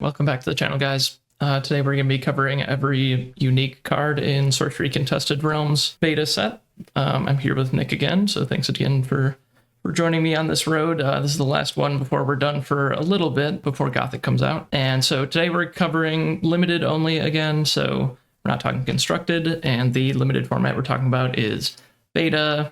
Welcome back to the channel, guys. Today we're going to be covering every unique card in Sorcery Contested Realms beta set. I'm here with Nick again, so thanks again for joining me on this road. This is the last one before we're done for a little bit before Gothic comes out. And so today we're covering limited only again, so we're not talking constructed, and the limited format we're talking about is beta,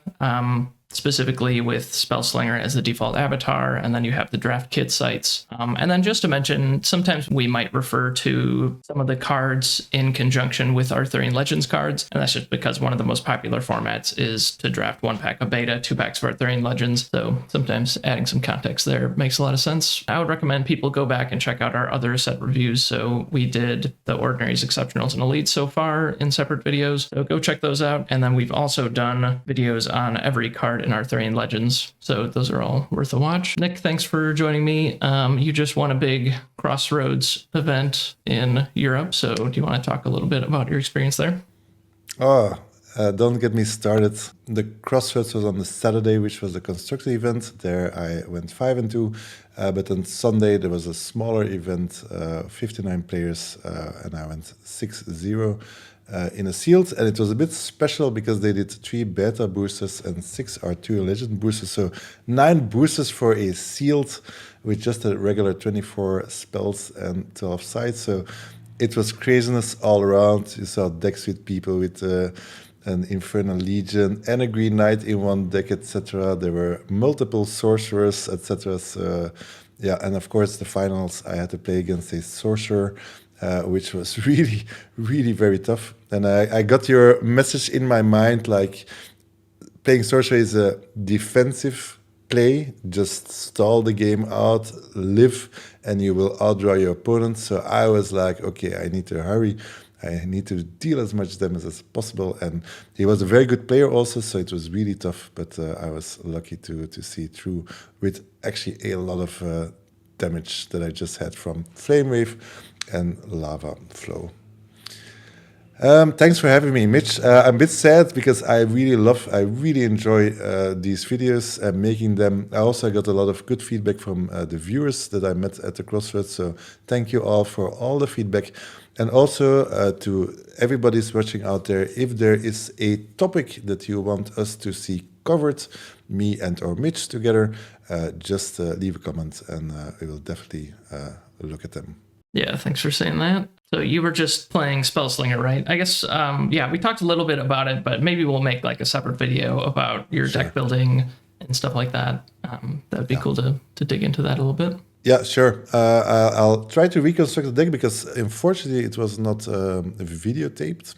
specifically with Spellslinger as the default avatar, and then you have the draft kit sites. And then just to mention, sometimes we might refer to some of the cards in conjunction with Arthurian Legends cards, and that's just because one of the most popular formats is to draft 1 pack of beta, 2 packs of Arthurian Legends, so sometimes adding some context there makes a lot of sense. I would recommend people go back and check out our other set reviews. So we did the Ordinaries, Exceptionals, and Elites so far in separate videos, so go check those out. And then we've also done videos on every card in Arthurian Legends, so those are all worth a watch. Nick, thanks for joining me. You just won a big Crossroads event in Europe, so do you want to talk a little bit about your experience there? Don't get me started. The Crossroads was on the Saturday, which was a constructed event. There I went 5-2, but on Sunday there was a smaller event, 59 players, and I went 6-0. In a sealed, and it was a bit special because they did 3 beta boosters and 6 R2 legend boosters, so 9 boosters for a sealed with just a regular 24 spells and 12 sides. So it was craziness all around. You saw decks with people with an Infernal Legion and a Green Knight in one deck, etc. There were multiple sorcerers, etc. So yeah, and of course the finals I had to play against a sorcerer, which was really, really very tough. And I got your message in my mind, like playing Sorcery is a defensive play. Just stall the game out, live, and you will outdraw your opponent. So I was like, okay, I need to hurry. I need to deal as much damage as possible. And he was a very good player also, so it was really tough. But I was lucky to see it through with actually a lot of damage that I just had from Flame Wave and Lava Flow. Thanks for having me, Mitch. I'm a bit sad because I really enjoy these videos and making them. I also got a lot of good feedback from the viewers that I met at the Crossroads, so thank you all for all the feedback. And also to everybody who's watching out there, if there is a topic that you want us to see covered, me and or Mitch together, just leave a comment and we will definitely look at them. Yeah, thanks for saying that. So you were just playing Spellslinger, right? I guess, yeah, we talked a little bit about it, but maybe we'll make like a separate video about your deck building and stuff like that. That would be cool to dig into that a little bit. Yeah, sure. I'll try to reconstruct the deck because unfortunately it was not videotaped.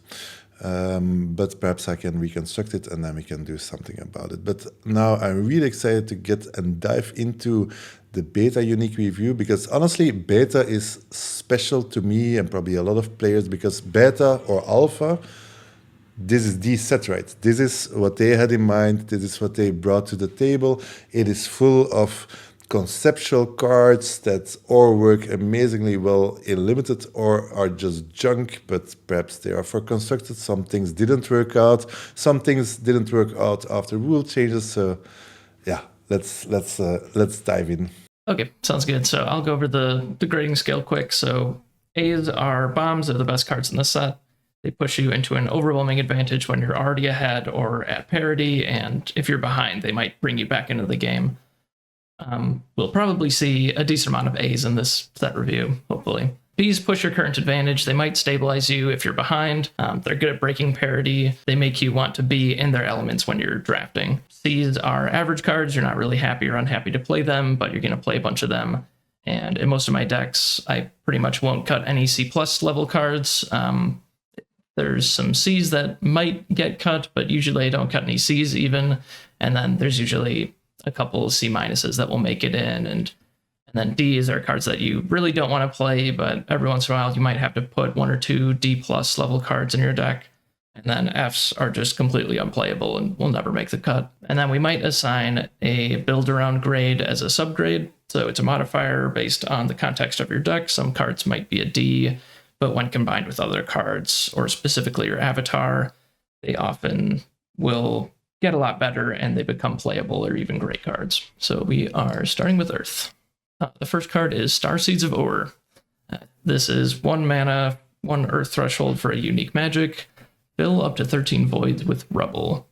But perhaps I can reconstruct it and then we can do something about it. But now I'm really excited to get and dive into the beta unique review, because honestly, beta is special to me and probably a lot of players, because beta or alpha, this is the set, right? This is what they had in mind. This is what they brought to the table. It is full of conceptual cards that or work amazingly well in limited or are just junk, but perhaps they are for constructed. Some things didn't work out. Some things didn't work out after rule changes. So yeah, let's dive in. Okay, sounds good. So I'll go over the grading scale quick. So A's are bombs. They're the best cards in the set. They push you into an overwhelming advantage when you're already ahead or at parity, and if you're behind, they might bring you back into the game. We'll probably see a decent amount of A's in this set review, hopefully. B's push your current advantage. They might stabilize you if you're behind. They're good at breaking parity. They make you want to be in their elements when you're drafting. C's are average cards. You're not really happy or unhappy to play them, but you're going to play a bunch of them. And in most of my decks, I pretty much won't cut any C+ level cards. There's some C's that might get cut, but usually I don't cut any C's even. And then there's usually a couple C- that will make it in, and then D's are cards that you really don't want to play, but every once in a while you might have to put 1 or 2 D+ level cards in your deck. And then F's are just completely unplayable and will never make the cut. And then we might assign a build around grade as a subgrade. So it's a modifier based on the context of your deck. Some cards might be a D, but when combined with other cards, or specifically your avatar, they often will get a lot better and they become playable or even great cards. So we are starting with Earth. The first card is Starseeds of Ur. This is 1 mana, 1 earth threshold for a unique magic. Fill up to 13 voids with rubble.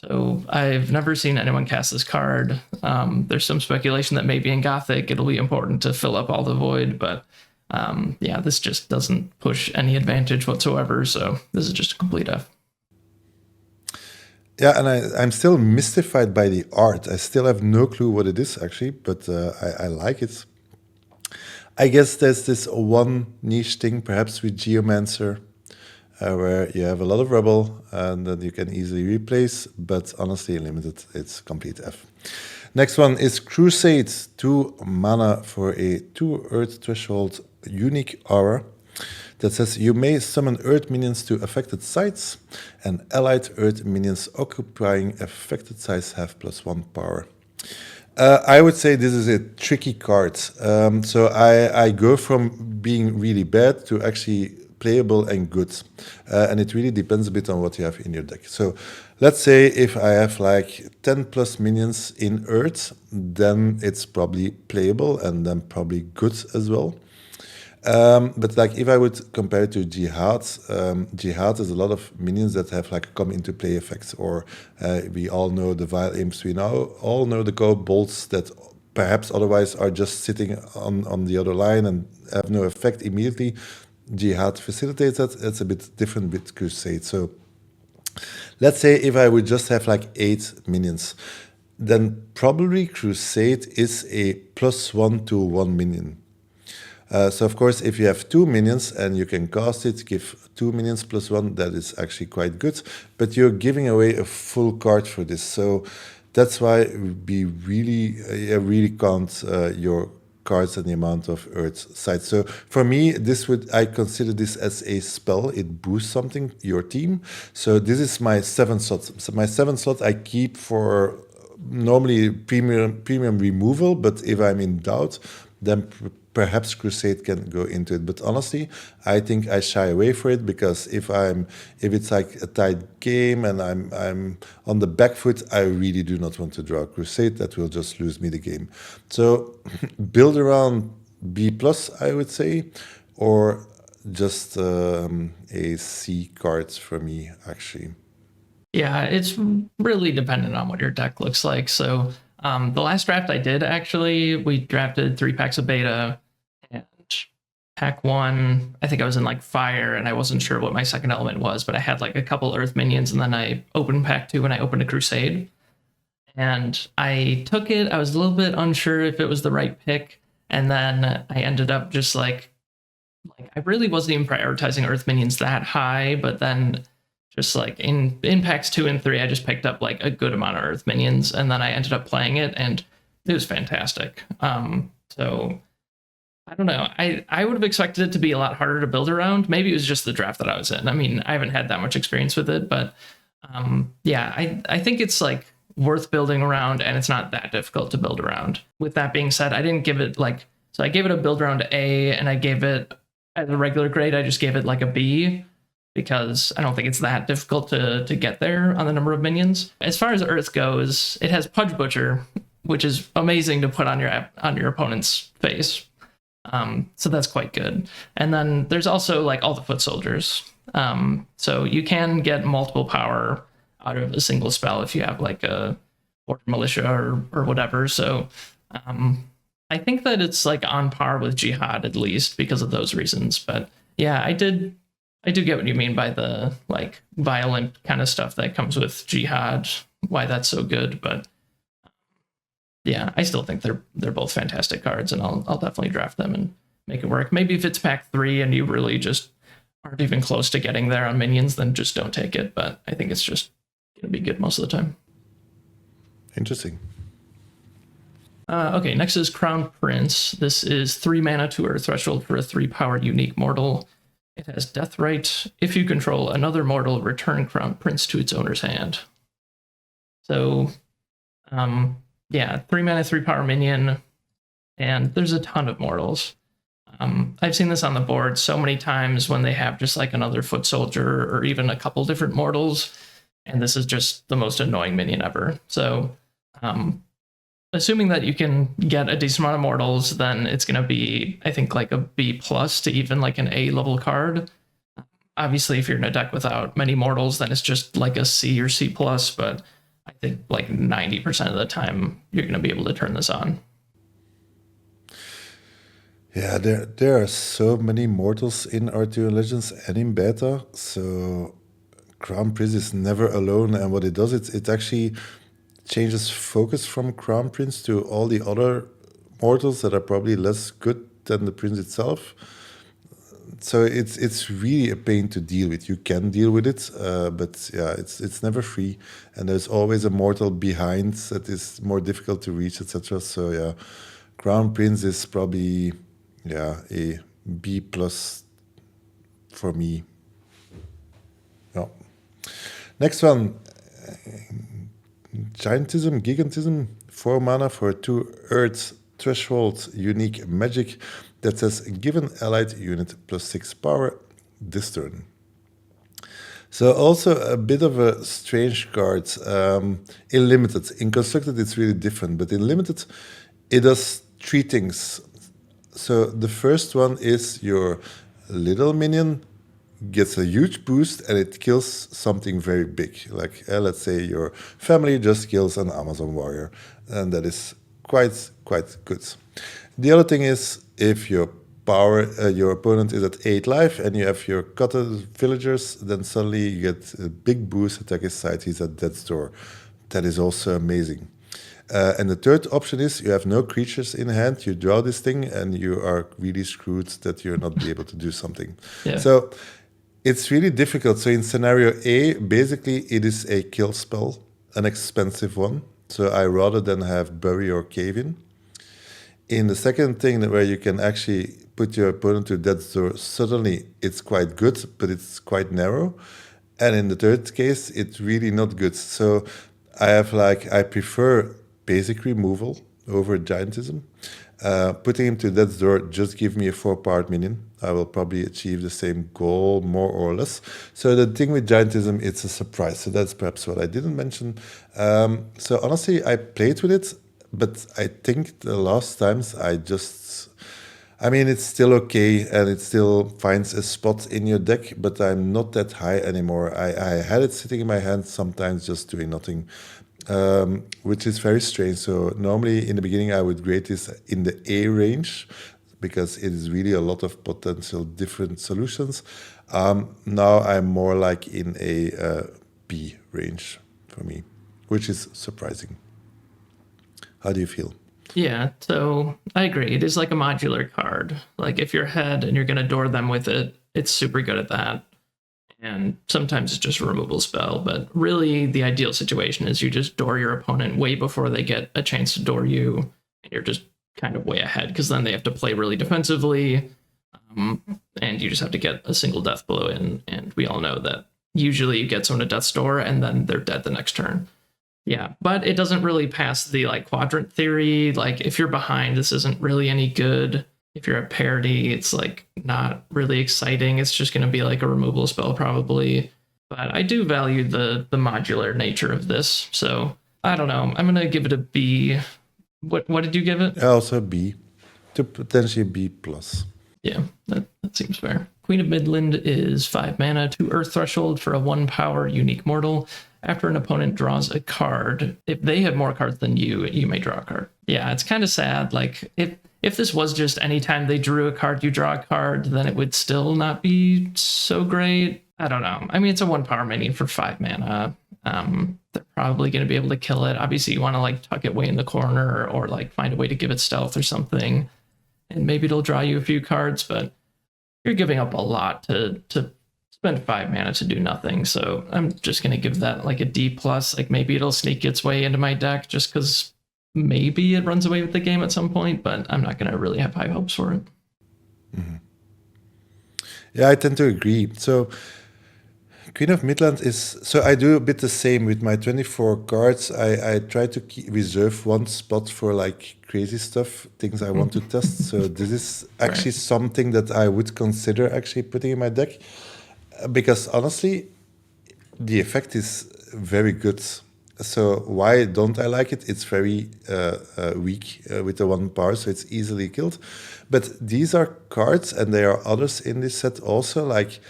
So I've never seen anyone cast this card. There's some speculation that maybe in Gothic it'll be important to fill up all the void, but yeah, this just doesn't push any advantage whatsoever. So this is just a complete F. Yeah, and I'm still mystified by the art. I still have no clue what it is actually, but I like it. I guess there's this one niche thing, perhaps with Geomancer, where you have a lot of rubble and that you can easily replace, but honestly, limited, it's complete F. Next one is Crusade, 2 mana for a 2 earth threshold unique aura that says you may summon earth minions to affected sites, and allied earth minions occupying affected sites have +1 power. I would say this is a tricky card. So I go from being really bad to actually playable and good. And it really depends a bit on what you have in your deck. So let's say if I have like 10 plus minions in Earth, then it's probably playable and then probably good as well. But like if I would compare it to Jihad, Jihad is a lot of minions that have like come into play effects, or we all know the Vile Imps, we now all know the Kobolds that perhaps otherwise are just sitting on the other line and have no effect immediately. Jihad facilitates that. It's a bit different with Crusade. So let's say if I would just have like 8 minions, then probably Crusade is a +1 to 1 minion. So of course, if you have 2 minions and you can cast it, give 2 minions +1, that is actually quite good. But you're giving away a full card for this. So that's why we really count your cards and the amount of earth sites. So for me, I consider this as a spell. It boosts something, your team. So this is my 7th slot. So my 7th slot I keep for normally premium removal, but if I'm in doubt, then perhaps Crusade can go into it. But honestly, I think I shy away for it, because if it's like a tight game and I'm on the back foot, I really do not want to draw Crusade. That will just lose me the game. So build around B+, I would say, or just a C card for me, actually. Yeah, it's really dependent on what your deck looks like. So the last draft I did, actually, we drafted 3 packs of beta, and pack 1, I think I was in like fire, and I wasn't sure what my second element was, but I had like a couple earth minions, and then I opened pack 2 and I opened a crusade. And I took it. I was a little bit unsure if it was the right pick, and then I ended up just like I really wasn't even prioritizing earth minions that high, but then just like in packs 2 and 3, I just picked up like a good amount of earth minions, and then I ended up playing it, and it was fantastic. So I don't know. I would have expected it to be a lot harder to build around. Maybe it was just the draft that I was in. I mean, I haven't had that much experience with it, but yeah, I think it's like worth building around, and it's not that difficult to build around. With that being said, I didn't give it so I gave it a build around A, and I gave it as a regular grade, I just gave it like a B, because I don't think it's that difficult to get there on the number of minions. As far as Earth goes, it has Pudge Butcher, which is amazing to put on your opponent's face. So that's quite good. And then there's also like all the foot soldiers. So you can get multiple power out of a single spell if you have like a Order Militia or whatever. So I think that it's like on par with Jihad, at least because of those reasons. But yeah, I do get what you mean by the like violent kind of stuff that comes with Jihad, why that's so good. But yeah, I still think they're both fantastic cards, and I'll definitely draft them and make it work. Maybe if it's pack 3 and you really just aren't even close to getting there on minions, then just don't take it. But I think it's just gonna be good most of the time. Interesting. Okay, next is Crown Prince. This is 3 mana, 2 earth threshold for a 3 power unique mortal. It has Death Right. If you control another mortal, return Crown Prince to its owner's hand. So, yeah, 3 mana, 3 power minion, and there's a ton of mortals. I've seen this on the board so many times when they have just like another foot soldier or even a couple different mortals, and this is just the most annoying minion ever. So, assuming that you can get a decent amount of mortals, then it's going to be, I think, like a B plus to even like an A level card. Obviously, if you're in a deck without many mortals, then it's just like a C or C plus. But I think like 90% of the time you're going to be able to turn this on. Yeah, there are so many mortals in Arthurian Legends and in beta, so Crown Prince is never alone, and what it does, it actually changes focus from Crown Prince to all the other mortals that are probably less good than the prince itself. So it's really a pain to deal with. You can deal with it, but yeah, it's never free, and there's always a mortal behind that is more difficult to reach, etc. So yeah, Crown Prince is probably a B plus for me. Yeah. Next one, Giantism, Gigantism, 4 mana for 2 Earth threshold unique magic that says given allied unit plus 6 power this turn. So also a bit of a strange card. In limited, in constructed it's really different, but in limited it does 3 things. So the first one is your little minion gets a huge boost and it kills something very big. Like let's say your family just kills an Amazon warrior, and that is quite good. The other thing is if your opponent is at 8 life and you have your cottage villagers, then suddenly you get a big boost, attack his side, he's at death's door. That is also amazing. And the third option is you have no creatures in hand, you draw this thing, and you are really screwed that you're not be able to do something. Yeah. So it's really difficult. So in scenario A, basically it is a kill spell, an expensive one. So I rather than have Bury or Cave In. In the second thing where you can actually put your opponent to death's door, suddenly it's quite good, but it's quite narrow. And in the third case, it's really not good. So I prefer basic removal over Giantism. Putting him to death's door, just give me a 4-powered minion. I will probably achieve the same goal, more or less. So the thing with Giantism, it's a surprise. So that's perhaps what I didn't mention. So honestly, I played with it, but I think the last times it's still okay and it still finds a spot in your deck, but I'm not that high anymore. I had it sitting in my hand sometimes just doing nothing. Which is very strange. So normally in the beginning I would grade this in the A range because it is really a lot of potential different solutions. Now I'm more like in a B range for me, which is surprising. How do you feel? Yeah, so I agree. It is like a modular card. Like if you're ahead and you're going to door them with it, it's super good at that. And sometimes it's just a removal spell, but really the ideal situation is you just door your opponent way before they get a chance to door you, and you're just kind of way ahead because then they have to play really defensively, and you just have to get a single death blow in, and we all know that usually you get someone to death's door and then they're dead the next turn. Yeah, but it doesn't really pass the like quadrant theory. Like if you're behind, this isn't really any good. If you're at parity, it's like not really exciting. It's just going to be like a removal spell probably. But I do value the modular nature of this. So I don't know. I'm going to give it a B. What did you give it? Also B, to potentially B plus. Yeah, that seems fair. Queen of Midland is 5 mana, 2 Earth Threshold for a 1 power unique mortal. After an opponent draws a card, if they have more cards than you may draw a card. Yeah, it's kind of sad. Like if this was just anytime they drew a card, you draw a card, then it would still not be so great. I don't know. I mean, it's a 1 power minion for 5 mana. They're probably going to be able to kill it. Obviously, you want to like tuck it way in the corner or like find a way to give it stealth or something. And maybe it'll draw you a few cards, but you're giving up a lot to spend 5 mana to do nothing. So I'm just going to give that like a D plus. Like maybe it'll sneak its way into my deck just because maybe it runs away with the game at some point, but I'm not going to really have high hopes for it. Mm-hmm. Yeah, I tend to agree. So Queen of Midland is... So I do a bit the same with my 24 cards. I try to reserve one spot for like crazy stuff, things I want to test. So this is actually something that I would consider actually putting in my deck. Because honestly, the effect is very good. So why don't I like it? It's very weak with the 1 power, so it's easily killed. But these are cards, and there are others in this set also. Like,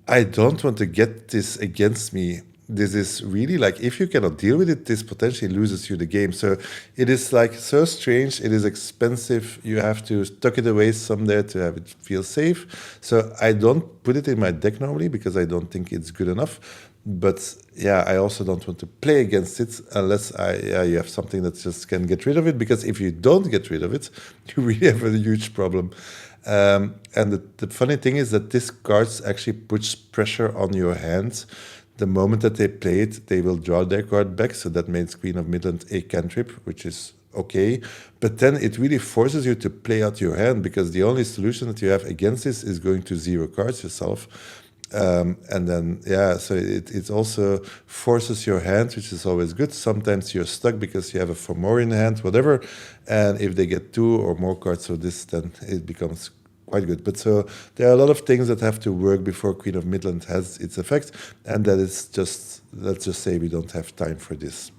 I don't want to get this against me. This is really like, if you cannot deal with it, this potentially loses you the game. So it is like so strange. It is expensive. You have to tuck it away somewhere to have it feel safe. So I don't put it in my deck normally because I don't think it's good enough. But yeah, I also don't want to play against it unless you have something that just can get rid of it. Because if you don't get rid of it, you really have a huge problem. And the funny thing is that this card actually puts pressure on your hand. The moment that they play it, they will draw their card back. So that makes Queen of Midland a cantrip, which is okay. But then it really forces you to play out your hand, because the only solution that you have against this is going to 0 cards yourself. And then, yeah, so it also forces your hand, which is always good. Sometimes you're stuck because you have a 4 more in hand, whatever. And if they get 2 or more cards of this, then it becomes quite good. But so there are a lot of things that have to work before Queen of Midland has its effect. And that is just, let's just say we don't have time for this.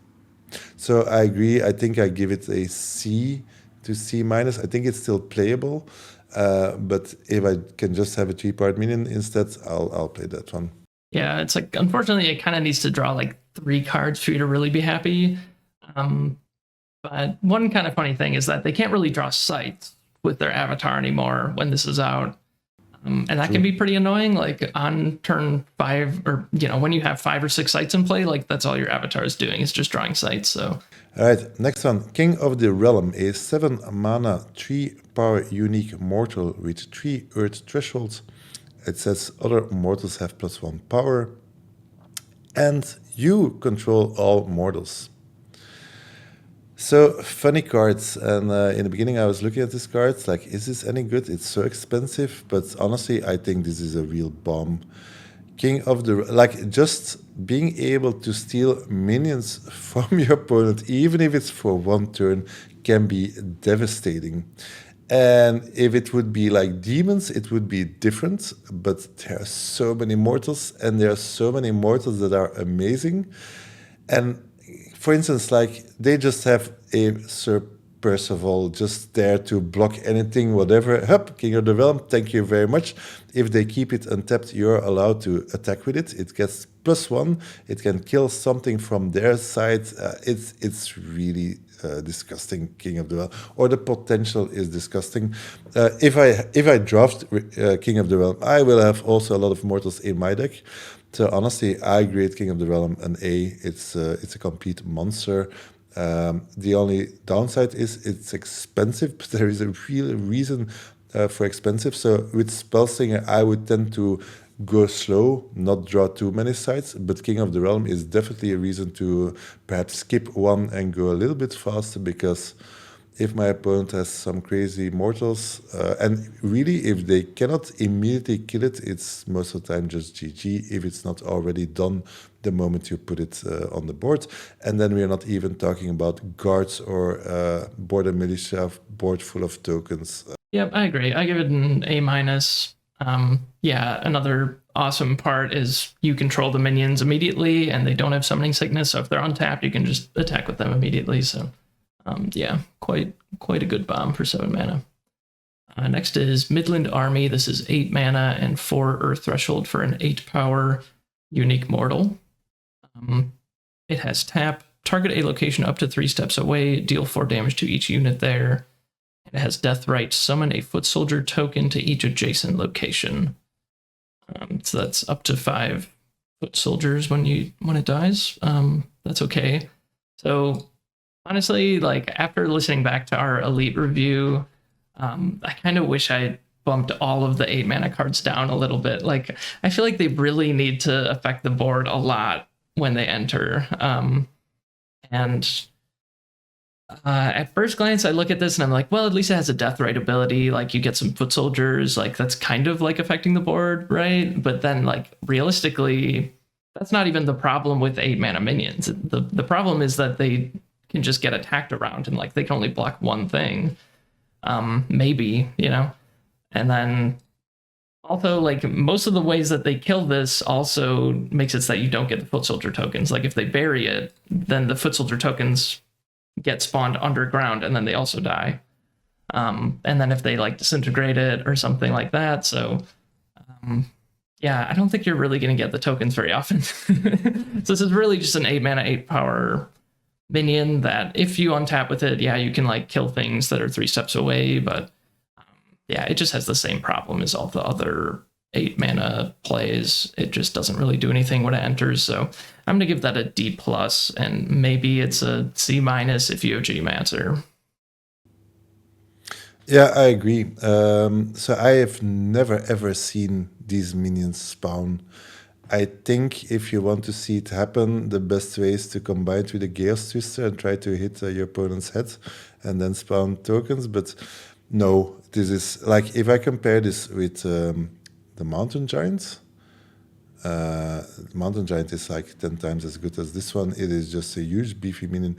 So I agree. I think I give it a C to C minus. I think it's still playable. But if I can just have a 3-part minion instead, I'll play that one. Yeah, it's like, unfortunately, it kind of needs to draw like 3 cards for you to really be happy. But one kind of funny thing is that they can't really draw sights with their avatar anymore when this is out. And that can be pretty annoying. Like on turn 5, or when you have 5 or 6 sights in play, like that's all your avatar is doing, is just drawing sights. So all right, next one, King of the Realm, a 7 mana, 3 power unique mortal with 3 earth thresholds. It says other mortals have +1 power, and you control all mortals. So funny cards, and in the beginning I was looking at these cards like, is this any good? It's so expensive, but honestly I think this is a real bomb. King of the, like, just being able to steal minions from your opponent, even if it's for 1 turn, can be devastating. And if it would be like demons, it would be different, but there are so many mortals, and there are so many mortals that are amazing. And for instance, like, they just have a Sir Percival just there to block anything, whatever. Hup, King of the Realm, thank you very much. If they keep it untapped, you're allowed to attack with it. It gets +1. It can kill something from their side. It's really disgusting, King of the Realm, or the potential is disgusting. If I draft King of the Realm, I will have also a lot of mortals in my deck. So honestly, I grade King of the Realm an A. It's a complete monster. The only downside is it's expensive, but there is a real reason for expensive. So with Spellslinger, I would tend to go slow, not draw too many sides, but King of the Realm is definitely a reason to perhaps skip one and go a little bit faster, because if my opponent has some crazy mortals, and really if they cannot immediately kill it, it's most of the time just GG if it's not already done the moment you put it on the board. And then we are not even talking about guards or border militia board full of tokens. Yep, I agree. I give it an A minus. Yeah, another awesome part is you control the minions immediately, and they don't have summoning sickness. So if they're untapped, you can just attack with them immediately. So yeah, quite a good bomb for 7 mana. Next is Midland Army. This is 8 mana and 4 Earth Threshold for an 8 power unique mortal. It has tap, target a location up to 3 steps away, deal 4 damage to each unit there. It has Death Right, summon a foot soldier token to each adjacent location. So that's up to 5 foot soldiers when it dies. That's okay. So honestly, like, after listening back to our Elite review, I kind of wish I bumped all of the 8 mana cards down a little bit. Like, I feel like they really need to affect the board a lot when they enter. And at first glance, I look at this and I'm like, well, at least it has a Death Right ability. Like, you get some foot soldiers, like, that's kind of like affecting the board, right? But then, like, realistically, that's not even the problem with 8 mana minions. The problem is that they can just get attacked around, and like they can only block one thing, maybe, and then Also, like most of the ways that they kill this also makes it so that you don't get the foot soldier tokens. Like if they bury it, then the foot soldier tokens get spawned underground and then they also die. And then if they like disintegrate it or something like that, so yeah, I don't think you're really going to get the tokens very often. So this is really just an 8 mana, 8 power minion that if you untap with it, yeah, you can like kill things that are 3 steps away, but yeah, it just has the same problem as all the other 8 mana plays. It just doesn't really do anything when it enters. So I'm gonna give that a D plus, and maybe it's a C minus if you have G-Mancer. Yeah, I agree. So I have never ever seen these minions spawn. I think if you want to see it happen, the best way is to combine it with a Chaos Twister and try to hit your opponent's head and then spawn tokens. But no, this is like if I compare this with the Mountain Giant, Mountain Giant is like 10 times as good as this one. It is just a huge beefy minion.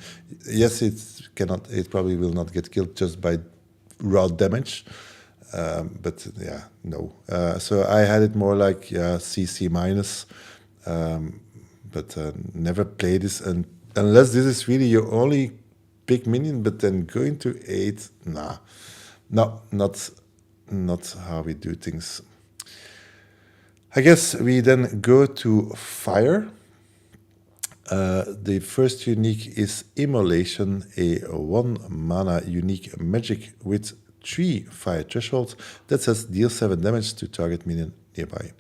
Yes, it probably will not get killed just by raw damage. But yeah, no. So I had it more like CC minus, but never play this unless this is really your only big minion. But then going to 8, nah, no, not how we do things. I guess we then go to fire. The first unique is Immolation, a 1 mana unique magic with 3 fire threshold that says deal 7 damage to target minion nearby.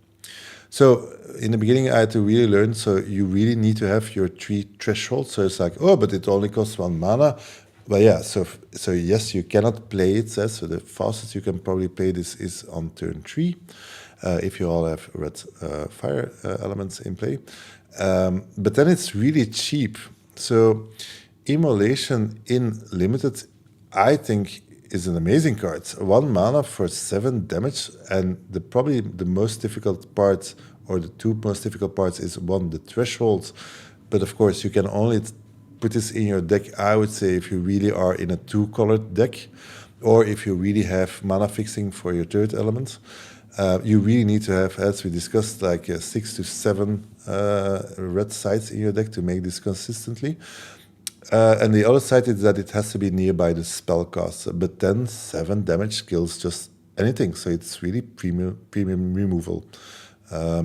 So in the beginning I had to really learn, so you really need to have your 3 thresholds. So it's like, oh, but it only costs 1 mana. But yeah, so yes, you cannot play it. So the fastest you can probably play this is on turn 3. If you all have red fire elements in play. But then it's really cheap. So Immolation in Limited, I think, is an amazing card. 1 mana for 7 damage, and probably the most difficult part, or the 2 most difficult parts, is 1, the threshold. But of course, you can only put this in your deck, I would say, if you really are in a 2-colored deck, or if you really have mana fixing for your third element. You really need to have, as we discussed, like 6 to 7 red sides in your deck to make this consistently. And the other side is that it has to be nearby the spellcaster. But then 7 damage kills just anything. So it's really premium removal.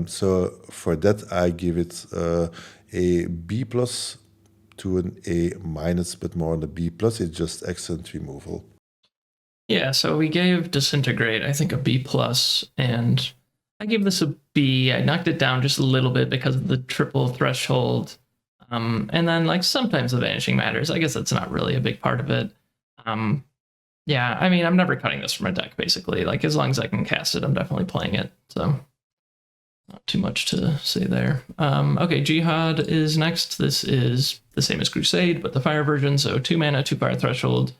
So for that, I give it a B plus to an A minus, but more on the B plus. It's just excellent removal. Yeah, so we gave Disintegrate, I think, a B plus, and I gave this a B. I knocked it down just a little bit because of the triple threshold. And then like sometimes the Vanishing Matters. I guess that's not really a big part of it. Yeah, I mean, I'm never cutting this from a deck, basically. Like as long as I can cast it, I'm definitely playing it. So not too much to say there. Okay, Jihad is next. This is the same as Crusade, but the fire version. So 2 mana, 2 fire threshold.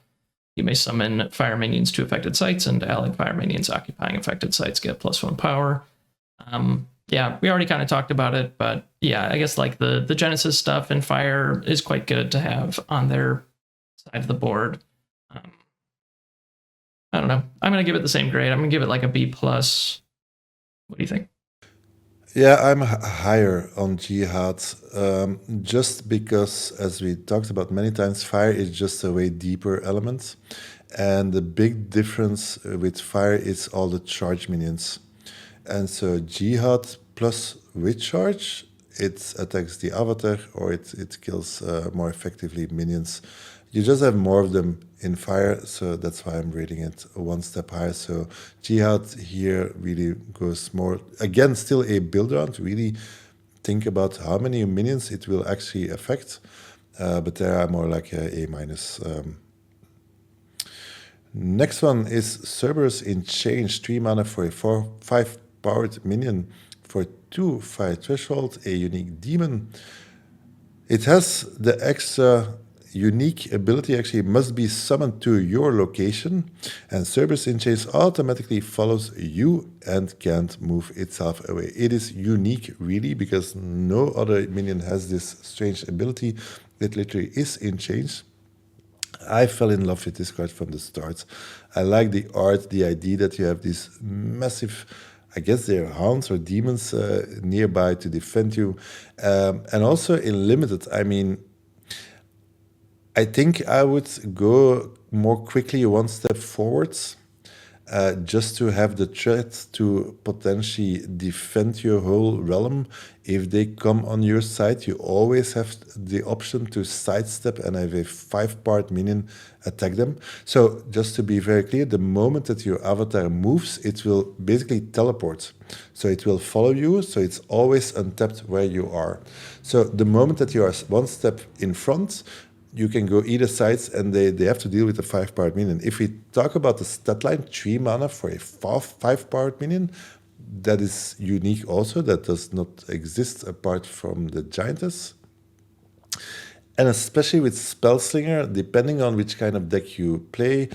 You may summon fire minions to affected sites, and allied fire minions occupying affected sites get +1 power. Yeah, we already kind of talked about it, but yeah, I guess like the Genesis stuff and fire is quite good to have on their side of the board. I don't know. I'm gonna give it the same grade. I'm gonna give it like a B plus. What do you think? Yeah, I'm higher on Jihad, just because, as we talked about many times, fire is just a way deeper element. And the big difference with fire is all the charge minions. And so Jihad plus with charge, it attacks the avatar, or it kills more effectively minions. You just have more of them in fire, so that's why I'm rating it 1 step higher. So Jihad here really goes more, again, still a build round. Really think about how many minions it will actually affect, but there I'm more like a minus. Next one is Cerberus in Change, 3 mana for a 5 powered minion for 2 fire threshold, a unique demon. It has the extra unique ability, actually must be summoned to your location, and Cerberus in Chains automatically follows you and can't move itself away. It is unique, really, because no other minion has this strange ability. It literally is in chains. I fell in love with this card from the start. I like the art, the idea that you have these massive I guess there are hounds or demons nearby to defend you. And also in limited, I mean, I think I would go more quickly one step forwards, just to have the threat to potentially defend your whole realm. If they come on your side, you always have the option to sidestep and have a 5-part minion attack them. So just to be very clear, the moment that your avatar moves, it will basically teleport. So it will follow you, so it's always untapped where you are. So the moment that you are one step in front, you can go either sides, and they have to deal with the 5-part minion. If we talk about the stat line, 3 mana for a 5-part minion, that is unique also. That does not exist apart from the Giantess. And especially with Spellslinger, depending on which kind of deck you play,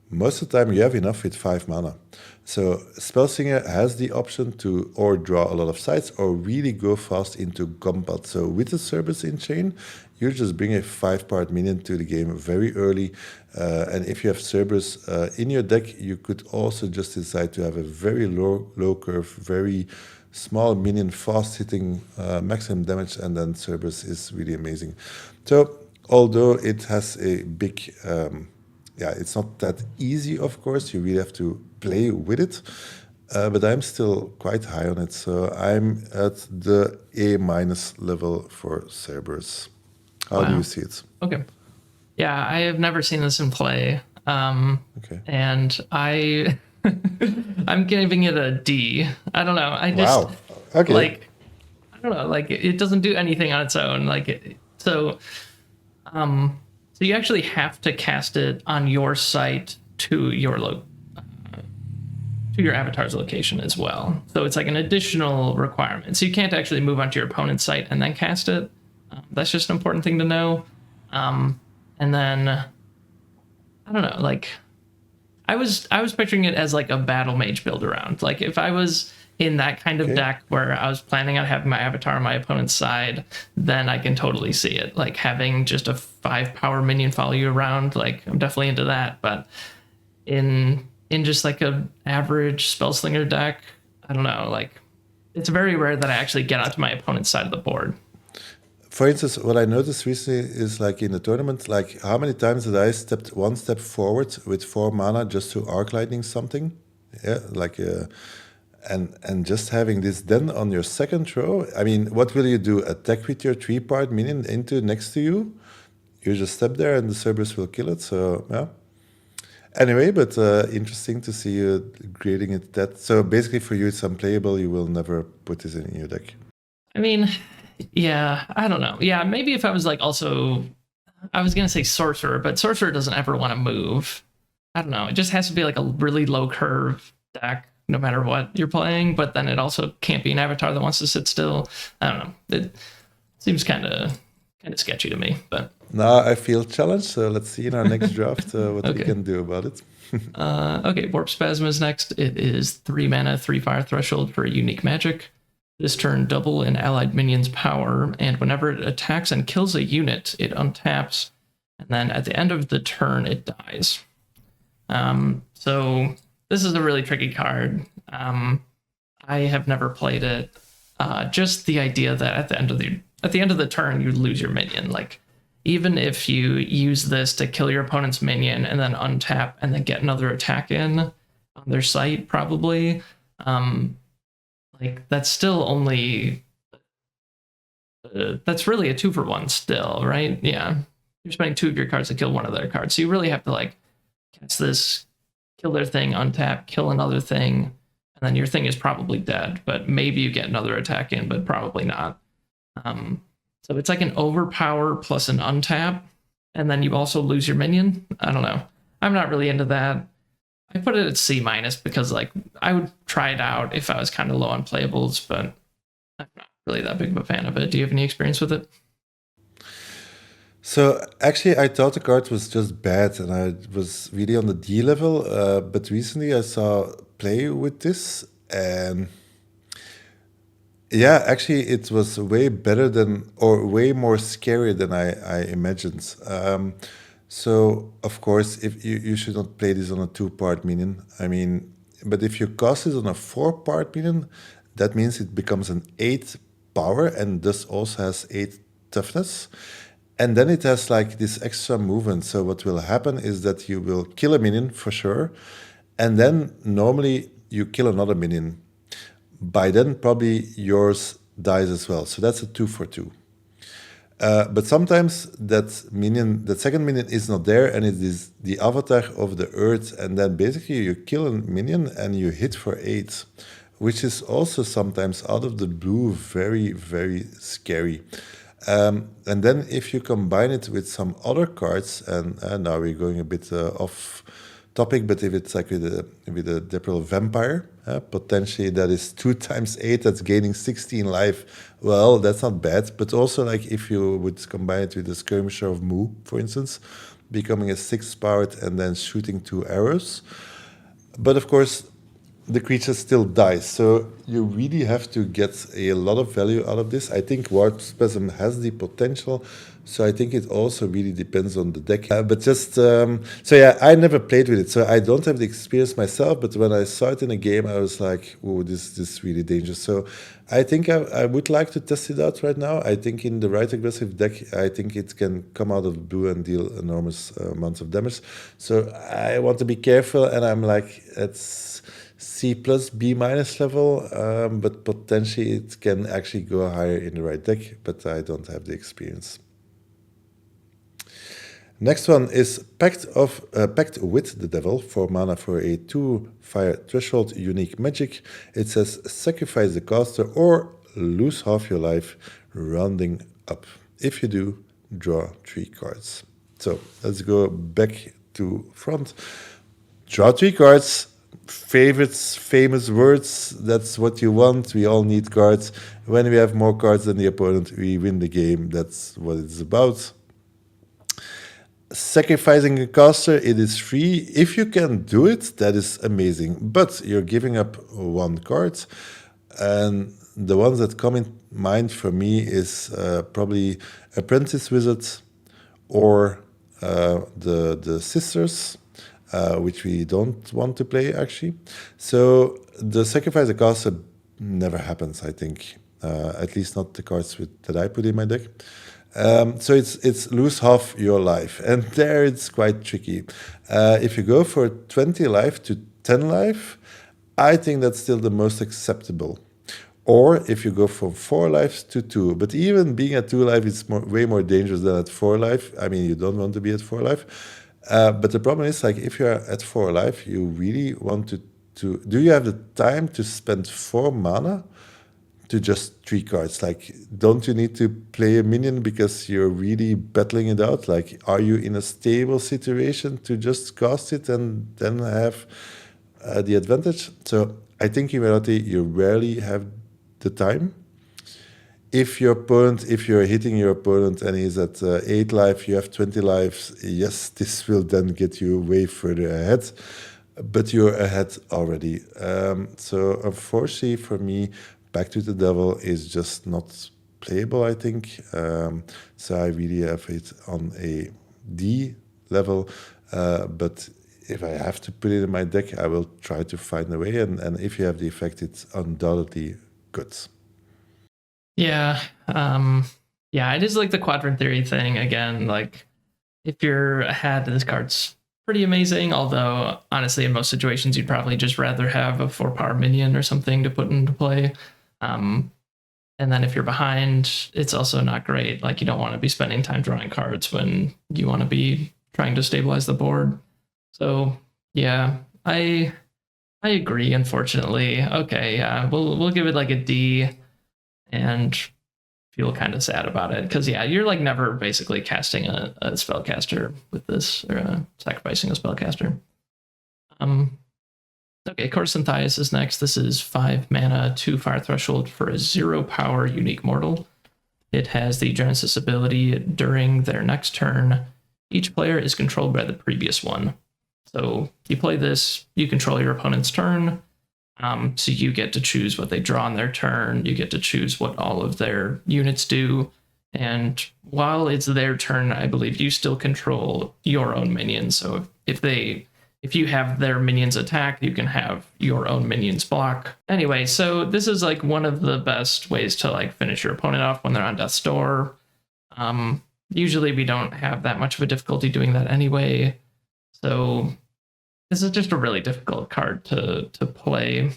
most of the time you have enough with 5 mana. So Spellslinger has the option to or draw a lot of sides or really go fast into combat. So with the Cerberus in chain, you just bring a 5-part minion to the game very early. And if you have Cerberus in your deck, you could also just decide to have a very low curve, very small minion, fast hitting, maximum damage, and then Cerberus is really amazing. So although it has a big... it's not that easy, of course. You really have to play with it. But I'm still quite high on it. So I'm at the A- level for Cerberus. How do you see it? Okay. Yeah, I have never seen this in play. Okay. And I'm giving it a D. I don't know. I just Wow. Okay. I don't know. It doesn't do anything on its own. So you actually have to cast it on your site to your avatar's location as well. So it's like an additional requirement. So you can't actually move onto your opponent's site and then cast it. That's just an important thing to know. And then I don't know. I was picturing it as like a battle mage build around. Like if I was in that kind of deck where I was planning on having my avatar on my opponent's side, then I can totally see it. Like having just a 5-power minion follow you around. Like I'm definitely into that. But in just like a average Spellslinger deck, I don't know. Like it's very rare that I actually get onto my opponent's side of the board. For instance, what I noticed recently is like in the tournament, like how many times did I stepped one step forward with 4 mana just to arc lightning something? Yeah, like and just having this then on your second throw. I mean, what will you do? Attack with your 3-part minion into next to you? You just step there and the Cerberus will kill it. So yeah. Anyway, but interesting to see you grading it that. So basically for you it's unplayable. You will never put this in your deck. I mean, yeah, I don't know. Yeah, maybe if I was like also, I was going to say Sorcerer, but Sorcerer doesn't ever want to move. I don't know. It just has to be like a really low curve deck no matter what you're playing, but then it also can't be an avatar that wants to sit still. I don't know. It seems kind of sketchy to me, but Now I feel challenged, so let's see in our next draft what we can do about it. Okay, Warp Spasm is next. It is 3 mana, 3 fire threshold for a unique magic. This turn, double an allied minion's power, and whenever it attacks and kills a unit, it untaps, and then at the end of the turn, it dies. So this is a really tricky card. I have never played it. Just the idea that at the end of the turn, you lose your minion. Like, even if you use this to kill your opponent's minion and then untap and then get another attack in on their site, probably. Like that's still only that's really a 2-for-1 still, right? Yeah, you're spending 2 of your cards to kill one of their cards, so you really have to like cast this, kill their thing, untap, kill another thing, and then your thing is probably dead. But maybe you get another attack in, but probably not. So it's like an overpower plus an untap, and then you also lose your minion. I don't know. I'm not really into that. I put it at C- because like I would try it out if I was kind of low on playables, but I'm not really that big of a fan of it. Do you have any experience with it? So actually, I thought the card was just bad, and I was really on the D level. But recently, I saw play with this, and yeah, actually, it was way better than, or way more scary than I imagined. So of course, if you should not play this on a 2-part minion. I mean, but if you cast it on a 4-part minion, that means it becomes an 8 power and thus also has 8 toughness. And then it has like this extra movement. So what will happen is that you will kill a minion for sure. And then normally you kill another minion. By then, probably yours dies as well. So that's a 2 for 2. But sometimes that second minion is not there, and it is the avatar of the earth. And then basically you kill a minion and you hit for 8, which is also sometimes out of the blue very, very scary. And then if you combine it with some other cards, and now we're going a bit off topic, but if it's like with a Depril Vampire, potentially that is 2 times 8, that's gaining 16 life. Well, that's not bad. But also like if you would combine it with the Skirmisher of Mu, for instance, becoming a 6-powered and then shooting 2 arrows. But of course, the creature still dies. So you really have to get a lot of value out of this. I think Warp Spasm has the potential. So I think it also really depends on the deck. But just, so yeah, I never played with it. So I don't have the experience myself. But when I saw it in a game, I was like, oh, this is really dangerous. So I think I would like to test it out right now. I think in the right aggressive deck, I think it can come out of the blue and deal enormous amounts of damage. So I want to be careful. And I'm like, it's C plus B minus level, but potentially it can actually go higher in the right deck, but I don't have the experience. Next one is Pact with the Devil, 4 mana for a 2 fire threshold unique magic. It says sacrifice the caster or lose half your life, rounding up. If you do, draw 3 cards. So let's go back to front. Draw 3 cards. Favorites, famous words, that's what you want. We all need cards. When we have more cards than the opponent, we win the game. That's what it's about. Sacrificing a caster, it is free. If you can do it, that is amazing. But you're giving up 1 card. And the ones that come in mind for me is probably Apprentice Wizard or the Sisters. Which we don't want to play, actually. So the Sacrifice a Caster never happens, I think. At least not the cards that I put in my deck. So it's lose half your life. And there it's quite tricky. If you go for 20 life to 10 life, I think that's still the most acceptable. Or if you go from 4 lives to 2. But even being at 2 life is way more dangerous than at 4 life. I mean, you don't want to be at 4 life. But the problem is, like, if you're at 4 life, you really want to... Do you have the time to spend 4 mana to just 3 cards? Like, don't you need to play a minion because you're really battling it out? Like, are you in a stable situation to just cast it and then have the advantage? So I think in reality, you rarely have the time. If you're hitting your opponent and he's at 8 life, you have 20 lives, yes, this will then get you way further ahead, but you're ahead already. So unfortunately for me, Back to the Devil is just not playable, I think. So I really have it on a D level, but if I have to put it in my deck, I will try to find a way, and if you have the effect, it's undoubtedly good. Yeah. Yeah, it is like the quadrant theory thing again. Like, if you're ahead, this card's pretty amazing. Although, honestly, in most situations, you'd probably just rather have a 4-power minion or something to put into play. And then if you're behind, it's also not great. Like, you don't want to be spending time drawing cards when you want to be trying to stabilize the board. So, yeah, I agree. Unfortunately, okay, yeah, we'll give it like a D. And feel kind of sad about it because, yeah, you're like never basically casting a spellcaster with this, or sacrificing a spellcaster. Okay, Corsanthias is next. This is 5 mana, 2 fire threshold for a 0-power unique mortal. It has the Genesis ability during their next turn. Each player is controlled by the previous one. So you play this, you control your opponent's turn. So you get to choose what they draw on their turn. You get to choose what all of their units do. And while it's their turn, I believe you still control your own minions. So if if you have their minions attack, you can have your own minions block. Anyway, so this is like one of the best ways to like finish your opponent off when they're on death's door. Usually we don't have that much of a difficulty doing that anyway. So this is just a really difficult card to play.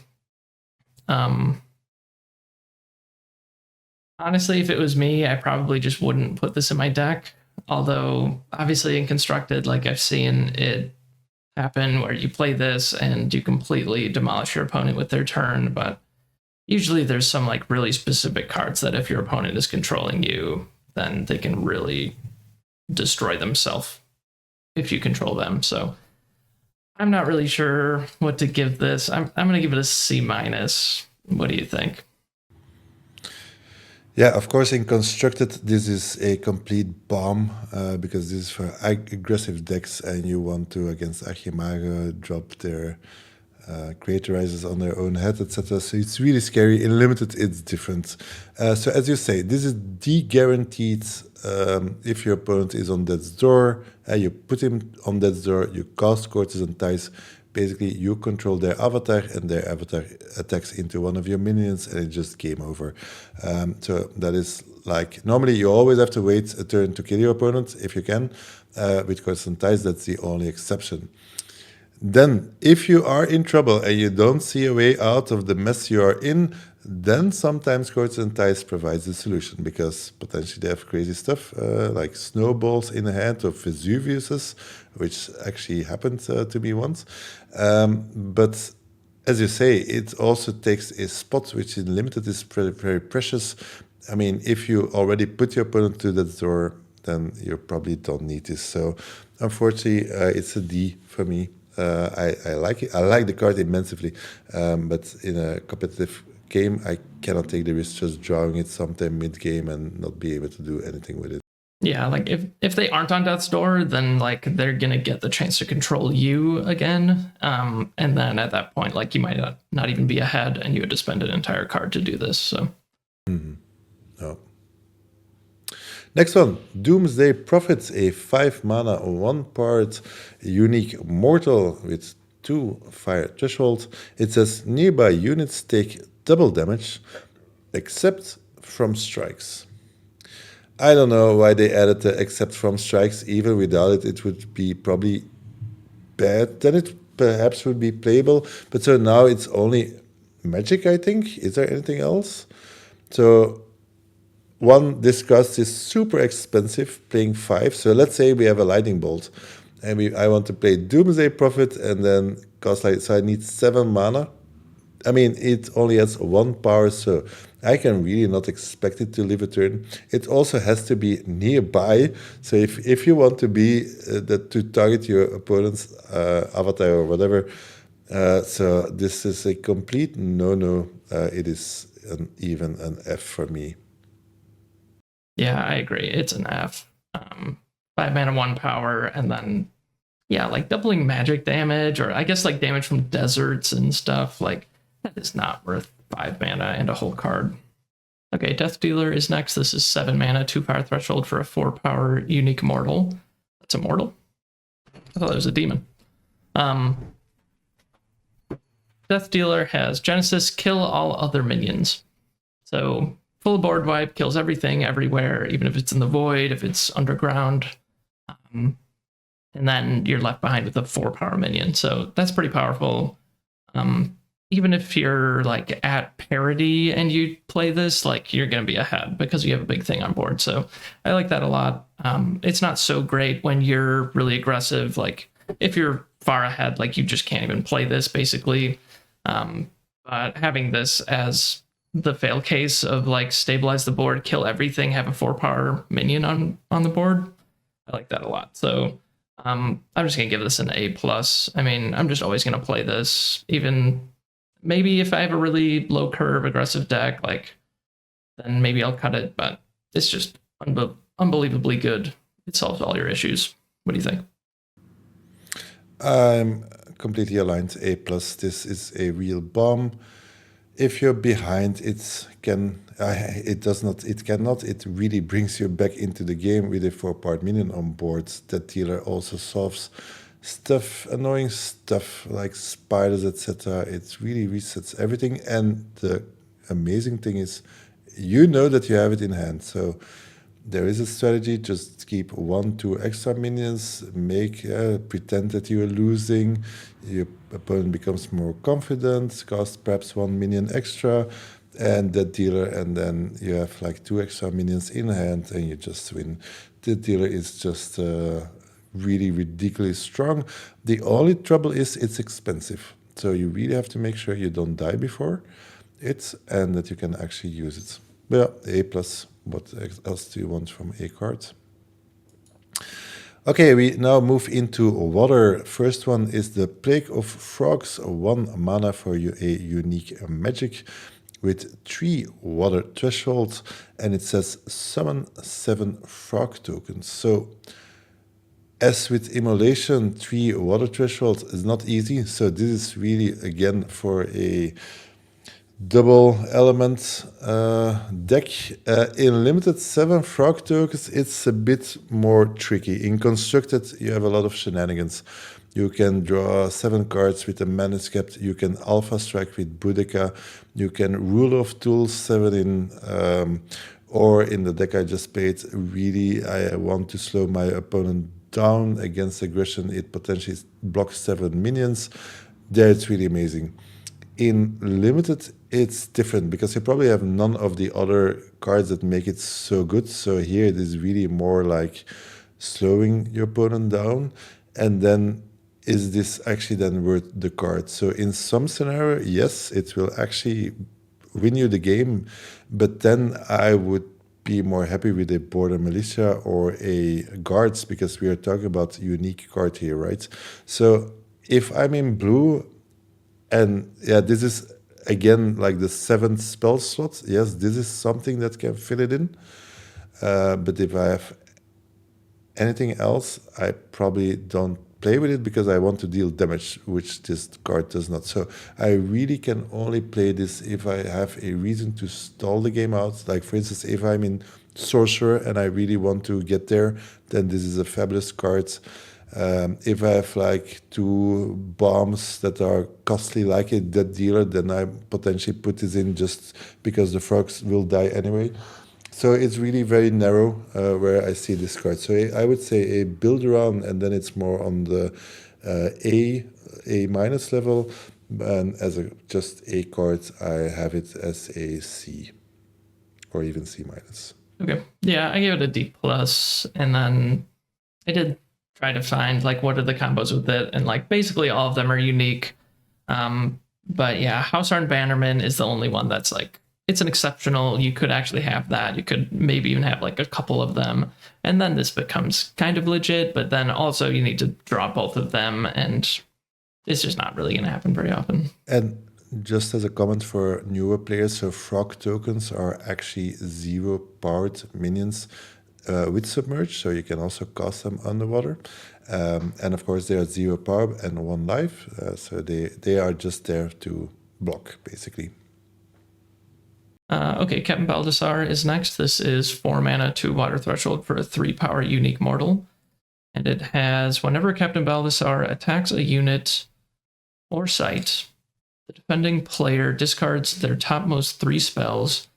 Honestly, if it was me, I probably just wouldn't put this in my deck. Although, obviously in Constructed, like I've seen it happen where you play this and you completely demolish your opponent with their turn, but usually there's some like really specific cards that if your opponent is controlling you, then they can really destroy themselves if you control them. So I'm not really sure what to give this. I'm going to give it a C-. What do you think? Yeah, of course, in Constructed, this is a complete bomb because this is for aggressive decks and you want to, against Archimago, drop their creatorizers on their own head, etc. So it's really scary. In Limited, it's different. So as you say, this is de-guaranteed. If your opponent is on death's door, you put him on death's door, you cast Courtesan Ties. Basically, you control their avatar, and their avatar attacks into one of your minions, and it's just game over. So that is like, normally you always have to wait a turn to kill your opponent, if you can. With Courtesan Ties, that's the only exception. Then, if you are in trouble and you don't see a way out of the mess you are in, then sometimes Courtesan Ties provides a solution, because potentially they have crazy stuff like snowballs in the hand of Vesuviuses, which actually happened to me once. But as you say, it also takes a spot which in Limited is very precious. I mean, if you already put your opponent to that door, then you probably don't need this. So unfortunately, it's a D for me. I like it. I like the card immensely, but in a competitive game, I cannot take the risk just drawing it sometime mid-game and not be able to do anything with it. Yeah, like if they aren't on death's door, then like they're gonna get the chance to control you again, and then at that point, like you might not even be ahead, and you had to spend an entire card to do this. So, No. Next one, Doomsday Prophets, a 5 mana, 1 part, unique mortal with 2 fire threshold. It says nearby units take double damage, except from strikes. I don't know why they added the except from strikes. Even without it, it would be probably bad. Then it perhaps would be playable. But so now it's only magic, I think. Is there anything else? So one, this cost is super expensive, playing 5. So let's say we have a lightning bolt, and I want to play Doomsday Prophet, and then cost like, so I need 7 mana. I mean, it only has 1 power, so I can really not expect it to live a turn. It also has to be nearby. So if you want to be to target your opponent's avatar or whatever, so this is a complete no-no. It is even an F for me. Yeah, I agree. It's an F. 5 mana, 1 power, and then yeah, like doubling magic damage, or I guess like damage from deserts and stuff. Like that is not worth 5 mana and a whole card. Okay, Death Dealer is next. This is 7 mana, 2 fire threshold for a 4 power unique mortal. That's a mortal? I thought it was a demon. Death Dealer has Genesis, kill all other minions. So full board wipe, kills everything, everywhere, even if it's in the void, if it's underground. And then you're left behind with a 4 power minion. So that's pretty powerful. Even if you're like at parity and you play this, like you're going to be ahead because you have a big thing on board. So I like that a lot. It's not so great when you're really aggressive. Like if you're far ahead, like you just can't even play this basically. But having this as the fail case of like stabilize the board, kill everything, have a 4 power minion on the board, I like that a lot. So I'm just gonna give this an A+. I mean, I'm just always gonna play this, even maybe if I have a really low curve aggressive deck, like then maybe I'll cut it, but it's just unbelievably good. It solves all your issues. What do you think? I'm completely aligned. A+. This is a real bomb. If you're behind, it cannot. It really brings you back into the game with a 4 part minion on board. That dealer also solves stuff, annoying stuff like spiders, etc. It really resets everything. And the amazing thing is, you know that you have it in hand. So there is a strategy. Just keep 1-2 extra minions. Pretend that you are losing. Your opponent becomes more confident. Cost perhaps 1 minion extra, and that dealer. And then you have like 2 extra minions in hand, and you just win. The dealer is just really ridiculously strong. The only trouble is it's expensive. So you really have to make sure you don't die before it and that you can actually use it. But yeah, A plus. What else do you want from a card? Okay, we now move into water. First one is the Plague of Frogs, 1 mana for you, a unique magic with 3 water thresholds, and it says summon 7 frog tokens. So as with immolation, 3 water thresholds is not easy. So this is really, again, for a double element deck. In limited 7 frog tokens, it's a bit more tricky. In constructed, you have a lot of shenanigans. You can draw 7 cards with a manuscript. You can alpha strike with Boudica. You can rule of tools 7 in, or in the deck I just played, really I want to slow my opponent down against aggression. It potentially blocks 7 minions. There it's really amazing. In limited, it's different because you probably have none of the other cards that make it so good. So here it is really more like slowing your opponent down. And then is this actually then worth the card? So in some scenario, yes, it will actually win you the game. But then I would be more happy with a border militia or a guards because we are talking about unique card here, right? So if I'm in blue, and yeah, this is again like the 7th spell slot. Yes, this is something that can fill it in. But if I have anything else, I probably don't play with it because I want to deal damage, which this card does not. So I really can only play this if I have a reason to stall the game out. Like for instance, if I'm in Sorcerer and I really want to get there, then this is a fabulous card. If I have like 2 bombs that are costly like a dead dealer, then I potentially put this in just because the frogs will die anyway. So it's really very narrow where I see this card. So I would say a build around, and then it's more on the A minus level. And as just a card, I have it as a C or even C minus. Okay. Yeah, I gave it a D plus, and then I did try to find like what are the combos with it, and like basically all of them are unique. But yeah, Housearn Bannerman is the only one that's like it's an exceptional. You could actually have that. You could maybe even have like a couple of them, and then this becomes kind of legit. But then also you need to draw both of them, and it's just not really going to happen very often. And just as a comment for newer players, so frog tokens are actually 0 powered minions with submerge, so you can also cast them underwater. And of course, they are 0 power and 1 life, so they are just there to block, basically. Okay, Captain Baldassar is next. This is 4 mana, 2 water threshold for a 3 power unique mortal. And it has whenever Captain Baldassar attacks a unit or site, the defending player discards their topmost 3 spells.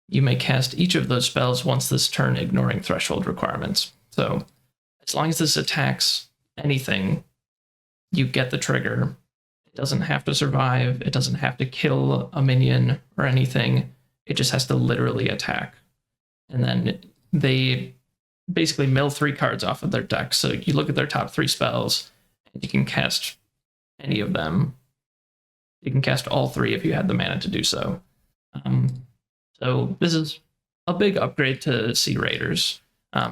You may cast each of those spells once this turn, ignoring threshold requirements. So as long as this attacks anything, you get the trigger. It doesn't have to survive. It doesn't have to kill a minion or anything. It just has to literally attack. And then they basically mill 3 cards off of their deck. So you look at their top 3 spells, and you can cast any of them. You can cast all 3 if you had the mana to do so. So this is a big upgrade to Sea Raiders.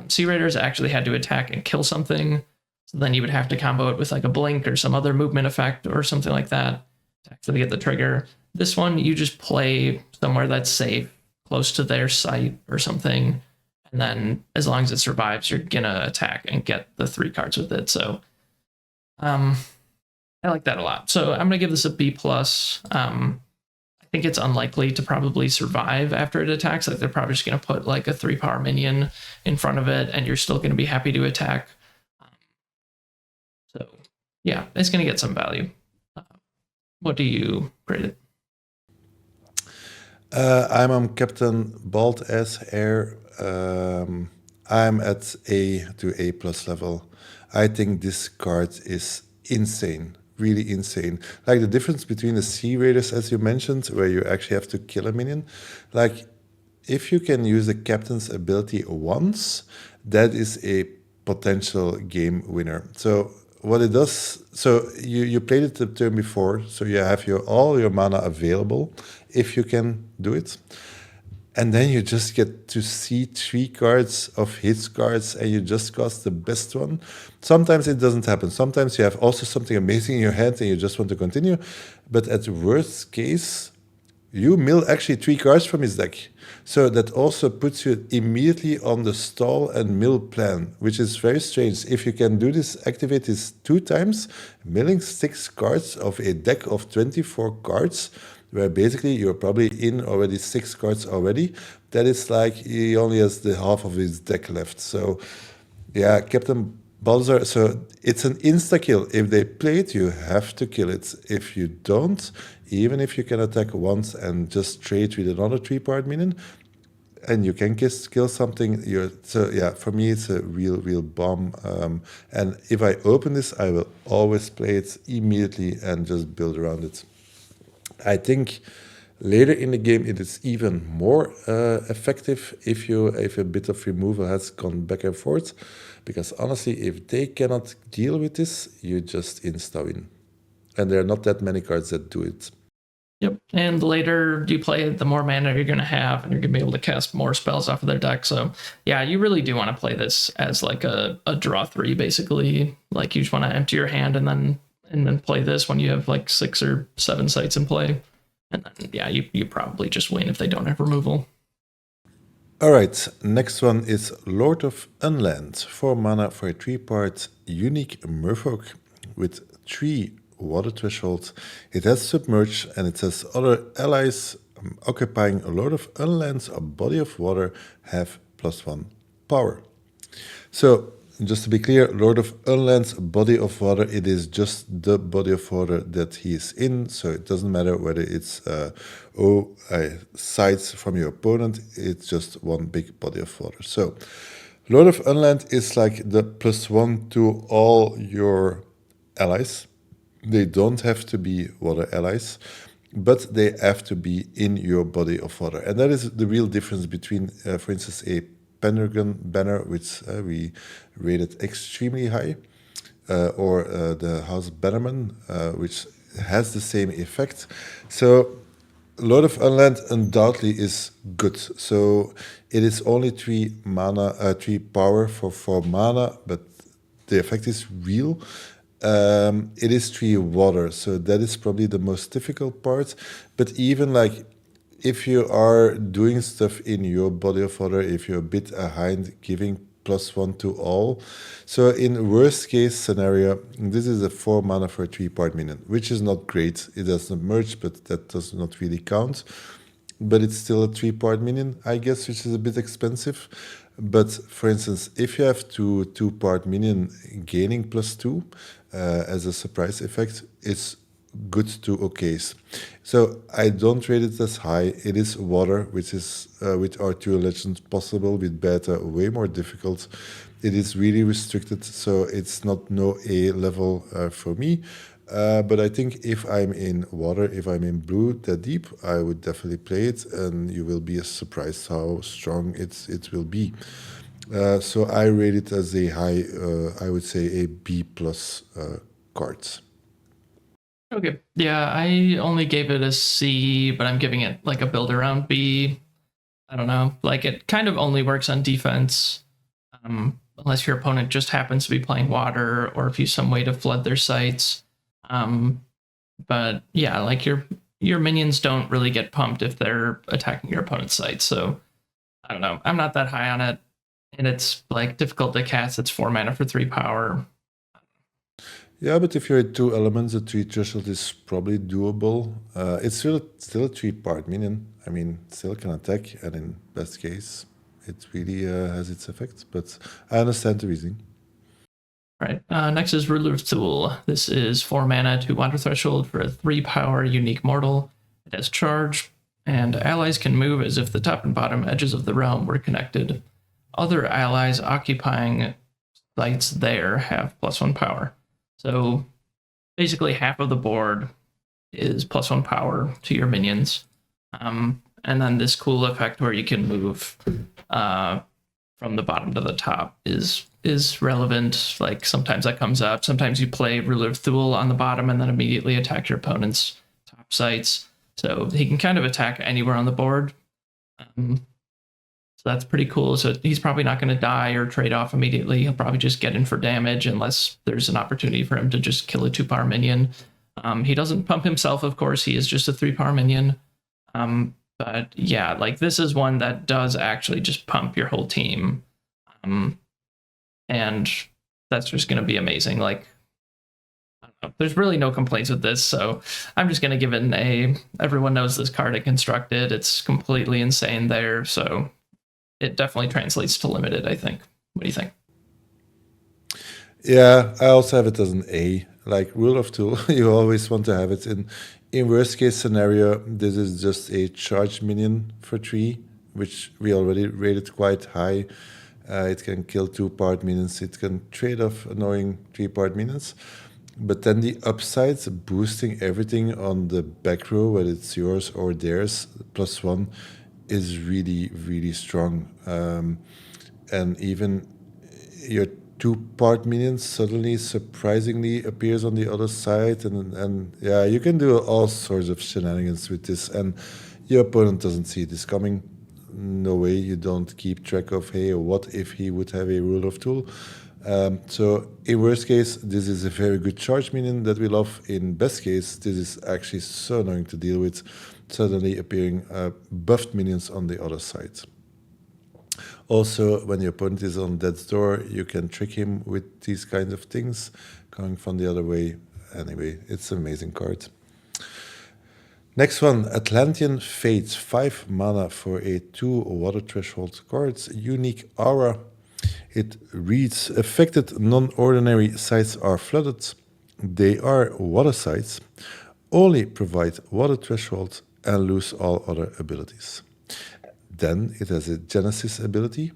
Sea Raiders actually had to attack and kill something. So then you would have to combo it with like a blink or some other movement effect or something like that to actually get the trigger. This one, you just play somewhere that's safe, close to their site or something. And then as long as it survives, you're going to attack and get the 3 cards with it. So I like that a lot. So I'm going to give this a B+. I think it's unlikely to probably survive after it attacks. Like they're probably just going to put like a 3 power minion in front of it, and you're still going to be happy to attack. So yeah, it's going to get some value. What do you grade it? I'm on Captain Bald as Air. I'm at A to A plus level. I think this card is insane, really insane. Like the difference between the Sea Raiders, as you mentioned, where you actually have to kill a minion. Like, if you can use the captain's ability once, that is a potential game winner. So what it does, so you played it the turn before, so you have all your mana available if you can do it. And then you just get to see 3 cards of his cards and you just cast the best one. Sometimes it doesn't happen. Sometimes you have also something amazing in your hand and you just want to continue. But at worst case, you mill actually 3 cards from his deck. So that also puts you immediately on the stall and mill plan, which is very strange. If you can do this, activate this 2 times, milling 6 cards of a deck of 24 cards, where basically you're probably in already 6 cards already. That is like he only has the half of his deck left. So yeah, Captain Balzar. So it's an insta kill. If they play it, you have to kill it. If you don't, even if you can attack once and just trade with another 3-part minion, and you can kill something, so yeah. For me, it's a real bomb. And if I open this, I will always play it immediately and just build around it. I think later in the game it is even more effective if a bit of removal has gone back and forth, because honestly, if they cannot deal with this, you just insta win, and there are not that many cards that do it. Yep. And the later you play it, the more mana you're going to have, and you're going to be able to cast more spells off of their deck. So, yeah, you really do want to play this as like a draw 3, basically. Like you just want to empty your hand and then play this when you have like 6 or 7 sites in play. And then, yeah, you probably just win if they don't have removal. All right, next one is Lord of Unland. 4 mana for a 3-part unique merfolk with 3 water threshold. It has submerge and it says other allies occupying a Lord of Unland's a body of water have +1 power. So just to be clear, Lord of Unland's body of water, it is just the body of water that he is in. So it doesn't matter whether it's sides from your opponent, it's just one big body of water. So Lord of Unland is like the +1 to all your allies. They don't have to be water allies, but they have to be in your body of water. And that is the real difference between, for instance, a Pendragon banner, which we rated extremely high, or the House Bannerman, which has the same effect. So Lord of Unland undoubtedly is good. So it is only 3 mana, 3 power for 4 mana, but the effect is real. It is 3 water, so that is probably the most difficult part. But even like if you are doing stuff in your body of water, if you're a bit behind giving +1 to all. So in worst case scenario, this is a 4 mana for a 3-part minion, which is not great. It doesn't merge, but that does not really count. But it's still a 3-part minion, I guess, which is a bit expensive. But for instance, if you have 2-part minion gaining +2 as a surprise effect, it's good to okays. So I don't rate it as high. It is water, which is with R2 Legends possible, with beta way more difficult. It is really restricted, so it's not no A level for me. But I think if I'm in water, if I'm in blue that deep, I would definitely play it, and you will be surprised how strong it will be. So I rate it as a high, I would say a B plus cards. Okay. Yeah, I only gave it a C, but I'm giving it like a build around B. I don't know. Like it kind of only works on defense, unless your opponent just happens to be playing water, or if you some way to flood their sites. But yeah, like your minions don't really get pumped if they're attacking your opponent's site. So I don't know. I'm not that high on it, and it's like difficult to cast. It's 4 mana for 3 power. Yeah, but if you're at 2 elements, the 3 threshold is probably doable. It's still a 3-part minion. I mean, still can attack, and in best case, it really has its effect. But I understand the reasoning. Right. Next is Ruler of Thule. This is 4 mana, 2 water threshold for a 3 power unique mortal. It has charge, and allies can move as if the top and bottom edges of the realm were connected. Other allies occupying sites there have +1 power. So basically, half of the board is +1 power to your minions. And then this cool effect where you can move from the bottom to the top is relevant. Like sometimes that comes up. Sometimes you play Ruler of Thule on the bottom and then immediately attack your opponent's top sites. So he can kind of attack anywhere on the board. So that's pretty cool. So he's probably not going to die or trade off immediately. He'll probably just get in for damage unless there's an opportunity for him to just kill a 2-power minion. He doesn't pump himself, of course. He is just a 3-power minion. But yeah, like this is one that does actually just pump your whole team. And that's just going to be amazing. Like, I don't know, there's really no complaints with this. So I'm just going to give it an A. Everyone knows this card at Constructed. It's completely insane there. So it definitely translates to limited, I think. What do you think? Yeah, I also have it as an A. Like Rule of Tool, you always want to have it in worst case scenario. This is just a charge minion for 3, which we already rated quite high. It can kill 2-part minions. It can trade off annoying 3-part minions. But then the upsides, boosting everything on the back row, whether it's yours or theirs, +1, is really, really strong. And even your 2-part minions suddenly surprisingly appears on the other side, and yeah, you can do all sorts of shenanigans with this, and your opponent doesn't see this coming. No way. You don't keep track of, hey, what if he would have a Rule of Tool. So in worst case, this is a very good charge minion that we love. In best case, this is actually so annoying to deal with, suddenly appearing buffed minions on the other side. Also, when your opponent is on death's door, you can trick him with these kinds of things coming from the other way. Anyway, it's an amazing card. Next one, Atlantean Fate, 5 mana for a 2 water threshold cards, unique aura. It reads, affected non-ordinary sites are flooded. They are water sites, only provide water threshold and lose all other abilities. Then it has a Genesis ability,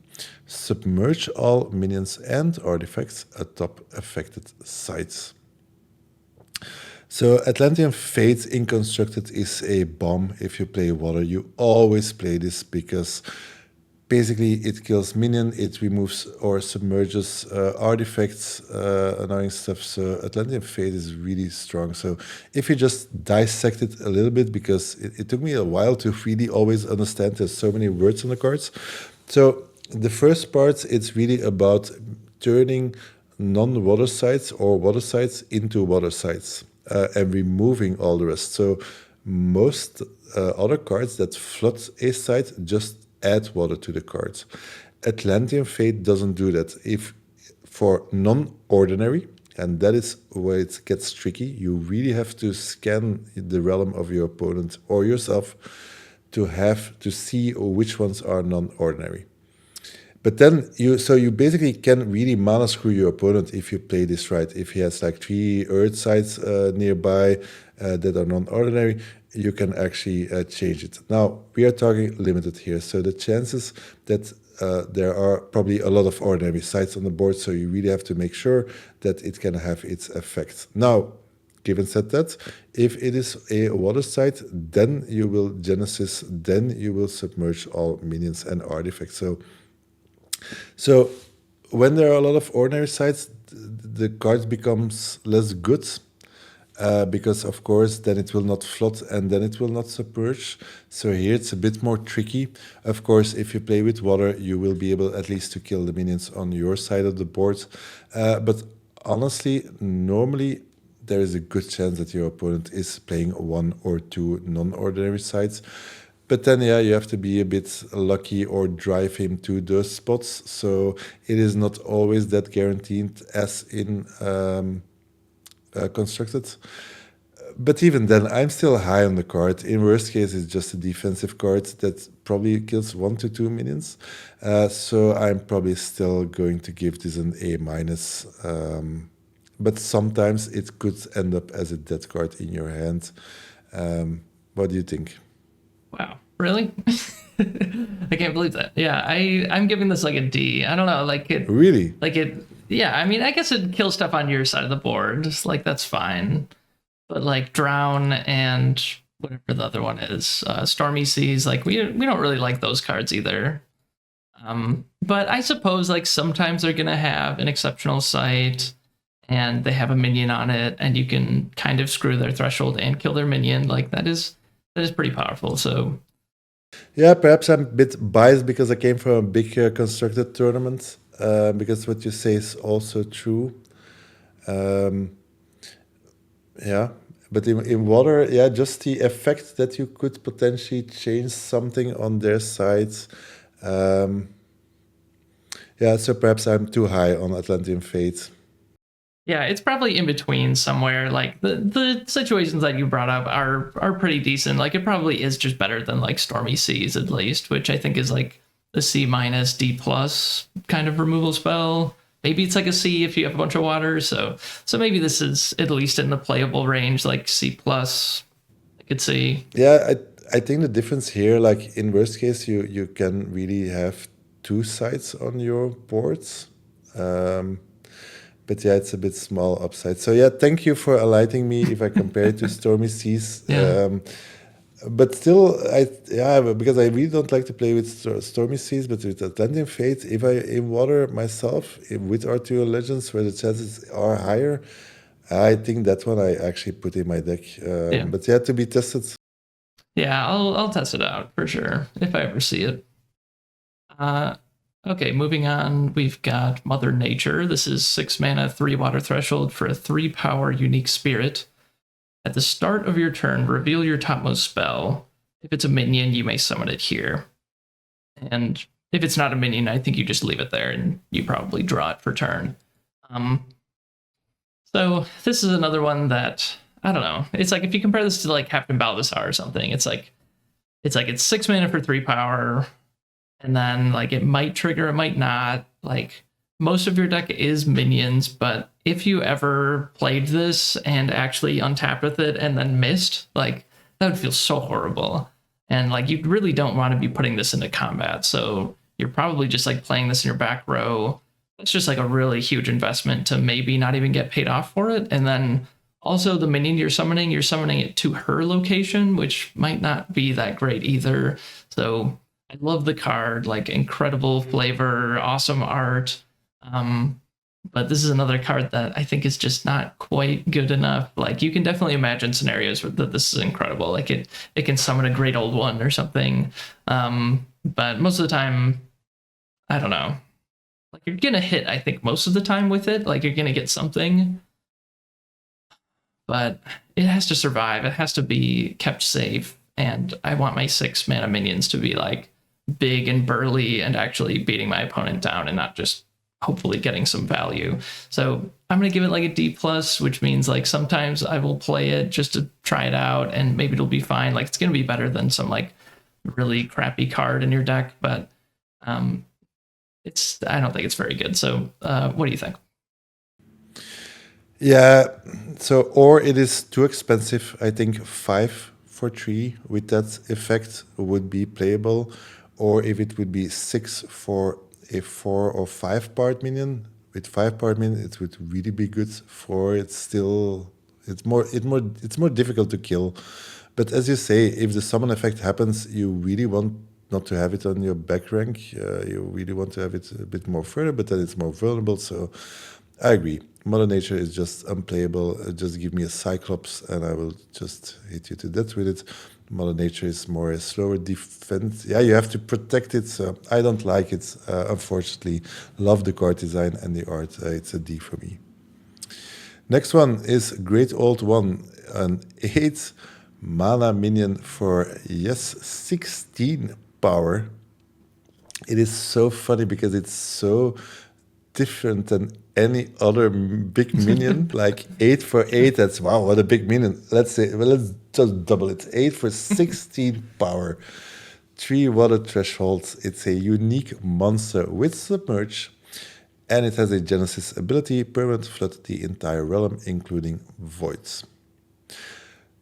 submerge all minions and artifacts atop affected sites. So Atlantean Fate in Constructed is a bomb if you play water. You always play this because basically it kills minion, it removes or submerges artifacts, annoying stuff. So Atlantean Fate is really strong. So if you just dissect it a little bit, because it took me a while to really always understand, there's so many words on the cards. So the first part, it's really about turning non-water sites or water sites into water sites. And removing all the rest. So most other cards that flood a site just add water to the cards. Atlantean Fate doesn't do that. If for non-ordinary, and that is where it gets tricky, you really have to scan the realm of your opponent or yourself to see which ones are non-ordinary. But then you basically can really mana screw your opponent if you play this right. If he has like 3 earth sites nearby that are non-ordinary, you can actually change it. Now, we are talking limited here, so the chances that there are probably a lot of ordinary sites on the board, so you really have to make sure that it can have its effect. Now, given said that, if it is a water site, then you will Genesis, then you will submerge all minions and artifacts. So when there are a lot of ordinary sites, the card becomes less good because, of course, then it will not flood and then it will not submerge. So here it's a bit more tricky. Of course, if you play with water, you will be able at least to kill the minions on your side of the board. But honestly, normally there is a good chance that your opponent is playing 1 or 2 non-ordinary sites. But then, yeah, you have to be a bit lucky or drive him to those spots. So it is not always that guaranteed as in Constructed. But even then, I'm still high on the card. In worst case, it's just a defensive card that probably kills 1 to 2 minions. So I'm probably still going to give this an A minus. But sometimes it could end up as a dead card in your hand. What do you think? Wow, really? I can't believe that. Yeah, I'm giving this like a D. I don't know, Really? Yeah, I mean, I guess it kills stuff on your side of the board. Just like that's fine. But like drown and whatever the other one is, stormy seas, like we don't really like those cards either. But I suppose like sometimes they're gonna have an exceptional sight and they have a minion on it, and you can kind of screw their threshold and kill their minion. Like that is pretty powerful. So Yeah, perhaps I'm a bit biased because I came from a big constructed tournament. Because what you say is also true. Um, yeah, but in water, yeah, just the effect that you could potentially change something on their side. Um, yeah, so perhaps I'm too high on Atlantean Fate. yeah, it's probably in between somewhere. Like the situations that you brought up are pretty decent. Like it probably is just better than like stormy seas at least, which I think is like a C minus D plus kind of removal spell. Maybe it's like a C if you have a bunch of water. So maybe this is at least in the playable range, like C plus. I could see. Yeah, I think the difference here, like in worst case, you can really have two sides on your boards. But yeah, it's a bit small upside. So yeah, thank you for enlightening me if I compare it to Stormy Seas. Yeah. But still, because I really don't like to play with Stormy Seas, but with Atlantean Fate, if I in water myself with Arturo Legends, where the chances are higher, I think that one I actually put in my deck. Yeah. But yeah, to be tested. Yeah, I'll test it out for sure if I ever see it. Okay, moving on, we've got Mother Nature. This is 6 mana, 3 water threshold for a 3 power unique spirit. At the start of your turn, reveal your topmost spell. If it's a minion, you may summon it here. And if it's not a minion, I think you just leave it there and you probably draw it for turn. So this is another one that, I don't know. It's like if you compare this to like Captain Balthasar or something, it's 6 mana for 3 power, and then like it might trigger, it might not. Like most of your deck is minions, but if you ever played this and actually untapped with it and then missed, like that would feel so horrible. And like you really don't want to be putting this into combat. So you're probably just like playing this in your back row. It's just like a really huge investment to maybe not even get paid off for it. And then also the minion you're summoning it to her location, which might not be that great either. So I love the card, like incredible flavor, awesome art. But this is another card that I think is just not quite good enough. Like you can definitely imagine scenarios where that this is incredible. Like it can summon a great old one or something. But most of the time, I don't know. Like you're gonna hit, I think, most of the time with it. Like you're gonna get something. But it has to survive. It has to be kept safe. And I want my 6 mana minions to be like big and burly and actually beating my opponent down and not just hopefully getting some value. So I'm gonna give it like a D plus, which means like sometimes I will play it just to try it out and maybe it'll be fine. Like it's gonna be better than some like really crappy card in your deck, but I don't think it's very good. So what do you think? Yeah, so or it is too expensive. I think 5 for 3 with that effect would be playable, or if it would be 6 for a 4 or 5 part minion. With 5 part minion, it would really be good. For it's more difficult to kill. But as you say, if the summon effect happens, you really want not to have it on your back rank. You really want to have it a bit more further, but then it's more vulnerable. So I agree. Mother Nature is just unplayable. Just give me a Cyclops and I will just hit you to death with it. Mother Nature is more a slower defense. Yeah, you have to protect it. So I don't like it, unfortunately. Love the card design and the art. It's a D for me. Next one is Great Old One, an 8 mana minion for, 16 power. It is so funny because it's so different than any other big minion. Like 8 for 8, that's wow, what a big minion. Let's just double it. 8 for 16 power. 3 water thresholds. It's a unique monster with submerge. And it has a Genesis ability, permanent flood the entire realm, including voids.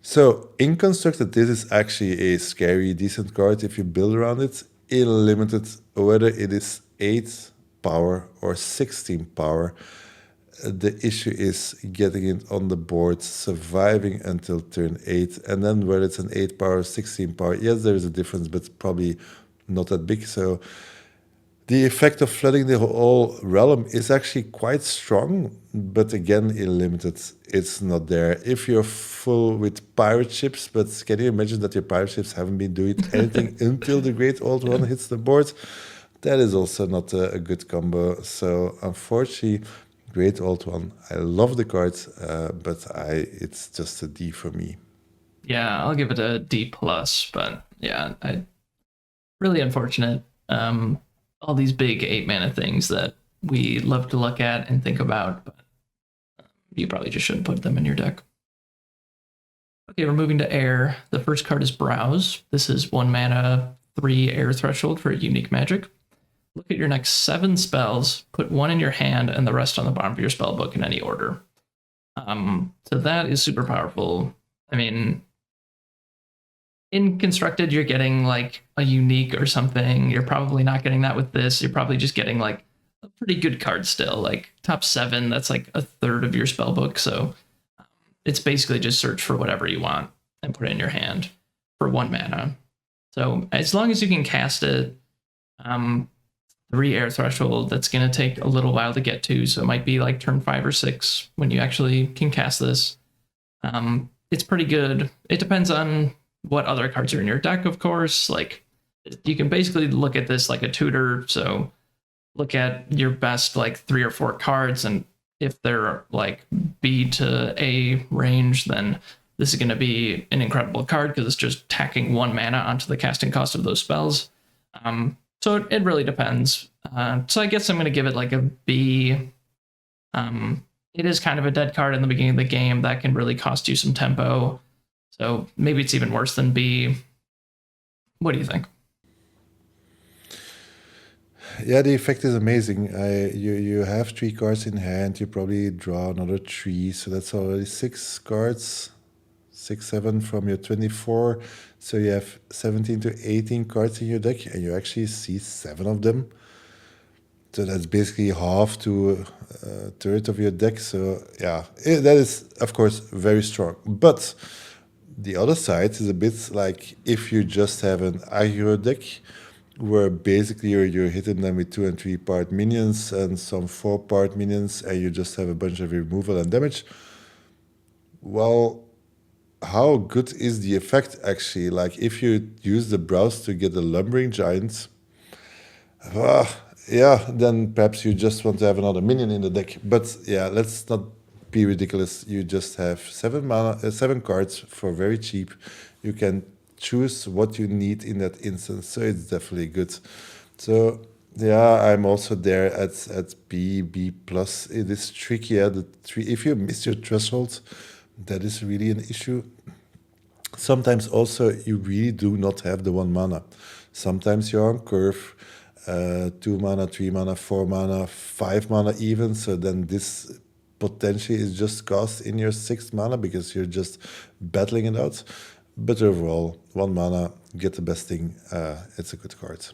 So, in Constructed, this is actually a scary, decent card if you build around it. Unlimited, whether it is 8 power or 16 power. The issue is getting it on the board, surviving until turn 8, and then whether it's an 8 power or 16 power, yes, there is a difference, but probably not that big. So the effect of flooding the whole realm is actually quite strong, but again, limited. It's not there. If you're full with pirate ships, but can you imagine that your pirate ships haven't been doing anything until the Great Old One hits the board? That is also not a good combo. So unfortunately, Great Old One, I love the cards, but it's just a D for me. Yeah, I'll give it a D+, but yeah, really unfortunate. All these big 8-mana things that we love to look at and think about, but you probably just shouldn't put them in your deck. Okay, we're moving to air. The first card is Browse. This is 1 mana, 3 air threshold for unique magic. Look at your next 7 spells, put 1 in your hand and the rest on the bottom of your spell book in any order. So that is super powerful. I mean, in Constructed, you're getting like a unique or something. You're probably not getting that with this. You're probably just getting like a pretty good card still, like top 7. That's like a third of your spell book. So it's basically just search for whatever you want and put it in your hand for 1 mana. So as long as you can cast it, 3 air threshold, that's going to take a little while to get to. So it might be like turn 5 or 6 when you actually can cast this. It's pretty good. It depends on what other cards are in your deck, of course. Like, you can basically look at this like a tutor. So look at your best like 3 or 4 cards, and if they're like B to A range, then this is going to be an incredible card because it's just tacking 1 mana onto the casting cost of those spells. So it really depends. So I guess I'm going to give it like a B. It is kind of a dead card in the beginning of the game that can really cost you some tempo. So maybe it's even worse than B. What do you think? Yeah, the effect is amazing. You have 3 cards in hand. You probably draw another 3, so that's already 6 cards, 6, 7 from your 24. So you have 17 to 18 cards in your deck, and you actually see 7 of them. So that's basically half to a third of your deck. So yeah, that is of course very strong. But the other side is a bit like if you just have an aggro deck where basically you're hitting them with 2 and 3 part minions and some 4 part minions, and you just have a bunch of removal and damage. Well, how good is the effect actually? Like if you use the Browse to get the Lumbering Giant, yeah, then perhaps you just want to have another minion in the deck. But yeah, let's not be ridiculous. You just have 7 cards for very cheap. You can choose what you need in that instance, so it's definitely good. So yeah, I'm also there at B plus. It is tricky. Yeah, if you miss your threshold, that is really an issue. Sometimes also you really do not have the 1 mana. Sometimes you're on curve, 2 mana, 3 mana, 4 mana, 5 mana even. So then this potentially is just cost in your 6th mana because you're just battling it out. But overall, 1 mana, get the best thing. It's a good card.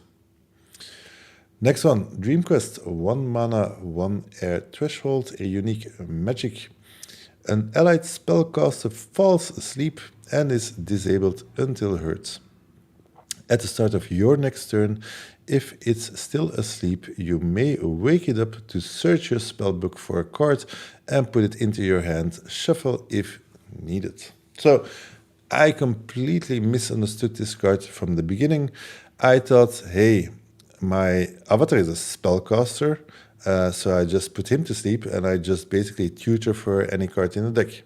Next one, Dream Quest. 1 mana, 1 air threshold, a unique magic. An allied spellcaster falls asleep and is disabled until hurt. At the start of your next turn, if it's still asleep, you may wake it up to search your spellbook for a card and put it into your hand, shuffle if needed. So I completely misunderstood this card from the beginning. I thought, hey, my avatar is a spellcaster, so I just put him to sleep and I just basically tutor for any card in the deck.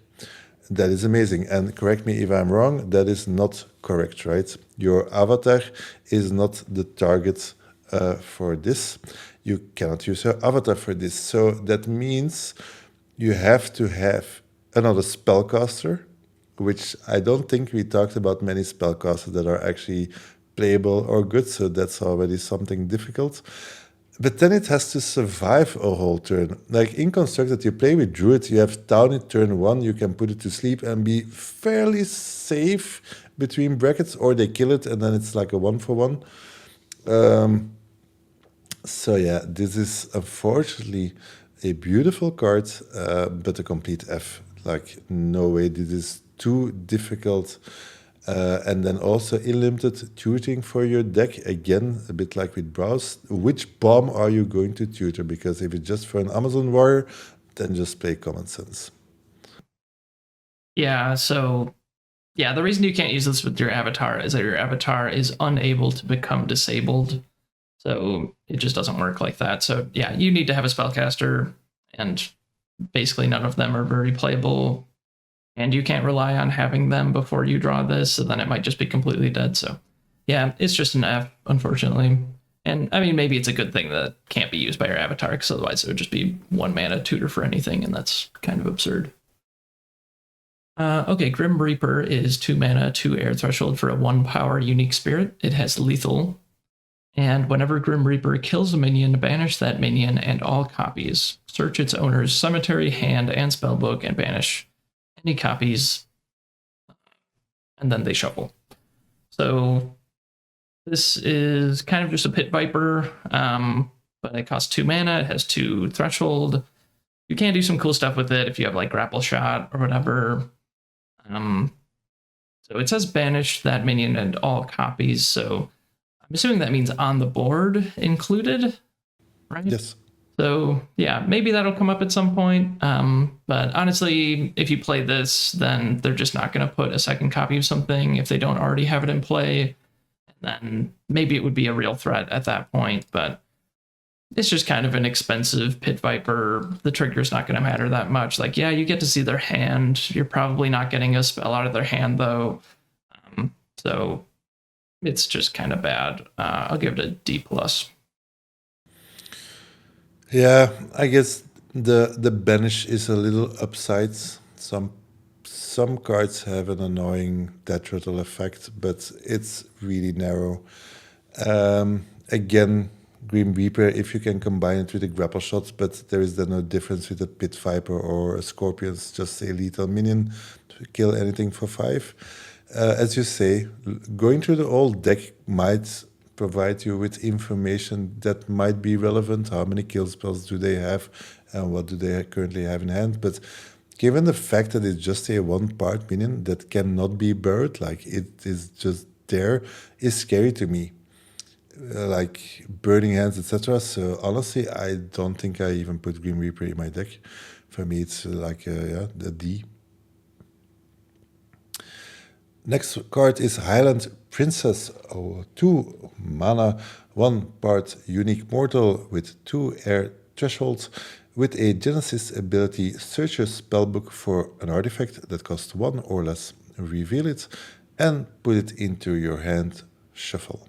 That is amazing. And correct me if I'm wrong, that is not correct, right? Your avatar is not the target for this. You cannot use your avatar for this. So that means you have to have another spellcaster, which I don't think we talked about many spellcasters that are actually playable or good. So that's already something difficult. But then it has to survive a whole turn. Like in Constructed, you play with Druid, you have down in turn 1, you can put it to sleep and be fairly safe between brackets, or they kill it and then it's like a 1-for-1. So yeah, this is unfortunately a beautiful card, but a complete F. Like, no way, this is too difficult. And then also unlimited tutoring for your deck. Again, a bit like with Browse. Which bomb are you going to tutor? Because if it's just for an Amazon warrior, then just play common sense. Yeah, so yeah, the reason you can't use this with your avatar is that your avatar is unable to become disabled. So it just doesn't work like that. So yeah, you need to have a spellcaster, and basically none of them are very playable. And you can't rely on having them before you draw this, so then it might just be completely dead. So yeah, it's just an F, unfortunately. And I mean, maybe it's a good thing that it can't be used by your avatar, because otherwise it would just be 1 mana tutor for anything, and that's kind of absurd. Okay, Grim Reaper is 2 mana, 2 air threshold for a 1 power unique spirit. It has lethal. And whenever Grim Reaper kills a minion, banish that minion and all copies. Search its owner's cemetery, hand, and spellbook, and banish any copies. And then they shuffle. So this is kind of just a Pit Viper, but it costs 2 mana. It has 2 threshold. You can do some cool stuff with it if you have like grapple shot or whatever. So it says banish that minion and all copies. So I'm assuming that means on the board included, right? Yes. So yeah, maybe that'll come up at some point. But honestly, if you play this, then they're just not going to put a second copy of something if they don't already have it in play. And then maybe it would be a real threat at that point. But it's just kind of an expensive Pit Viper. The trigger's not going to matter that much. Like, yeah, you get to see their hand. You're probably not getting a spell out of their hand, though. So it's just kind of bad. I'll give it a D+. Yeah, I guess the banish is a little upsides. Some cards have an annoying death rattle effect, but it's really narrow. Again, Grim Reaper, if you can combine it with a grapple shot, but there is then no difference with a Pit Viper or a Scorpion. It's just a lethal minion to kill anything for 5. As you say, going through the whole deck might provide you with information that might be relevant. How many kill spells do they have, and what do they currently have in hand? But given the fact that it's just a 1-part minion that cannot be buried, like it is just there, is scary to me. Like burning hands, etc. So honestly, I don't think I even put Grim Reaper in my deck. For me, it's like a D. Next card is Highland Princess. 2 mana, 1 part unique mortal with 2 air thresholds. With a Genesis ability, search your spellbook for an artifact that costs 1 or less. Reveal it and put it into your hand. Shuffle.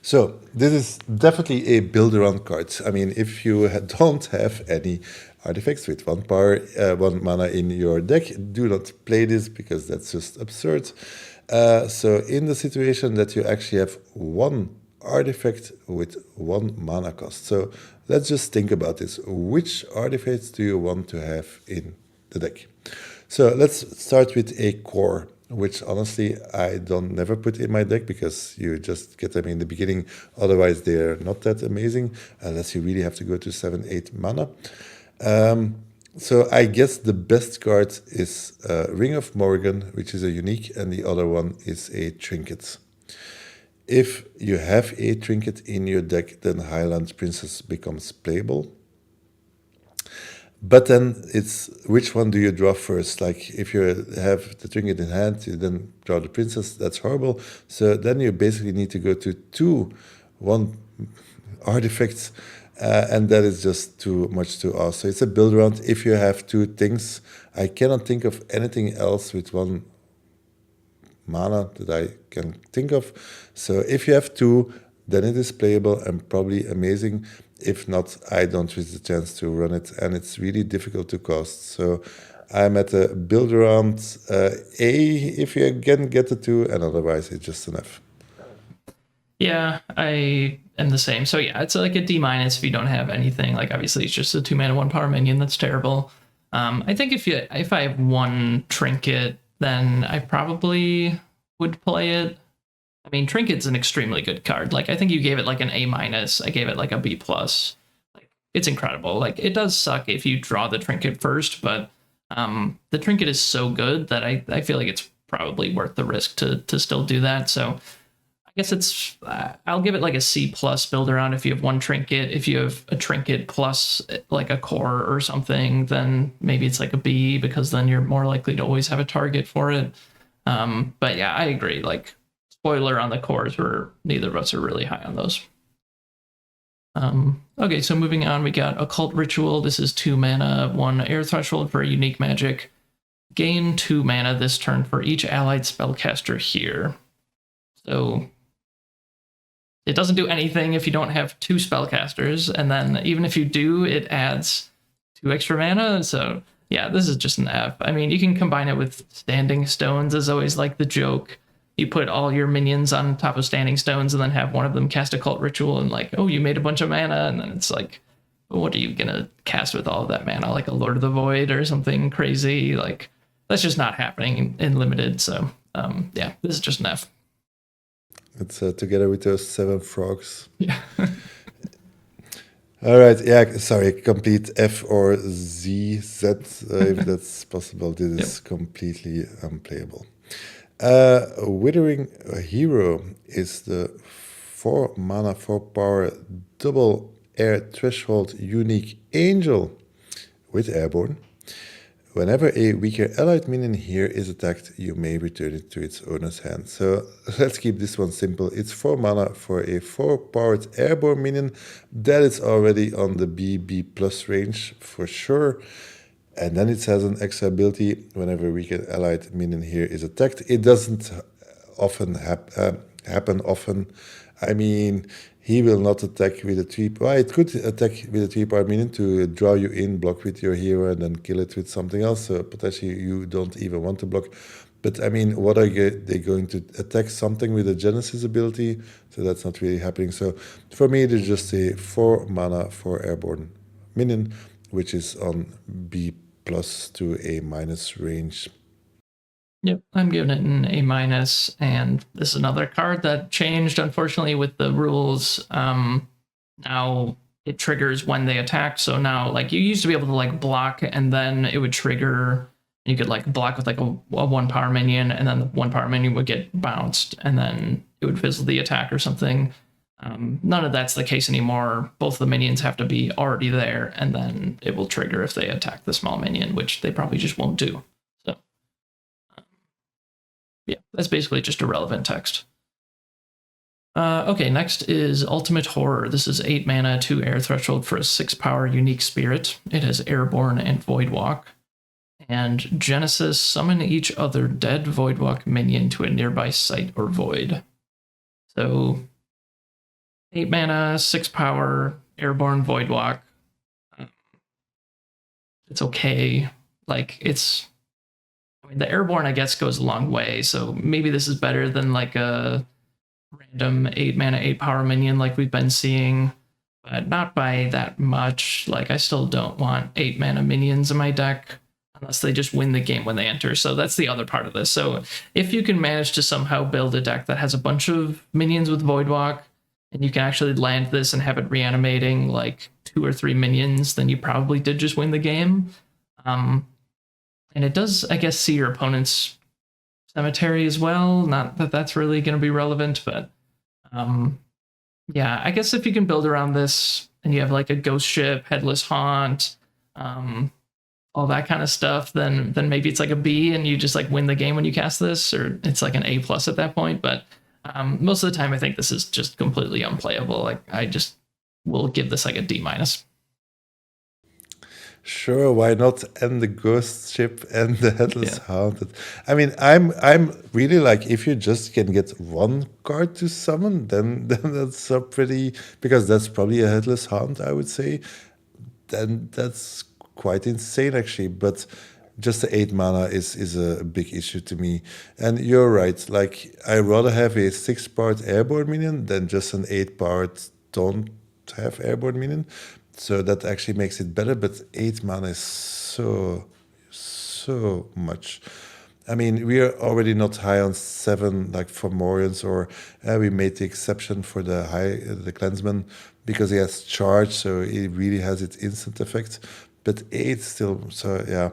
So this is definitely a build-around card. I mean, if you don't have any artifacts with 1 power, 1 mana in your deck, do not play this because that's just absurd. So in the situation that you actually have 1 artifact with 1 mana cost. So let's just think about this. Which artifacts do you want to have in the deck? So let's start with a core, which honestly I don't never put in my deck because you just get them in the beginning. Otherwise, they're not that amazing unless you really have to go to 7-8 mana. So I guess the best card is Ring of Morrigan, which is a unique, and the other one is a trinket. If you have a trinket in your deck, then Highland Princess becomes playable. But then it's which one do you draw first? Like if you have the trinket in hand, you then draw the princess. That's horrible. So then you basically need to go to 2 1 artifacts, and that is just too much to ask. So it's a build round. If you have 2 things, I cannot think of anything else with 1 mana that I can think of. So if you have 2, then it is playable and probably amazing. If not, I don't miss the chance to run it, and it's really difficult to cast. So I'm at a build around A if you can get the 2, and otherwise it's just an F. Yeah, I am the same. So yeah, it's like a D- if you don't have anything. Like obviously it's just a 2 mana 1 power minion. That's terrible. I think if I have one trinket, then I probably would play it. I mean, Trinket's an extremely good card. Like I think you gave it like an A-. I gave it like a B+. Like it's incredible. Like it does suck if you draw the Trinket first, but the Trinket is so good that I feel like it's probably worth the risk to still do that. So I guess it's I'll give it like a C+ build around if you have one Trinket. If you have a Trinket plus like a core or something, then maybe it's like a B, because then you're more likely to always have a target for it. But yeah, I agree. Like spoiler on the cores, where neither of us are really high on those. Okay, so moving on, we got Occult Ritual. This is 2 mana, 1 air threshold for a unique magic. Gain 2 mana this turn for each allied spellcaster here. So it doesn't do anything if you don't have 2 spellcasters, and then even if you do, it adds 2 extra mana. So yeah, this is just an F. I mean, you can combine it with Standing Stones, is always like the joke. You put all your minions on top of Standing Stones and then have one of them cast Occult Ritual, and like, oh, you made a bunch of mana, and then it's like, what are you gonna cast with all of that mana? Like a Lord of the Void or something crazy? Like that's just not happening in limited. So yeah, this is just an F. It's together with those 7 frogs. Yeah. All right, yeah, sorry, complete F or Z, Z, if that's possible. This is completely unplayable. Withering Hero is the 4 mana 4 power double air threshold unique angel with airborne. Whenever a weaker allied minion here is attacked, you may return it to its owner's hand. So let's keep this one simple. It's 4 mana for a 4-powered airborne minion. That is already on the B plus range for sure. And then it has an extra ability whenever a weaker allied minion here is attacked. It doesn't often happen often. I mean, he will not attack with a 3. Well, it could attack with a 3-power minion to draw you in, block with your hero, and then kill it with something else. So potentially you don't even want to block. But I mean, what are they going to attack something with a Genesis ability? So that's not really happening. So for me, it is just a 4 mana for airborne minion, which is on B+ to A- range. Yep, I'm giving it an A-, and this is another card that changed, unfortunately, with the rules. Now it triggers when they attack, so now, like, you used to be able to, like, block, and then it would trigger, you could, like, block with, like, a 1-power minion, and then the 1-power minion would get bounced, and then it would fizzle the attack or something. None of that's the case anymore. Both the minions have to be already there, and then it will trigger if they attack the small minion, which they probably just won't do. Yeah, that's basically just irrelevant text. Okay, next is Ultimate Horror. This is 8 mana, 2 air threshold for a 6-power unique spirit. It has Airborne and Voidwalk. And Genesis, summon each other dead Voidwalk minion to a nearby site or void. So 8 mana, 6 power, Airborne Voidwalk. It's okay. Like, it's... I mean, the Airborne, I guess, goes a long way, so maybe this is better than like a random 8 mana, 8 power minion like we've been seeing, but not by that much. Like, I still don't want 8 mana minions in my deck unless they just win the game when they enter. So that's the other part of this. So if you can manage to somehow build a deck that has a bunch of minions with Voidwalk, and you can actually land this and have it reanimating like 2 or 3 minions, then you probably did just win the game. And it does, I guess, see your opponent's cemetery as well. Not that that's really going to be relevant, but yeah, I guess if you can build around this and you have like a ghost ship, headless haunt, all that kind of stuff, then maybe it's like a B and you just like win the game when you cast this, or it's like an A+ at that point. But most of the time, I think this is just completely unplayable. Like I just will give this like a D-. Sure, why not? And the ghost ship and the headless Yeah. hound. I mean, I'm really like, if you just can get one card to summon, then then that's a pretty, because that's probably a headless hound, I would say. Then that's quite insane actually. But just the 8 mana is a big issue to me. And you're right. Like, I rather have a 6 powered airborne minion than just an 8 powered don't have airborne minion. So that actually makes it better. But 8 mana is so much. I mean, we are already not high on 7, like for Morians, or we made the exception for the Clansman because he has charge, so it really has its instant effect. But 8 still, so yeah.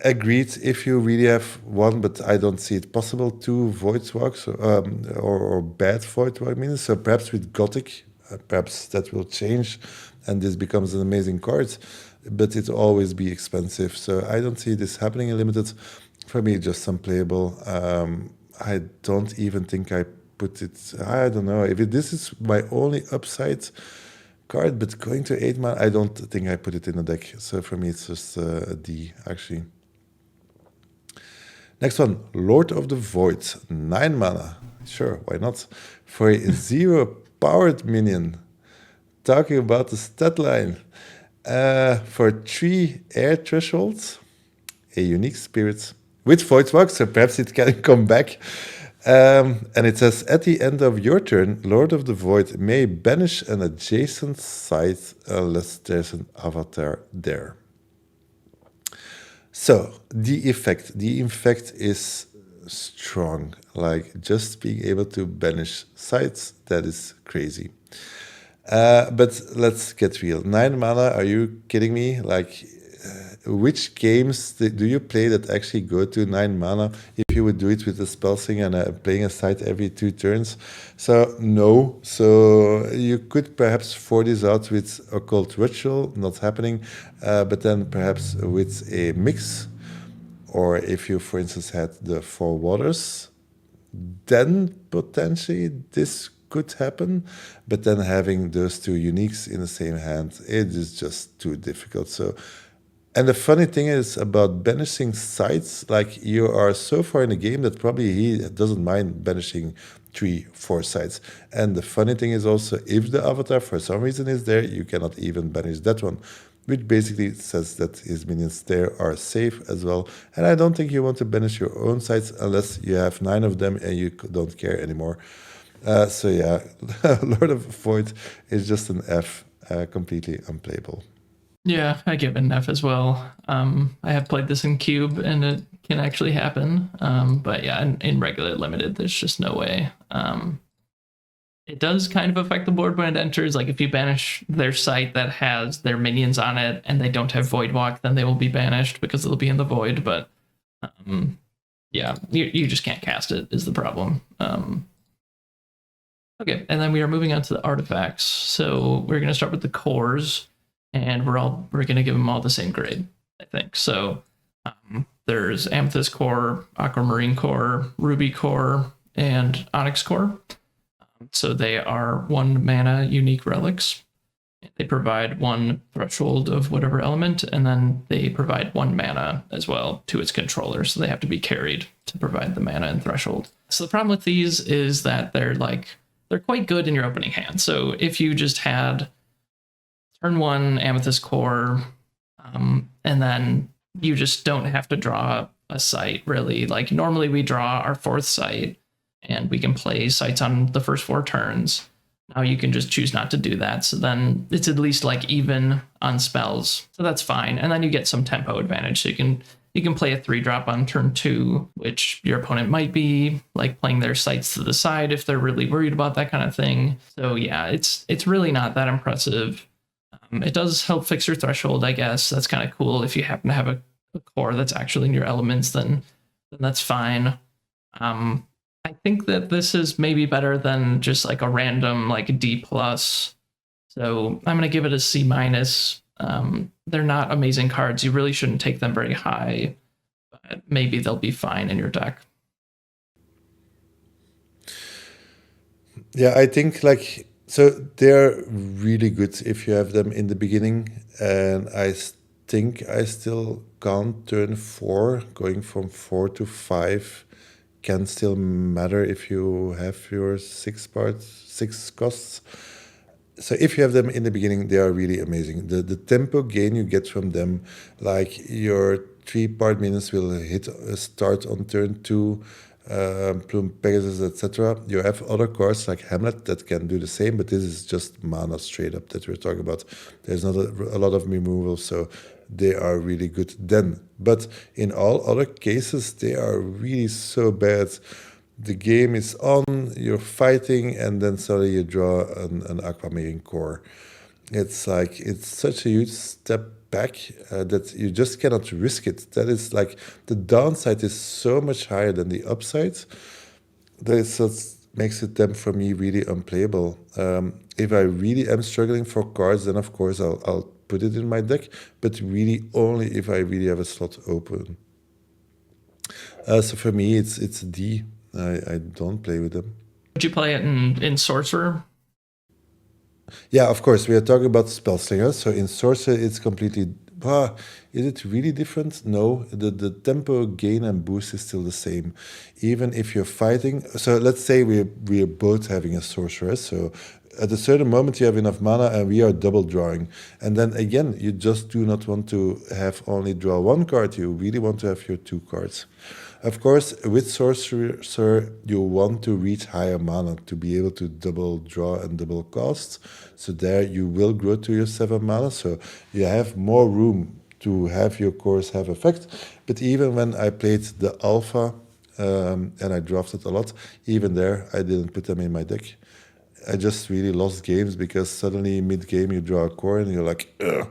Agreed. If you really have one, but I don't see it possible, 2 void walks, or bad void walk means. So perhaps with Gothic, perhaps that will change, and this becomes an amazing card. But it will always be expensive. So I don't see this happening in limited. For me, just unplayable. I don't even think I put it. I don't know if this is my only upside card, but going to 8 mana, I don't think I put it in a deck. So for me, it's just a D actually. Next one, Lord of the Void, 9 mana. Sure, why not? For a 0 powered minion. Talking about the stat line. For 3 air thresholds, a unique spirit with Void Walk, so perhaps it can come back. And it says, at the end of your turn, Lord of the Void may banish an adjacent site unless there's an avatar there. So the effect is strong. Like, just being able to banish sites, that is crazy. But let's get real. 9 mana, are you kidding me? Like, which games do you play that actually go to 9 mana? If you would do it with a spell sling and playing a site every 2 turns. So no. So you could perhaps for this out with Occult Ritual, not happening. But then perhaps with a mix, or if you, for instance, had the 4 waters, then potentially this could happen. But then having those 2 uniques in the same hand, it is just too difficult. So, and the funny thing is about banishing sites, like, you are so far in the game that probably he doesn't mind banishing 3-4 sites. And the funny thing is also, if the avatar for some reason is there, you cannot even banish that one, which basically says that his minions there are safe as well. And I don't think you want to banish your own sites unless you have 9 of them and you don't care anymore. So yeah, Lord of Void is just an F, completely unplayable. Yeah, I give it an F as well. I have played this in Cube and it can actually happen. But yeah, in regular limited, there's just no way. It does kind of affect the board when it enters. Like, if you banish their site that has their minions on it and they don't have Void Walk, then they will be banished because they'll be in the void. But yeah, you just can't cast it is the problem. Okay, and then we are moving on to the artifacts. So we're going to start with the cores, and we're going to give them all the same grade, I think. So there's Amethyst Core, Aquamarine Core, Ruby Core, and Onyx Core. So they are 1 mana unique relics. They provide 1 threshold of whatever element, and then they provide 1 mana as well to its controller. So they have to be carried to provide the mana and threshold. So the problem with these is that they're quite good in your opening hand. So if you just had turn 1 Amethyst Core, and then you just don't have to draw a site, really. Like, normally we draw our 4th site, and we can play sites on the first 4 turns. Now you can just choose not to do that. So then it's at least like even on spells. So that's fine. And then you get some tempo advantage. So you can play a 3-drop on turn 2, which your opponent might be like playing their sites to the side if they're really worried about that kind of thing. So yeah, it's really not that impressive. It does help fix your threshold, I guess. That's kind of cool. If you happen to have a core that's actually in your elements, then that's fine. I think that this is maybe better than just like a random like D+. So I'm going to give it a C-. They're not amazing cards. You really shouldn't take them very high, but maybe they'll be fine in your deck. Yeah, I think, like, So they're really good if you have them in the beginning, and think I still can't turn 4. Going from 4 to 5 can still matter if you have your 6 costs. So if you have them in the beginning, they are really amazing. The tempo gain you get from them, like your 3-part minions will hit start on turn 2, Plume Pegasus, etc. You have other cards like Hamlet that can do the same, but this is just mana straight up that we're talking about. There's not a lot of removal, so they are really good then. But in all other cases, they are really so bad. The game is on, you're fighting, and then suddenly you draw an Aquamarine core. It's like, it's such a huge step back that you just cannot risk it. That is like, the downside is so much higher than the upside. That is what makes it them for me really unplayable. If I really am struggling for cards, then of course I'll put it in my deck, but really only if I really have a slot open. So for me, it's a D. I don't play with them. Would you play it in Sorcerer? Yeah, of course. We are talking about Spellslinger. So in Sorcerer, it's completely. Is it really different? No. The tempo gain and boost is still the same. Even if you're fighting. So let's say we're both having a Sorcerer. So at a certain moment, you have enough mana and we are double drawing. And then again, you just do not want to have only draw 1 card. You really want to have your 2 cards. Of course, with Sorcerer, you want to reach higher mana to be able to double draw and double cast. So there you will grow to your 7 mana. So you have more room to have your cores have effect. But even when I played the alpha and I drafted a lot, even there I didn't put them in my deck. I just really lost games because suddenly mid-game you draw a core and you're like, ugh.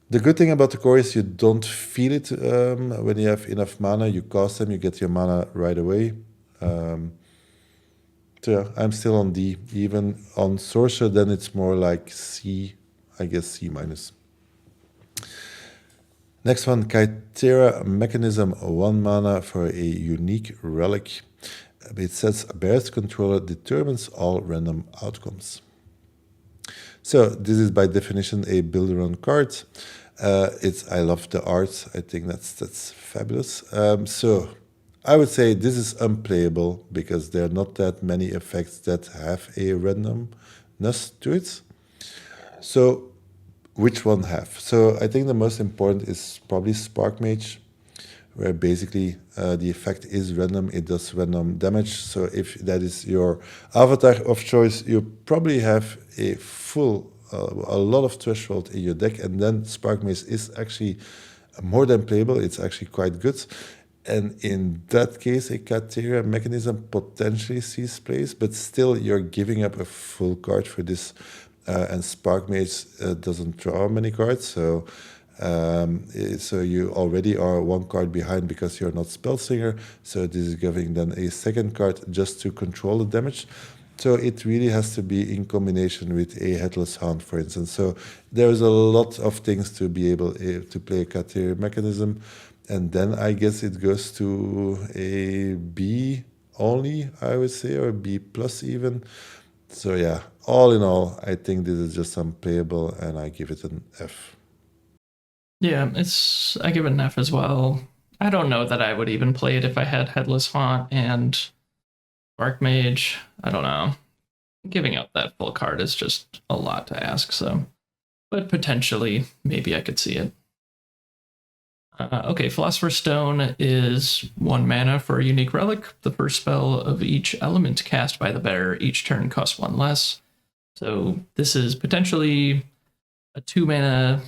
The good thing about the core is you don't feel it when you have enough mana. You cast them, you get your mana right away. So yeah, I'm still on D. Even on Sorcerer, then it's more like C, I guess C minus. Next one, Kythera Mechanism, 1 mana for a unique relic. It says Bear's controller determines all random outcomes. So this is by definition a build-around card. I love the art. I think that's fabulous. So I would say this is unplayable because there are not that many effects that have a randomness to it. So which one have? So I think the most important is probably Spark Mage, where basically the effect is random. It does random damage. So if that is your avatar of choice, you probably have a lot of threshold in your deck, and then Spark Mace is actually more than playable. It's actually quite good. And in that case, a Kythera Mechanism potentially sees plays, but still you're giving up a full card for this. And Spark Mage doesn't draw many cards, so you already are 1 card behind because you're not Spellslinger. So this is giving then a 2nd card just to control the damage. So it really has to be in combination with a Headless Hound, for instance. So there's a lot of things to be able to play a Kythera Mechanism. And then I guess it goes to a B only, I would say, or B plus even. So yeah, all in all, I think this is just unplayable and I give it an F. Yeah, I give it an F as well. I don't know that I would even play it if I had Headless Haunt and Spark Mage. I don't know. Giving up that full card is just a lot to ask, so. But potentially, maybe I could see it. Okay, Philosopher's Stone is 1 mana for a unique relic. The first spell of each element cast by the bearer each turn costs 1 less. So this is potentially a 2 mana.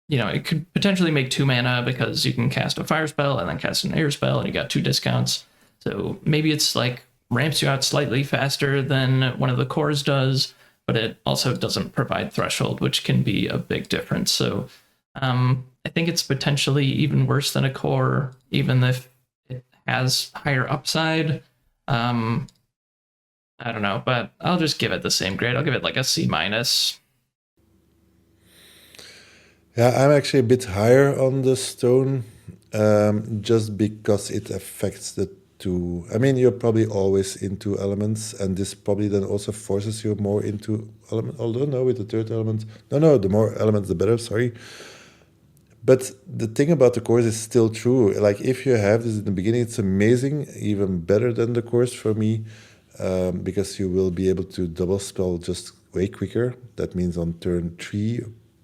It could potentially make 2 mana because you can cast a fire spell and then cast an air spell, and you got 2 discounts. So maybe it's like ramps you out slightly faster than one of the cores does, but it also doesn't provide threshold, which can be a big difference. So I think it's potentially even worse than a core, even if it has higher upside. I don't know, but I'll just give it the same grade. I'll give it like a C minus. Yeah, I'm actually a bit higher on the stone, just because it affects the to. I mean, you're probably always into elements, and this probably then also forces you more into element. Although no, with the third element, no, the more elements, the better. Sorry. But the thing about the course is still true. Like if you have this in the beginning, it's amazing, even better than the course for me, because you will be able to double spell just way quicker. That means on turn 3,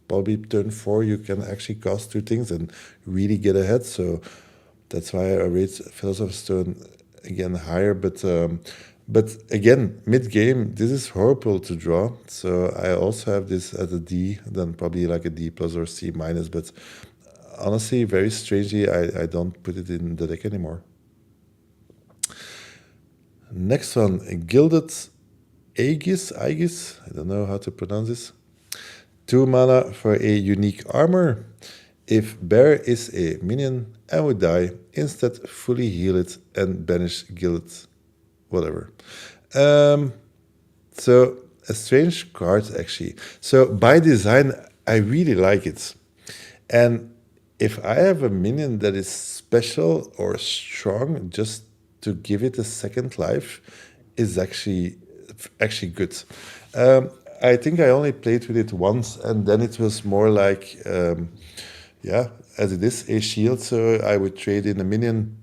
probably turn 4, you can actually cast 2 things and really get ahead. So that's why I rate Philosopher's Stone again higher. But again, mid game, this is horrible to draw. So I also have this at a D, then probably like a D plus or C minus. But honestly, very strangely, I don't put it in the deck anymore. Next one, Gilded Aegis. I don't know how to pronounce this. 2 mana for a unique armor. If bear is a minion and would die, instead fully heal it and banish Gilded whatever. So a strange card actually. So by design, I really like it. And if I have a minion that is special or strong, just to give it a second life is actually good. I think I only played with it once, and then it was more like, as it is, a shield. So I would trade in a minion,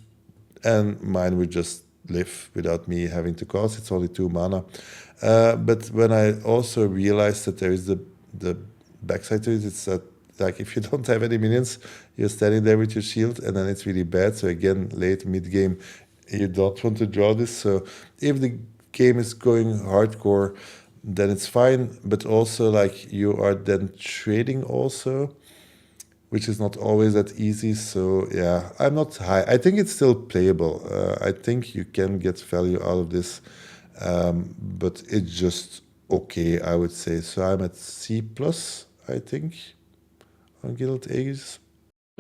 and mine would just live without me having to cast. It's only 2 mana. But when I also realized that there is the backside to it, it's that like if you don't have any minions, you're standing there with your shield, and then it's really bad. So again, late mid game, you don't want to draw this. So if the game is going hardcore, then it's fine. But also like you are then trading also, which is not always that easy. So yeah, I'm not high. I think it's still playable. I think you can get value out of this, but it's just okay, I would say. So I'm at C plus, I think, on Gilded Aegis.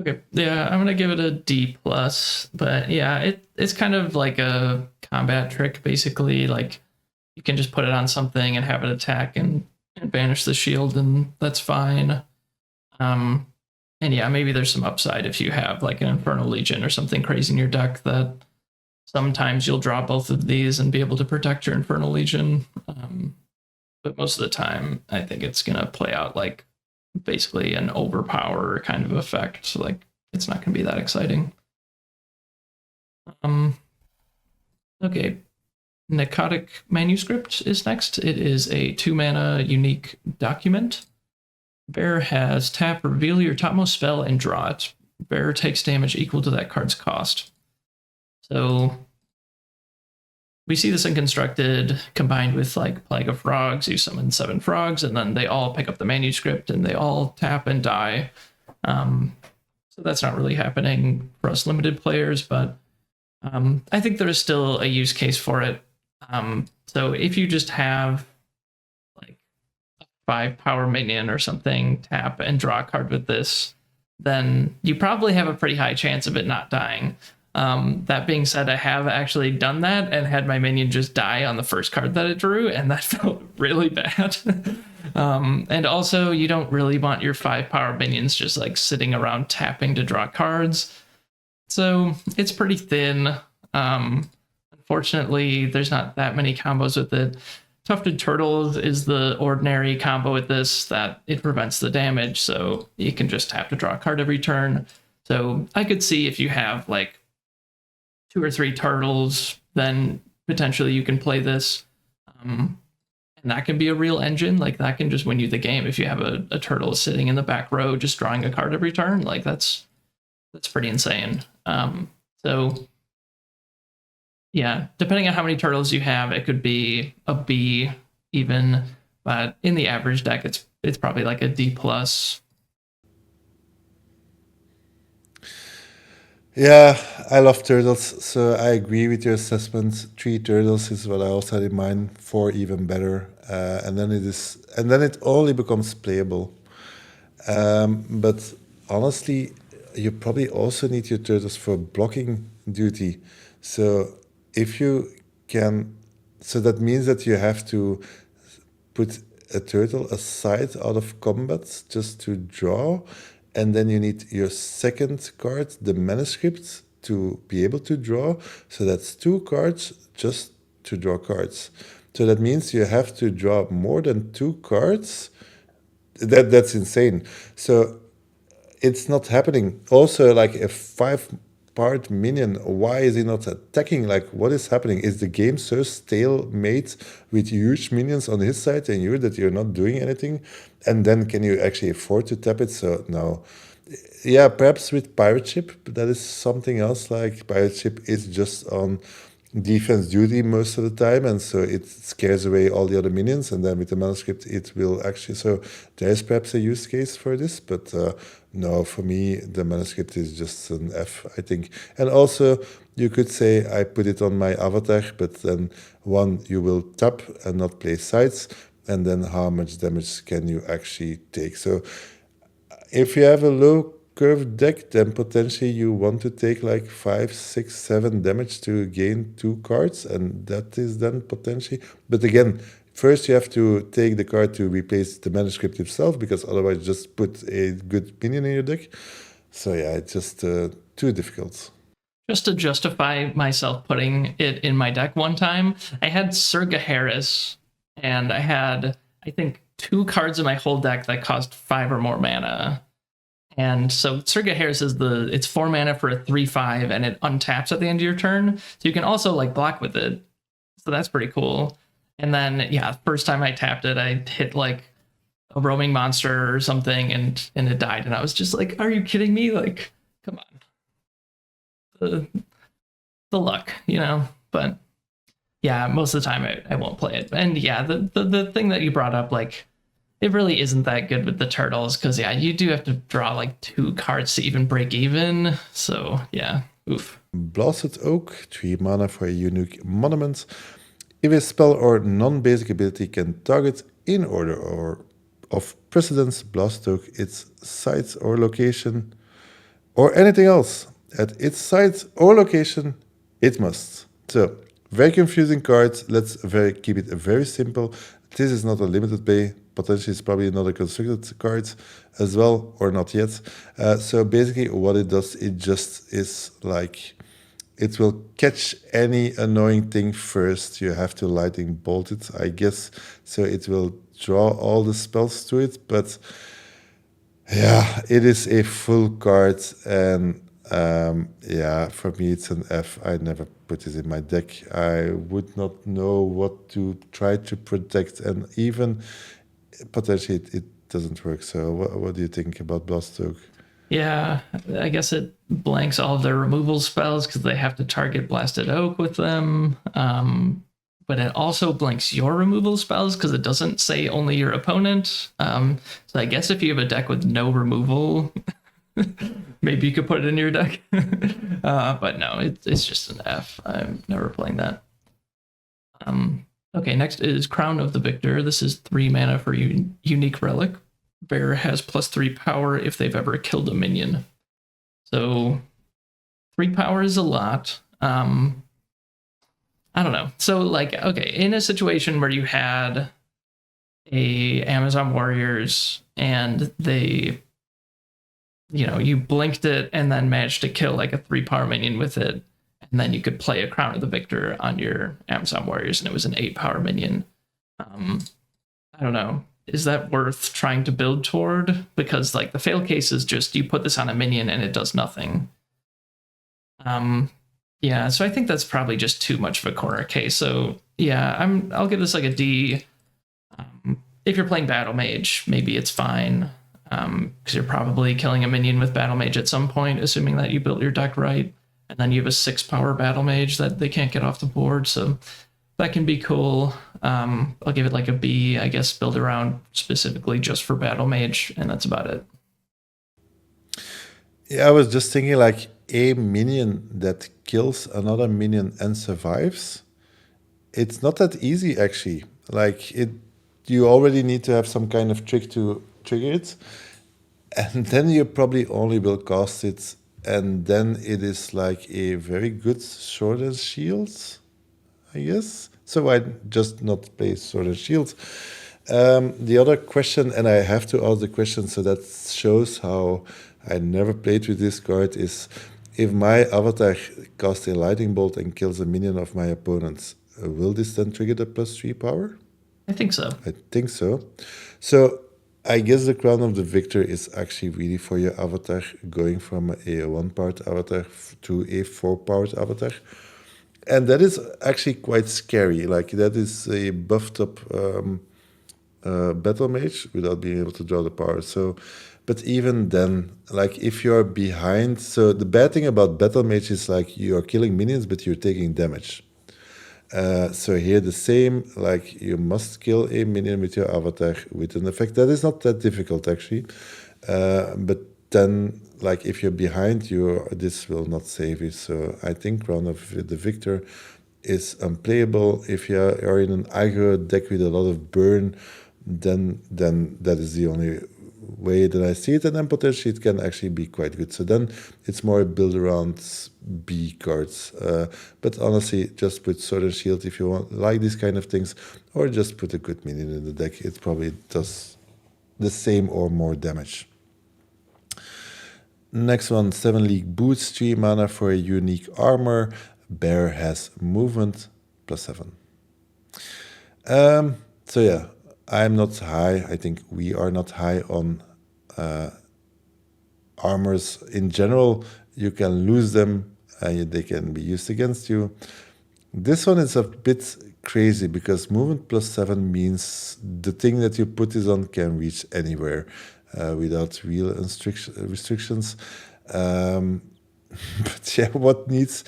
Okay, yeah, I'm gonna give it a D plus, but yeah, it's kind of like a combat trick basically. Like you can just put it on something and have it attack and banish the shield, and that's fine. And yeah, maybe there's some upside if you have like an Infernal Legion or something crazy in your deck that sometimes you'll draw both of these and be able to protect your Infernal Legion. But most of the time, I think it's gonna play out like basically an overpower kind of effect. So like it's not gonna be that exciting. Okay. Necrotic Manuscript is next. It is a 2 mana unique document. Bear has tap, reveal your topmost spell, and draw it. Bear takes damage equal to that card's cost. So we see this in Constructed combined with like Plague of Frogs. You summon 7 frogs, and then they all pick up the manuscript and they all tap and die. So that's not really happening for us limited players, but I think there is still a use case for it. So if you just have like a 5 power minion or something, tap and draw a card with this, then you probably have a pretty high chance of it not dying. That being said, I have actually done that and had my minion just die on the first card that it drew, and that felt really bad. And also, you don't really want your 5 power minions just like sitting around tapping to draw cards. So it's pretty thin. Unfortunately, there's not that many combos with it. Tufted Turtles is the ordinary combo with this, that it prevents the damage, so you can just tap to draw a card every turn. So I could see if you have like 2 or 3 turtles, then potentially you can play this. And that can be a real engine. Like that can just win you the game if you have a turtle sitting in the back row just drawing a card every turn. Like that's pretty insane. So yeah, depending on how many turtles you have, it could be a B even, but in the average deck, it's probably like a D plus. Yeah, I love turtles, so I agree with your assessment. 3 turtles is what I also had in mind. 4 even better, and then it only becomes playable. But honestly, you probably also need your turtles for blocking duty. So if you can, so that means that you have to put a turtle aside out of combat just to draw, and then you need your second card, the manuscript, to be able to draw. So that's 2 cards just to draw cards. So that means you have to draw more than 2 cards. That's insane. So it's not happening. Also, like a 5-part minion, why is he not attacking? Like, what is happening? Is the game so stalemate with huge minions on his side and you that you're not doing anything? And then can you actually afford to tap it? So, no. Yeah, perhaps with Pirate Ship, but that is something else. Like, Pirate Ship is just on defense duty most of the time, and so it scares away all the other minions, and then with the manuscript it will actually, so there is perhaps a use case for this, but no, for me the manuscript is just an F, I think. And also you could say I put it on my avatar, but then one, you will tap and not play sides, and then how much damage can you actually take? So if you have a low curved deck, then potentially you want to take like 5, 6, 7 damage to gain 2 cards, and that is then potentially. But again, first you have to take the card to replace the manuscript itself, because otherwise just put a good minion in your deck. So yeah, it's just too difficult. Just to justify myself putting it in my deck one time, I had Surga Harris, and I had, I think, 2 cards in my whole deck that cost 5 or more mana. And so Surga Harris is it's 4 mana for a 3/5, and it untaps at the end of your turn. So you can also like block with it. So that's pretty cool. And then yeah, first time I tapped it, I hit like a roaming monster or something, and it died. And I was just like, are you kidding me? Like, come on. The luck, you know? But yeah, most of the time I won't play it. And yeah, the thing that you brought up, like, it really isn't that good with the turtles, because yeah, you do have to draw like 2 cards to even break even. So yeah, oof. Blasted Oak, 3 mana for a unique monument. If a spell or non-basic ability can target in order or of precedence, Blasted Oak, its site or location, or anything else at its site or location, it must. So, very confusing cards. Let's keep it very simple. This is not a limited play. Potentially it's probably not a constructed card as well, or not yet. So basically what it does, it just is like, it will catch any annoying thing first. You have to lightning bolt it, I guess. So it will draw all the spells to it. But yeah, it is a full card. And yeah, for me it's an F. I never put it in my deck. I would not know what to try to protect. And even potentially it doesn't work. So what do you think about Blast Oak? Yeah, I guess it blanks all of their removal spells because they have to target Blasted Oak with them. But it also blanks your removal spells because it doesn't say only your opponent. So I guess if you have a deck with no removal, maybe you could put it in your deck. But no, it's just an F. I'm never playing that. Okay, next is Crown of the Victor. This is 3 mana for unique relic. Bearer has +3 power if they've ever killed a minion. So 3 power is a lot. I don't know. So like, okay, in a situation where you had a Amazon Warriors and they, you know, you blinked it and then managed to kill like a 3 power minion with it, and then you could play a Crown of the Victor on your Amazon Warriors and it was an 8 power minion. I don't know. Is that worth trying to build toward? Because like the fail case is just you put this on a minion and it does nothing. Yeah, so I think that's probably just too much of a corner case. So yeah, I'll give this like a D. If you're playing Battle Mage, maybe it's fine. Because you're probably killing a minion with Battle Mage at some point, assuming that you built your deck right. And then you have a 6 power Battle Mage that they can't get off the board. So that can be cool. I'll give it like a B, I guess, build around specifically just for Battle Mage, and that's about it. Yeah, I was just thinking like a minion that kills another minion and survives. It's not that easy actually. Like you already need to have some kind of trick to trigger it. And then you probably only will cast it, and then it is like a very good Sword and Shield, I guess. So I just not play Sword and Shield. The other question, and I have to ask the question, so that shows how I never played with this card, is if my avatar casts a lightning bolt and kills a minion of my opponent, will this then trigger the +3 power? I think so. I think so. So I guess the Crown of the Victor is actually really for your avatar, going from a 1-powered avatar to a 4-powered avatar. And that is actually quite scary. Like, that is a buffed up battle mage without being able to draw the power. So, but even then, like, if you're behind, so the bad thing about battle mage is like you are killing minions, but you're taking damage. So here the same, like, you must kill a minion with your avatar with an effect that is not that difficult actually. But then, like, if you're behind, this will not save you. So I think Crown of the Victor is unplayable. If you are in an aggro deck with a lot of burn, then that is the only way that I see it, and then potentially it can actually be quite good. So then it's more build around B cards. But honestly, just put Sword and Shield if you want, like these kind of things, or just put a good minion in the deck. It probably does the same or more damage. Next one, 7 League Boots, 3 mana for a unique armor. Bear has movement +7. So yeah, I'm not high. I think we are not high on armors in general. You can lose them and they can be used against you. This one is a bit crazy because movement +7 means the thing that you put this on can reach anywhere without real restrictions. But yeah, what needs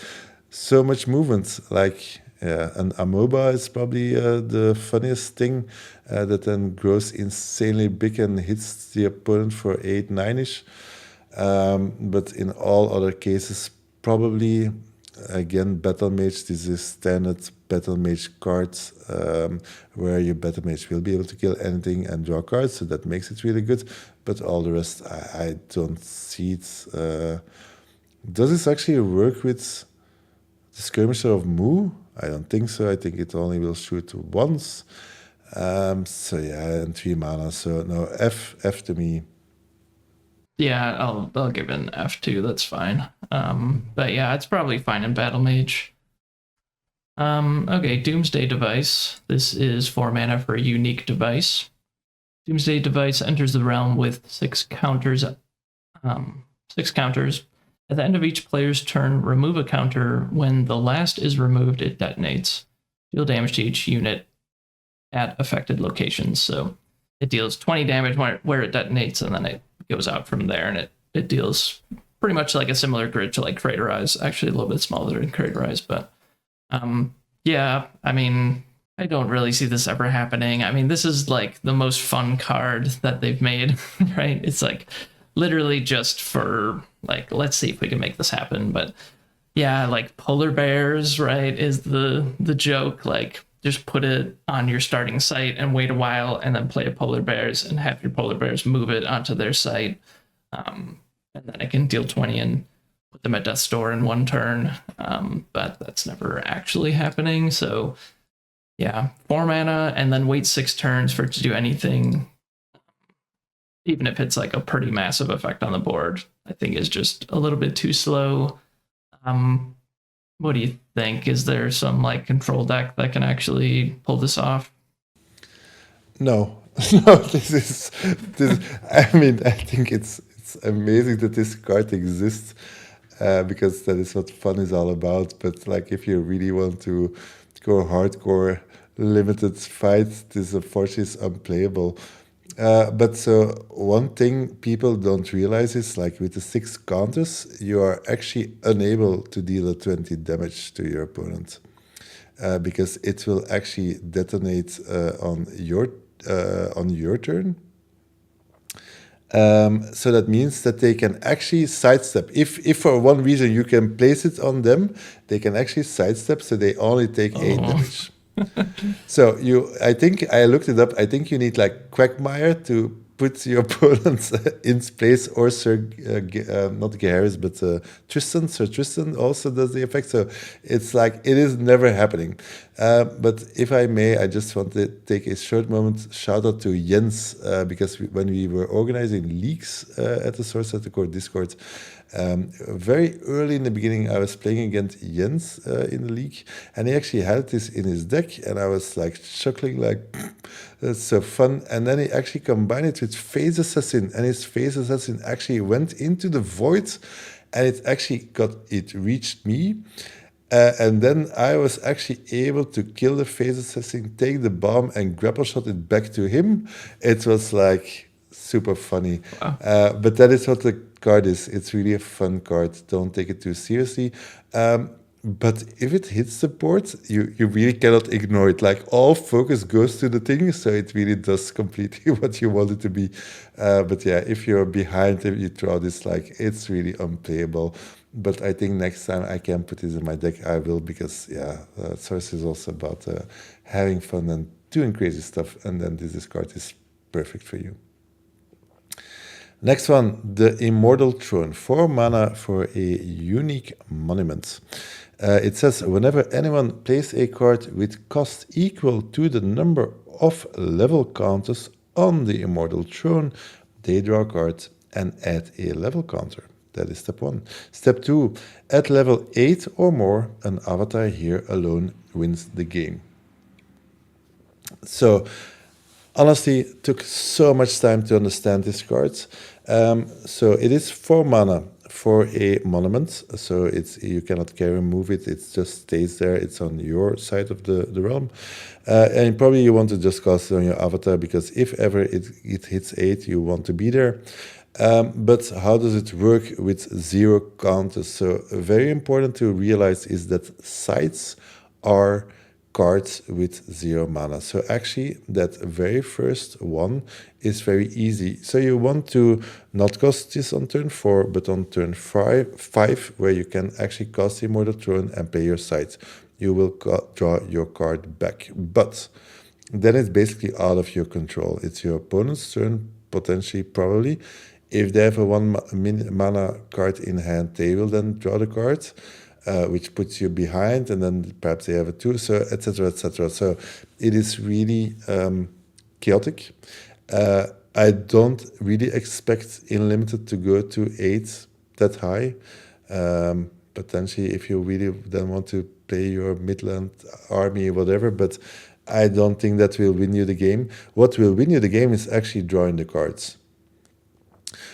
so much movement? Like, an amoeba is probably the funniest thing that then grows insanely big and hits the opponent for 8-9ish. But in all other cases, probably, again, Battle Mage, this is standard Battle Mage cards where your Battle Mage will be able to kill anything and draw cards, so that makes it really good. But all the rest, I don't see it. Does this actually work with the Skirmisher of Mu? I don't think so. I think it only will shoot once. So yeah, and 3 mana. So no, F to me. Yeah, I'll give it an F2. That's fine. But yeah, it's probably fine in Battle Mage. Okay, Doomsday Device. This is 4 mana for a unique device. Doomsday Device enters the realm with 6 counters. 6 counters. At the end of each player's turn, remove a counter. When the last is removed, it detonates. Deal damage to each unit at affected locations. So it deals 20 damage where it detonates, and then it goes out from there, and it deals pretty much like a similar grid to like Craterize, actually a little bit smaller than Craterize, but yeah, I mean, I don't really see this ever happening. I mean, this is like the most fun card that they've made, right? It's like literally just for like, let's see if we can make this happen. But yeah, like polar bears, right, is the joke. Like, just put it on your starting site and wait a while, and then play a polar bears and have your polar bears move it onto their site, and then it can deal 20 and put them at death's door in 1 turn. But that's never actually happening. So yeah, 4 mana and then wait 6 turns for it to do anything, even if it's like a pretty massive effect on the board, I think is just a little bit too slow. What do you think? Is there some like control deck that can actually pull this off? No, no. This. I mean, I think it's amazing that this card exists because that is what fun is all about. But like, if you really want to go hardcore limited fight, this unfortunately is unplayable. But so one thing people don't realize is, like, with the 6 counters, you are actually unable to deal a 20 damage to your opponent because it will actually detonate on your turn. So that means that they can actually sidestep. If for one reason you can place it on them, they can actually sidestep, so they only take 8 damage. So I think I looked it up. I think you need like Quagmire to put your opponent in place, or not Garrus, but Sir Tristan also does the effect. So it's like, it is never happening. But if I may, I just want to take a short moment, shout out to Jens, because when we were organizing leagues at the Source at the Core Discord, Very early in the beginning, I was playing against Jens in the league, and he actually had this in his deck, and I was like chuckling, like, that's so fun. And then he actually combined it with Phase Assassin, and his Phase Assassin actually went into the void, and it reached me. And then I was actually able to kill the Phase Assassin, take the bomb, and grapple shot it back to him. It was like super funny. Wow. But that is what the card is. It's really a fun card. Don't take it too seriously. But if it hits the board, you really cannot ignore it. Like all focus goes to the thing, so it really does completely what you want it to be. But yeah, if you're behind, if you draw this, like it's really unplayable. But I think next time I can put this in my deck, I will, because yeah, Sorcery is also about having fun and doing crazy stuff, and then this card is perfect for you. Next one, the Immortal Throne, 4 mana for a unique monument. It says, whenever anyone plays a card with cost equal to the number of level counters on the Immortal Throne, they draw a card and add a level counter. That is step 1. Step 2, at level 8 or more, an avatar here alone wins the game. So, honestly, it took so much time to understand these cards. So it is 4 mana for a monument. So you cannot carry move it. It just stays there. It's on your side of the realm. And probably you want to just cast it on your avatar, because if ever it hits 8, you want to be there. But how does it work with 0 counters? So very important to realize is that sites are cards with 0 mana. So actually that very first one is very easy. So you want to not cast this on turn 4, but on turn 5, where you can actually cast the Immortal Throne and play your site. You will draw your card back. But then it's basically out of your control. It's your opponent's turn, potentially, probably. If they have a 1 mana card in hand, they will then draw the card, which puts you behind, and then perhaps they have a 2, so etc., etc. So it is really chaotic. I don't really expect in limited to go to 8 that high. Potentially, if you really then want to play your Midland army, whatever, but I don't think that will win you the game. What will win you the game is actually drawing the cards.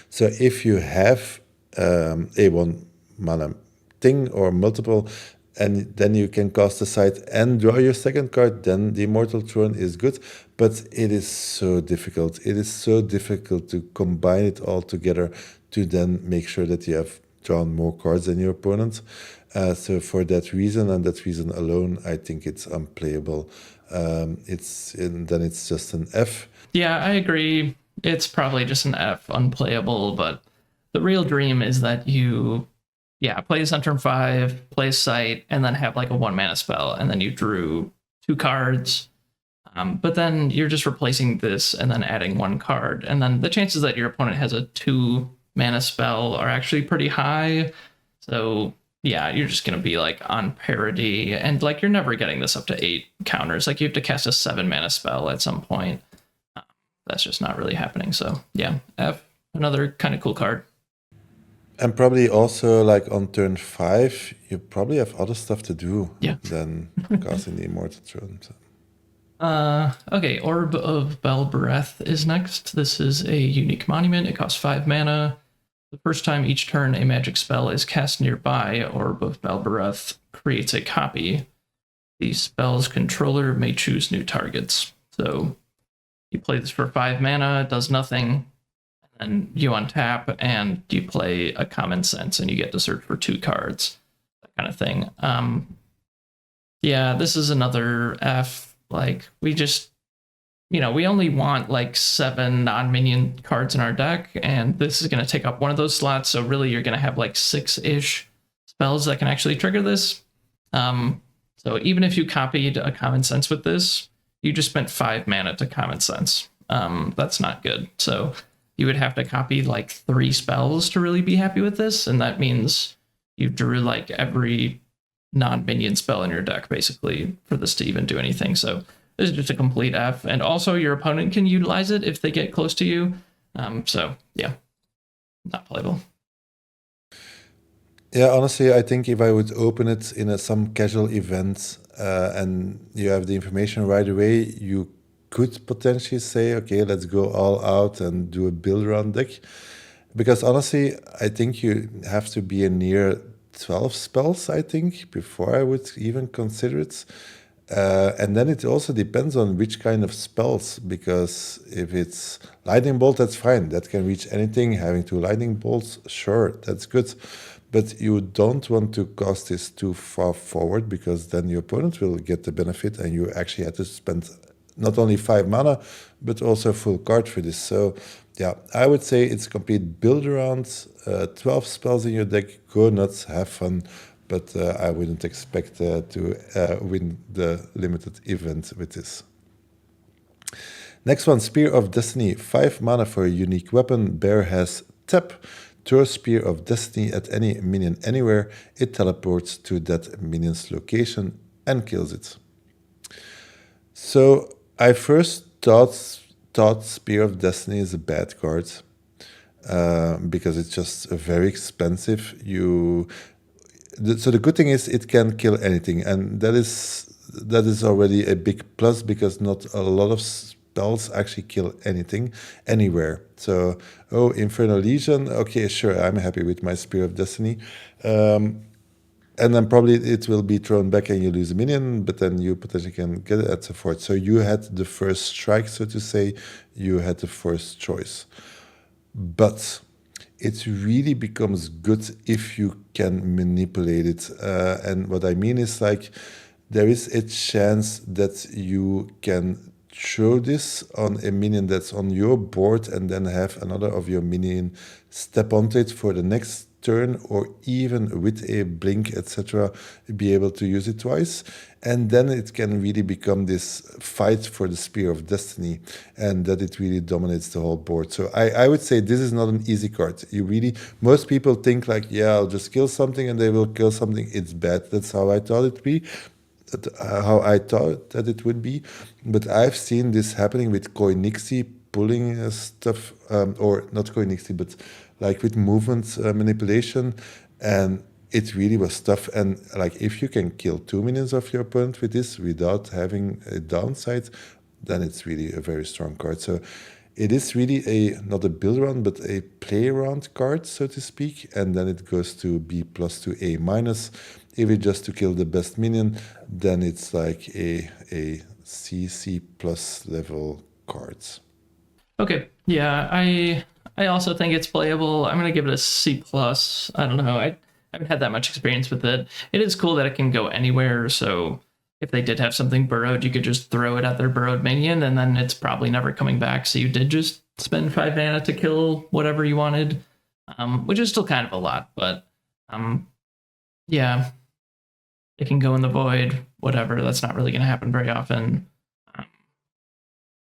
So if you have a 1 mana thing or multiple, and then you can cast a site and draw your second card, then the Immortal Throne is good. But it is so difficult. It is so difficult to combine it all together to then make sure that you have drawn more cards than your opponent. So for that reason, and that reason alone, I think it's unplayable. Then it's just an F. Yeah, I agree. It's probably just an F, unplayable, but the real dream is that you, play this on turn 5, play a site, and then have like a 1 mana spell, and then you drew 2 cards. But then you're just replacing this and then adding 1 card. And then the chances that your opponent has a 2 mana spell are actually pretty high. So yeah, you're just going to be like on parity, and like you're never getting this up to 8 counters. Like you have to cast a 7 mana spell at some point. That's just not really happening. So yeah, F, another kind of cool card. And probably also, like on turn 5, you probably have other stuff to do than casting the Immortal Throne. So. Okay, Orb of Belbreth is next. This is a unique monument. It costs 5 mana. The first time each turn a magic spell is cast nearby, Orb of Belbreth creates a copy. The spell's controller may choose new targets. So you play this for 5 mana, it does nothing, and you untap and you play a Common Sense and you get to search for 2 cards, that kind of thing. Yeah, this is another F. Like, we just, we only want like 7 non-minion cards in our deck, and this is going to take up one of those slots, so really you're going to have like 6-ish spells that can actually trigger this. So even if you copied a Common Sense with this, you just spent 5 mana to Common Sense. That's not good. So you would have to copy like 3 spells to really be happy with this, and that means you drew like every non-minion spell in your deck basically for this to even do anything. So this is just a complete F, and also your opponent can utilize it if they get close to you. So yeah, not playable. Yeah, honestly, I think if I would open it in some casual event and you have the information right away, you could potentially say, okay, let's go all out and do a build around deck. Because honestly, I think you have to be a near 12 spells, I think, before I would even consider it. And then it also depends on which kind of spells, because if it's lightning bolt, that's fine. That can reach anything. Having two lightning bolts, sure, that's good. But you don't want to cast this too far forward, because then your opponent will get the benefit and you actually have to spend not only 5 mana, but also a full card for this. So yeah, I would say it's complete build around, 12 spells in your deck, go nuts, have fun. But I wouldn't expect to win the limited event with this. Next one, Spear of Destiny. 5 mana for a unique weapon. Bear has tap. Throw Spear of Destiny at any minion anywhere. It teleports to that minion's location and kills it. So I first thought Spear of Destiny is a bad card. Because it's just very expensive. So the good thing is it can kill anything, and that is already a big plus, because not a lot of spells actually kill anything anywhere. So Infernal Legion, okay, sure, I'm happy with my Spear of Destiny. And then probably it will be thrown back and you lose a minion, but then you potentially can get it and so forth. So you had the first strike, so to say, you had the first choice. But it really becomes good if you can manipulate it. And what I mean is, like, there is a chance that you can throw this on a minion that's on your board and then have another of your minion step onto it for the next turn, or even with a blink, etc., be able to use it twice. And then it can really become this fight for the Spear of Destiny, and that it really dominates the whole board. So I would say this is not an easy card. Most people think like, yeah, I'll just kill something and they will kill something. It's bad. That's how I thought it'd be. How I thought that it would be. But I've seen this happening with Koinixi pulling stuff, or not Koinixi, but like with movement manipulation, and it really was tough. And like, if you can kill 2 minions of your opponent with this without having a downside, then it's really a very strong card. So it is really not a build round, but a play around card, so to speak. And then it goes to B+ to A-. If it's just to kill the best minion, then it's like a C+ level cards. Okay, yeah, I also think it's playable. I'm gonna give it a C+. I don't know. I haven't had that much experience with it. It is cool that it can go anywhere, so if they did have something burrowed, you could just throw it at their burrowed minion, and then it's probably never coming back. So you did just spend 5 mana to kill whatever you wanted, which is still kind of a lot, but yeah, it can go in the void, whatever. That's not really going to happen very often.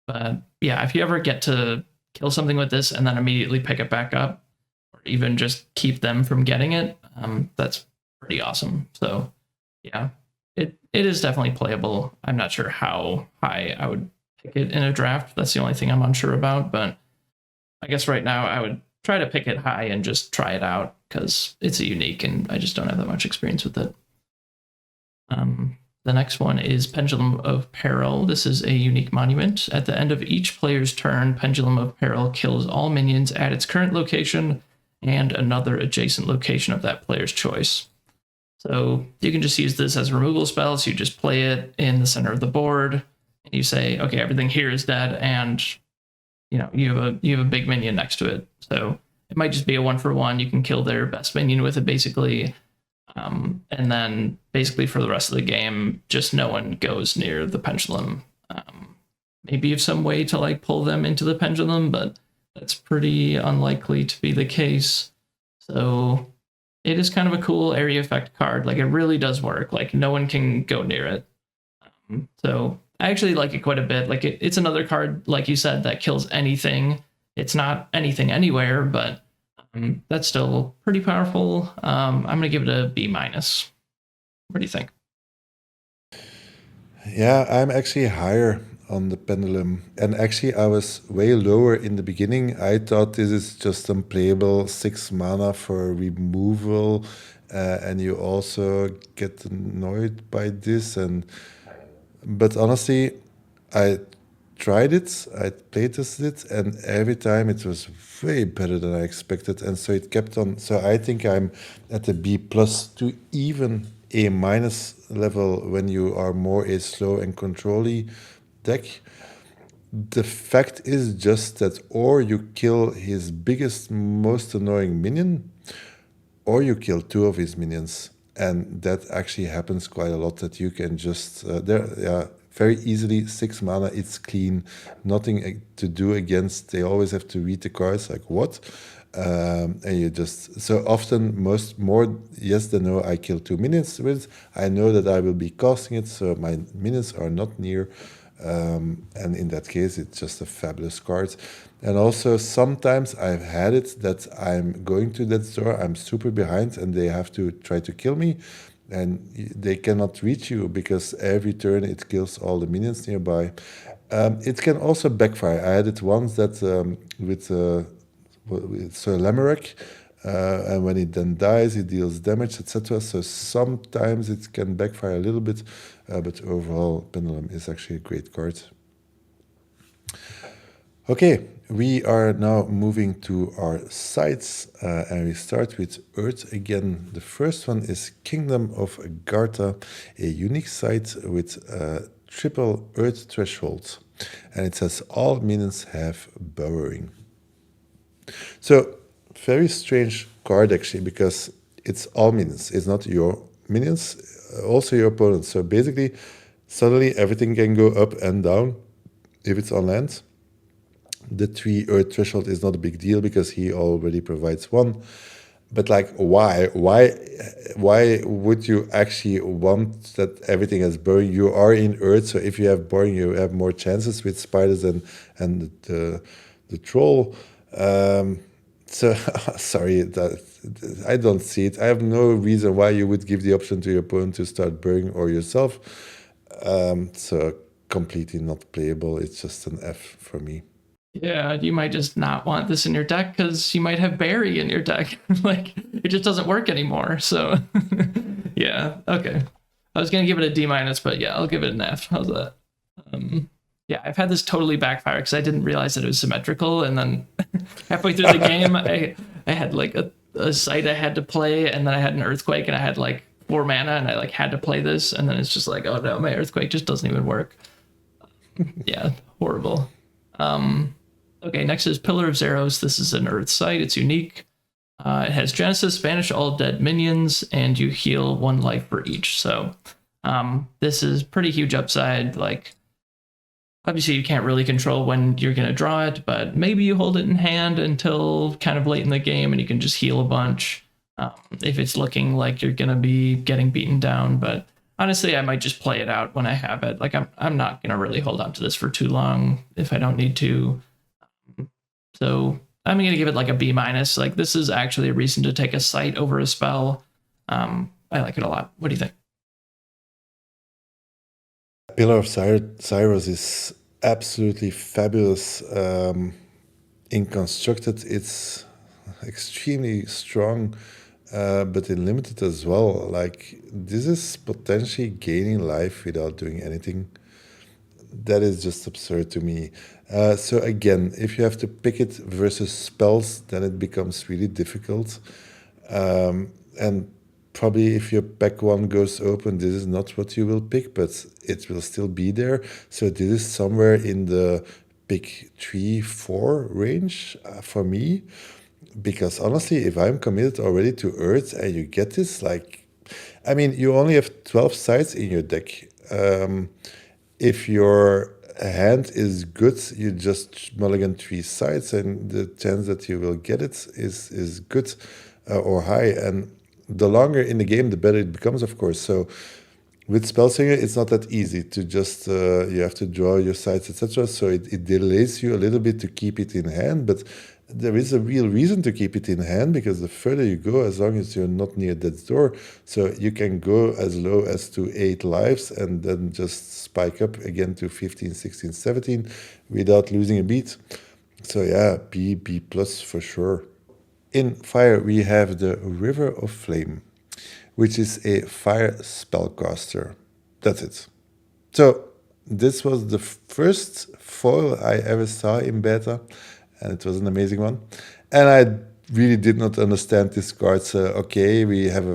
But yeah, if you ever get to kill something with this and then immediately pick it back up, or even just keep them from getting it, that's pretty awesome. So yeah, it is definitely playable. I'm not sure how high I would pick it in a draft. That's the only thing I'm unsure about. But I guess right now I would try to pick it high and just try it out, because it's a unique and I just don't have that much experience with it. The next one is Pendulum of Peril. This is a unique monument. At the end of each player's turn, Pendulum of Peril kills all minions at its current location and another adjacent location of that player's choice. So you can just use this as a removal spell. So you just play it in the center of the board, and you say, okay, everything here is dead, and you have a big minion next to it. So it might just be a 1-for-1. You can kill their best minion with it, basically. And then basically for the rest of the game, just no one goes near the pendulum. Maybe you have some way to like pull them into the pendulum, but that's pretty unlikely to be the case. So it is kind of a cool area effect card. Like, it really does work. Like, no one can go near it. So I actually like it quite a bit. Like, it's another card, like you said, that kills anything. It's not anything anywhere, but that's still pretty powerful. I'm going to give it a B-. What do you think? Yeah, I'm actually higher on the pendulum. And actually, I was way lower in the beginning. I thought this is just unplayable 6 mana for removal and you also get annoyed by this. But honestly, I tried it, I playtested it, and every time it was way better than I expected, and so it kept on. So I think I'm at a B plus to even A minus level when you are more a slow and controlly deck. The fact is just that or you kill his biggest, most annoying minion, or you kill two of his minions, and that actually happens quite a lot. That you can just very easily 6 mana. It's clean, nothing to do against. They always have to read the cards like what, and you just so often more yes than no. I kill two minions with. I know that I will be casting it, so my minions are not near. And in that case, it's just a fabulous card. And also, sometimes I've had it that I'm going to that store, I'm super behind, and they have to try to kill me, and they cannot reach you because every turn it kills all the minions nearby. It can also backfire. I had it once that with Sir Lamorak, and when it then dies, it deals damage, etc. So sometimes it can backfire a little bit, but overall, Pendulum is actually a great card. Okay, we are now moving to our sites, and we start with Earth again. The first one is Kingdom of Garta, a unique site with a triple Earth threshold, and it says all minions have burrowing. So, very strange card actually, because it's all minions. It's not your minions, also your opponents. So basically, suddenly everything can go up and down if it's on land. The 3 Earth threshold is not a big deal because he already provides 1. But like, why would you actually want that everything has burrowing? You are in Earth, so if you have burrowing, you have more chances with spiders and the troll. So sorry, I don't see it. I have no reason why you would give the option to your opponent to start burrowing or yourself. So completely not playable. It's just an F for me. Yeah, you might just not want this in your deck because you might have Barry in your deck. Like, it just doesn't work anymore. So, yeah, okay. I was gonna give it a D minus, but yeah, I'll give it an F. How's that? Yeah, I've had this totally backfire because I didn't realize that it was symmetrical, and then halfway through the game, I had like a site I had to play, and then I had an earthquake, and I had like 4 mana, and I like had to play this, and then it's just like, oh no, my earthquake just doesn't even work. Yeah, horrible. Okay, next is Pillar of Zeros. This is an Earth site. It's unique. It has Genesis, banish all dead minions, and you heal 1 life for each. So this is pretty huge upside. Like, obviously, you can't really control when you're going to draw it, but maybe you hold it in hand until kind of late in the game, and you can just heal a bunch if it's looking like you're going to be getting beaten down. But honestly, I might just play it out when I have it. Like, I'm not going to really hold on to this for too long if I don't need to. So I'm going to give it like a B minus. Like, this is actually a reason to take a site over a spell. I like it a lot. What do you think? Pillar of Cyrus is absolutely fabulous. In constructed, it's extremely strong, but in limited as well. Like, this is potentially gaining life without doing anything. That is just absurd to me. So again, if you have to pick it versus spells, then it becomes really difficult. And probably if your pack 1 goes open, this is not what you will pick, but it will still be there. So this is somewhere in the pick 3-4 range for me. Because honestly, if I'm committed already to Earth and you get this, like, I mean, you only have 12 sides in your deck. If your hand is good, you just mulligan 3 sides, and the chance that you will get it is good or high. And the longer in the game, the better it becomes, of course. So with Spellsinger, it's not that easy to just, you have to draw your sides, etc. So it delays you a little bit to keep it in hand, but there is a real reason to keep it in hand, because the further you go, as long as you're not near death's door, so you can go as low as to 8 lives and then just spike up again to 15, 16, 17 without losing a beat. So yeah, B plus for sure. In fire, we have the River of Flame. which is a fire spellcaster. That's it. So this was the first foil I ever saw in beta, and it was an amazing one. And I really did not understand this card. So, okay, we have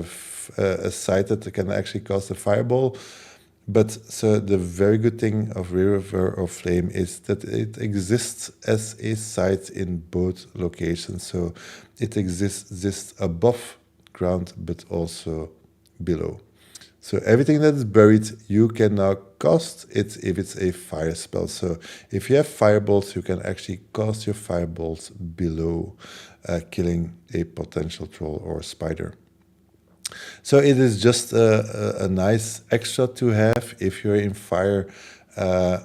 a site that can actually cast a fireball. But so the very good thing of River of Flame is that it exists as a site in both locations. So it exists above ground, but also below. So everything that is buried, you can now cast it if it's a fire spell. So if you have fireballs, you can actually cast your fireballs below, killing a potential troll or spider. So it is just a nice extra to have if you're in fire.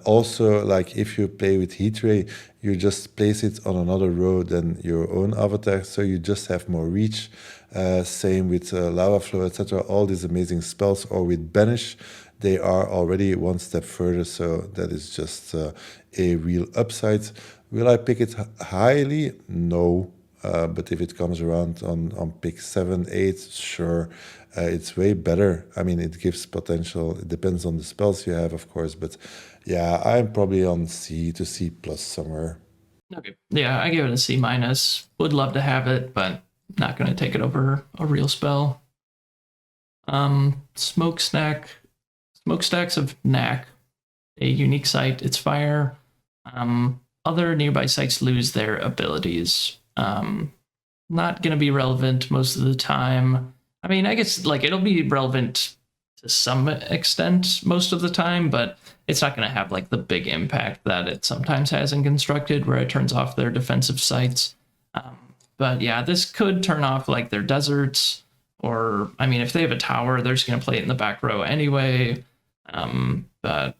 Also, like if you play with heat ray, you just place it on another row than your own avatar, so you just have more reach. Same with lava flow, etc. All these amazing spells, or with banish, they are already one step further. So that is just a real upside. Will I pick it highly? No. But if it comes around on pick 7, 8, sure, it's way better. I mean, it gives potential. It depends on the spells you have, of course. But yeah, I'm probably on C to C plus somewhere. Okay. Yeah, I give it a C minus. Would love to have it, but not going to take it over a real spell. Smokestacks of Knack, a unique site. It's fire. Other nearby sites lose their abilities. Not going to be relevant most of the time. I mean, I guess like it'll be relevant to some extent most of the time, but it's not going to have like the big impact that it sometimes has in Constructed, where it turns off their defensive sites. But yeah, this could turn off like their deserts, or I mean, if they have a tower, they're just going to play it in the back row anyway. But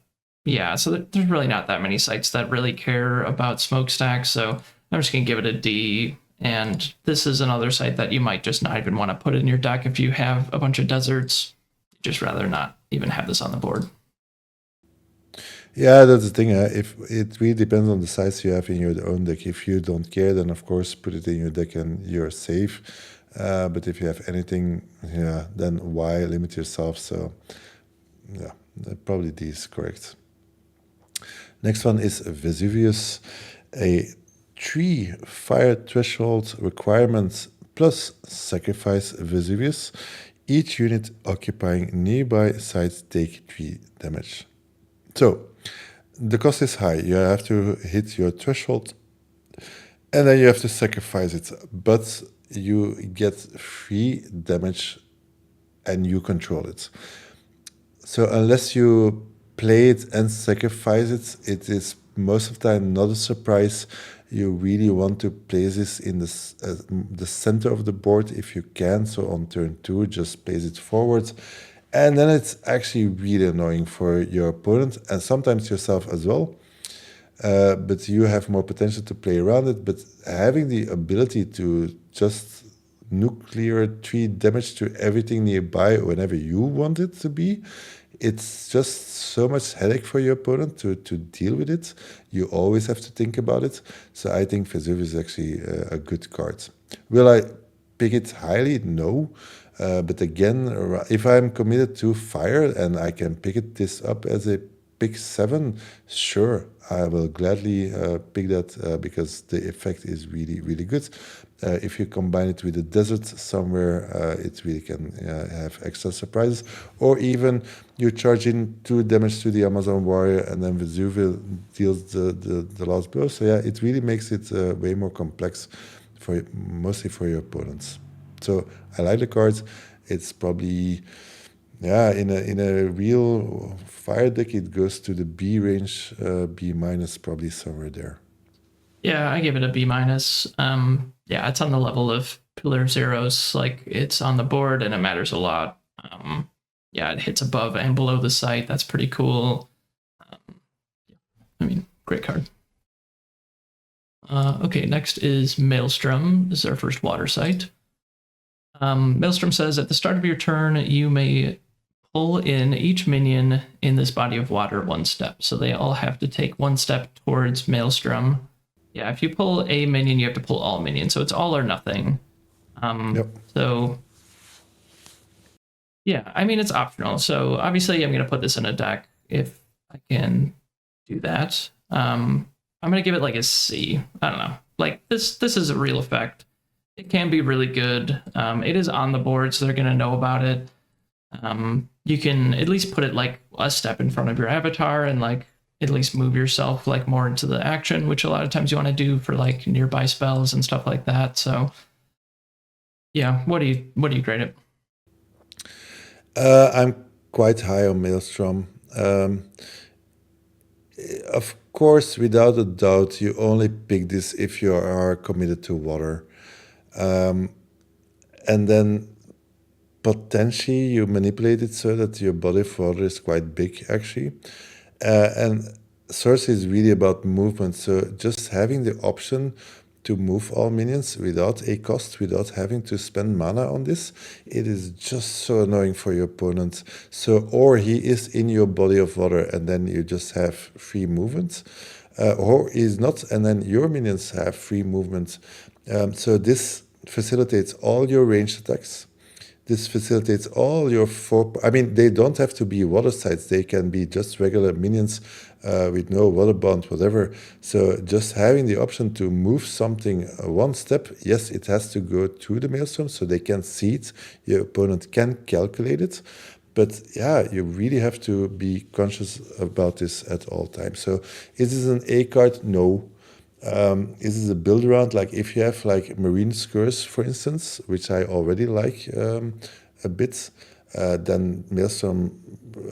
yeah, so there's really not that many sites that really care about smokestacks, so I'm just going to give it a D. And this is another site that you might just not even want to put in your deck if you have a bunch of deserts. You'd just rather not even have this on the board. Yeah, that's the thing. If it really depends on the size you have in your own deck. If you don't care, then of course put it in your deck and you're safe. But if you have anything, yeah, then why limit yourself? So yeah, probably D is correct. Next one is Vesuvius, a 3 fire threshold requirement plus sacrifice Vesuvius. Each unit occupying nearby sites take 3 damage. So the cost is high. You have to hit your threshold and then you have to sacrifice it. But you get 3 damage and you control it. So unless you play it and sacrifice it, it is most of the time not a surprise. You really want to place this in the center of the board if you can. So on turn 2, just place it forward. And then it's actually really annoying for your opponent and sometimes yourself as well. But you have more potential to play around it. But having the ability to just nuclear 3 damage to everything nearby whenever you want it to be, it's just so much headache for your opponent to deal with it. You always have to think about it. So I think Vesuvius is actually a good card. Will I pick it highly? No. But again, if I'm committed to fire and I can pick this up as a pick 7, sure, I will gladly pick that because the effect is really, really good. If you combine it with a desert somewhere, it really can have extra surprises. Or even you charge in 2 damage to the Amazon warrior and then Vesuvius deals the last blow. So yeah, it really makes it way more complex, mostly for your opponents. So I like the cards. It's probably, yeah, in a real fire deck, it goes to the B range, B minus, probably somewhere there. Yeah, I give it a B minus. Yeah, it's on the level of Pillar of Zeros. Like it's on the board and it matters a lot. Yeah, it hits above and below the site. That's pretty cool. I mean, great card. Okay, next is Maelstrom. This is our first water site. Maelstrom says at the start of your turn, you may pull in each minion in this body of water 1 step. So they all have to take 1 step towards Maelstrom. Yeah, if you pull a minion, you have to pull all minions. So it's all or nothing. Yep. So Yeah, I mean it's optional. So obviously I'm gonna put this in a deck if I can do that. I'm gonna give it like a C. I don't know. Like this is a real effect. It can be really good. It is on the board, so they're gonna know about it. You can at least put it like a step in front of your avatar and like at least move yourself like more into the action, which a lot of times you want to do for like nearby spells and stuff like that. So yeah, what do you grade it? I'm quite high on Maelstrom. Of course, without a doubt, you only pick this if you are committed to water. And then potentially you manipulate it so that your body of water is quite big, actually. And Sorcery is really about movement. So just having the option to move all minions without a cost, without having to spend mana on this, it is just so annoying for your opponent. So, or he is in your body of water and then you just have free movement. Or he's not, and then your minions have free movement. So this facilitates all your ranged attacks. This facilitates all your four. I mean, they don't have to be water sites. They can be just regular minions with no water bond, whatever. So just having the option to move something one step, yes, it has to go to the maelstrom so they can see it. Your opponent can calculate it. But yeah, you really have to be conscious about this at all times. So is this an A card? No. Is this a build around? Like if you have like marine skurs, for instance, which I already like a bit, then Maelstrom,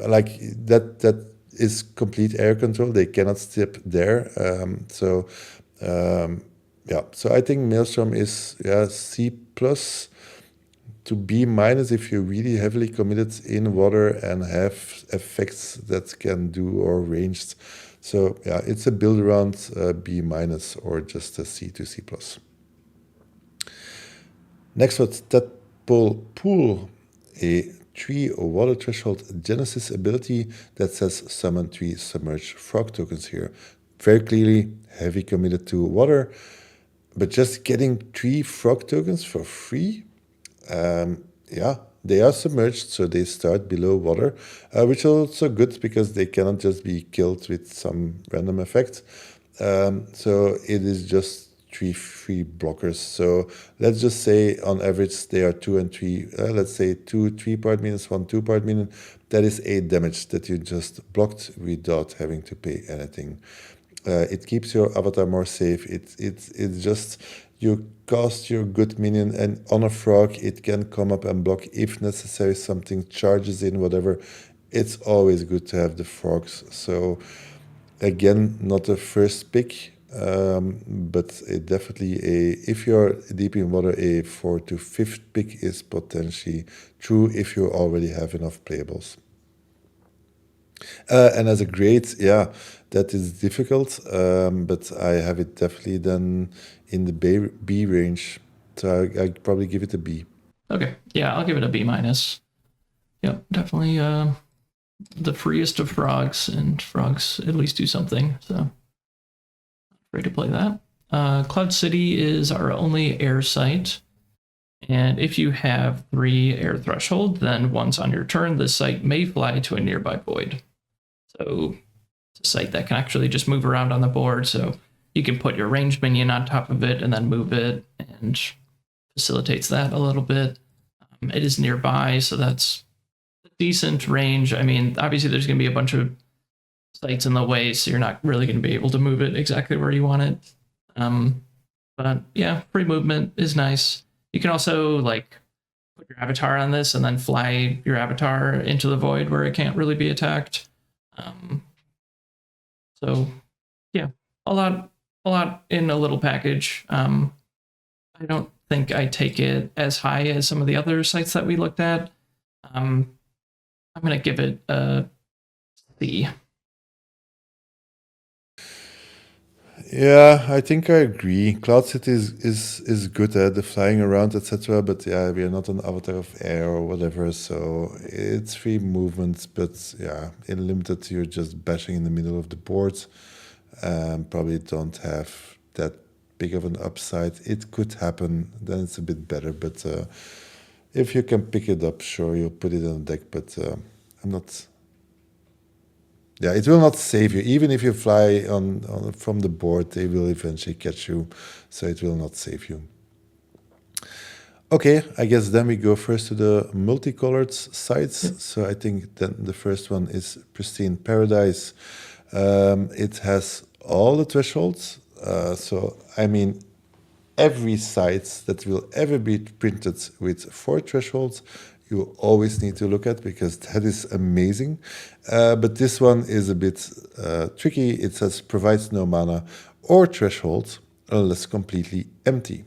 like that is complete air control. They cannot step there. Yeah, so I think Maelstrom is C plus to B minus if you're really heavily committed in water and have effects that can do or ranged. So yeah, it's a build around B minus or just a C to C plus. Next one, Tadpole Pool, a 3 water threshold Genesis ability that says summon 3 submerged frog tokens here. Very clearly heavy committed to water, but just getting 3 frog tokens for free, yeah, they are submerged, so they start below water, which is also good because they cannot just be killed with some random effect. So it is just 3 free blockers. So let's just say on average they are 2 and 3. Let's say 2 3-part minions, 1 2-part minion. That is 8 damage that you just blocked without having to pay anything. It keeps your avatar more safe. It's just you cast your good minion and on a frog it can come up and block if necessary. Something charges in, whatever. It's always good to have the frogs. So again, not a first pick, but definitely if you're deep in water, a 4th to 5th pick is potentially true if you already have enough playables. And as a grade, yeah, that is difficult, but I have it definitely then in the B range. So I'd probably give it a B. Okay, yeah, I'll give it a B minus. Yep, definitely the freest of frogs, and frogs at least do something. So ready to play that. Cloud City is our only air site. And if you have 3 air threshold, then once on your turn, this site may fly to a nearby void. So it's a site that can actually just move around on the board. So you can put your ranged minion on top of it and then move it, and facilitates that a little bit. It is nearby, so that's a decent range. I mean, obviously there's going to be a bunch of sites in the way, so you're not really going to be able to move it exactly where you want it. But yeah, free movement is nice. You can also like put your avatar on this and then fly your avatar into the void where it can't really be attacked. So yeah, a lot in a little package. I don't think I take it as high as some of the other sites that we looked at. I'm gonna give it a C. Yeah, I think I agree. Cloud City is good at the flying around, etc. But yeah, we are not an avatar of air or whatever, so it's free movement. But yeah, in limited, you're just bashing in the middle of the board. Probably don't have that big of an upside. It could happen, then it's a bit better. But If you can pick it up, sure, you'll put it on the deck, but I'm not. Yeah, it will not save you. Even if you fly on from the board, they will eventually catch you, so it will not save you. Okay, I guess then we go first to the multicolored sites. So I think then the first one is Pristine Paradise. It has all the thresholds. So I mean, every site that will ever be printed with 4 thresholds, you always need to look at because that is amazing. But this one is a bit tricky. It says provides no mana or threshold unless completely empty.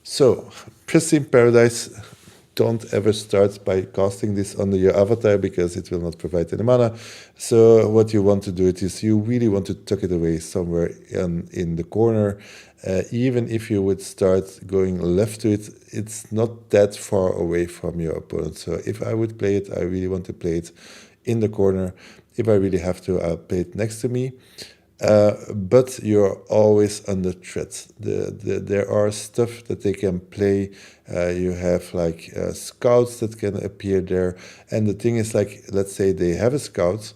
So, Pristine Paradise, don't ever start by casting this under your avatar because it will not provide any mana. So what you want to do is you really want to tuck it away somewhere in the corner. Even if you would start going left to it, it's not that far away from your opponent. So if I would play it, I really want to play it in the corner. If I really have to, I'll play it next to me. But you're always under threat. There are stuff that they can play. You have like scouts that can appear there. And the thing is, like, let's say they have a scout,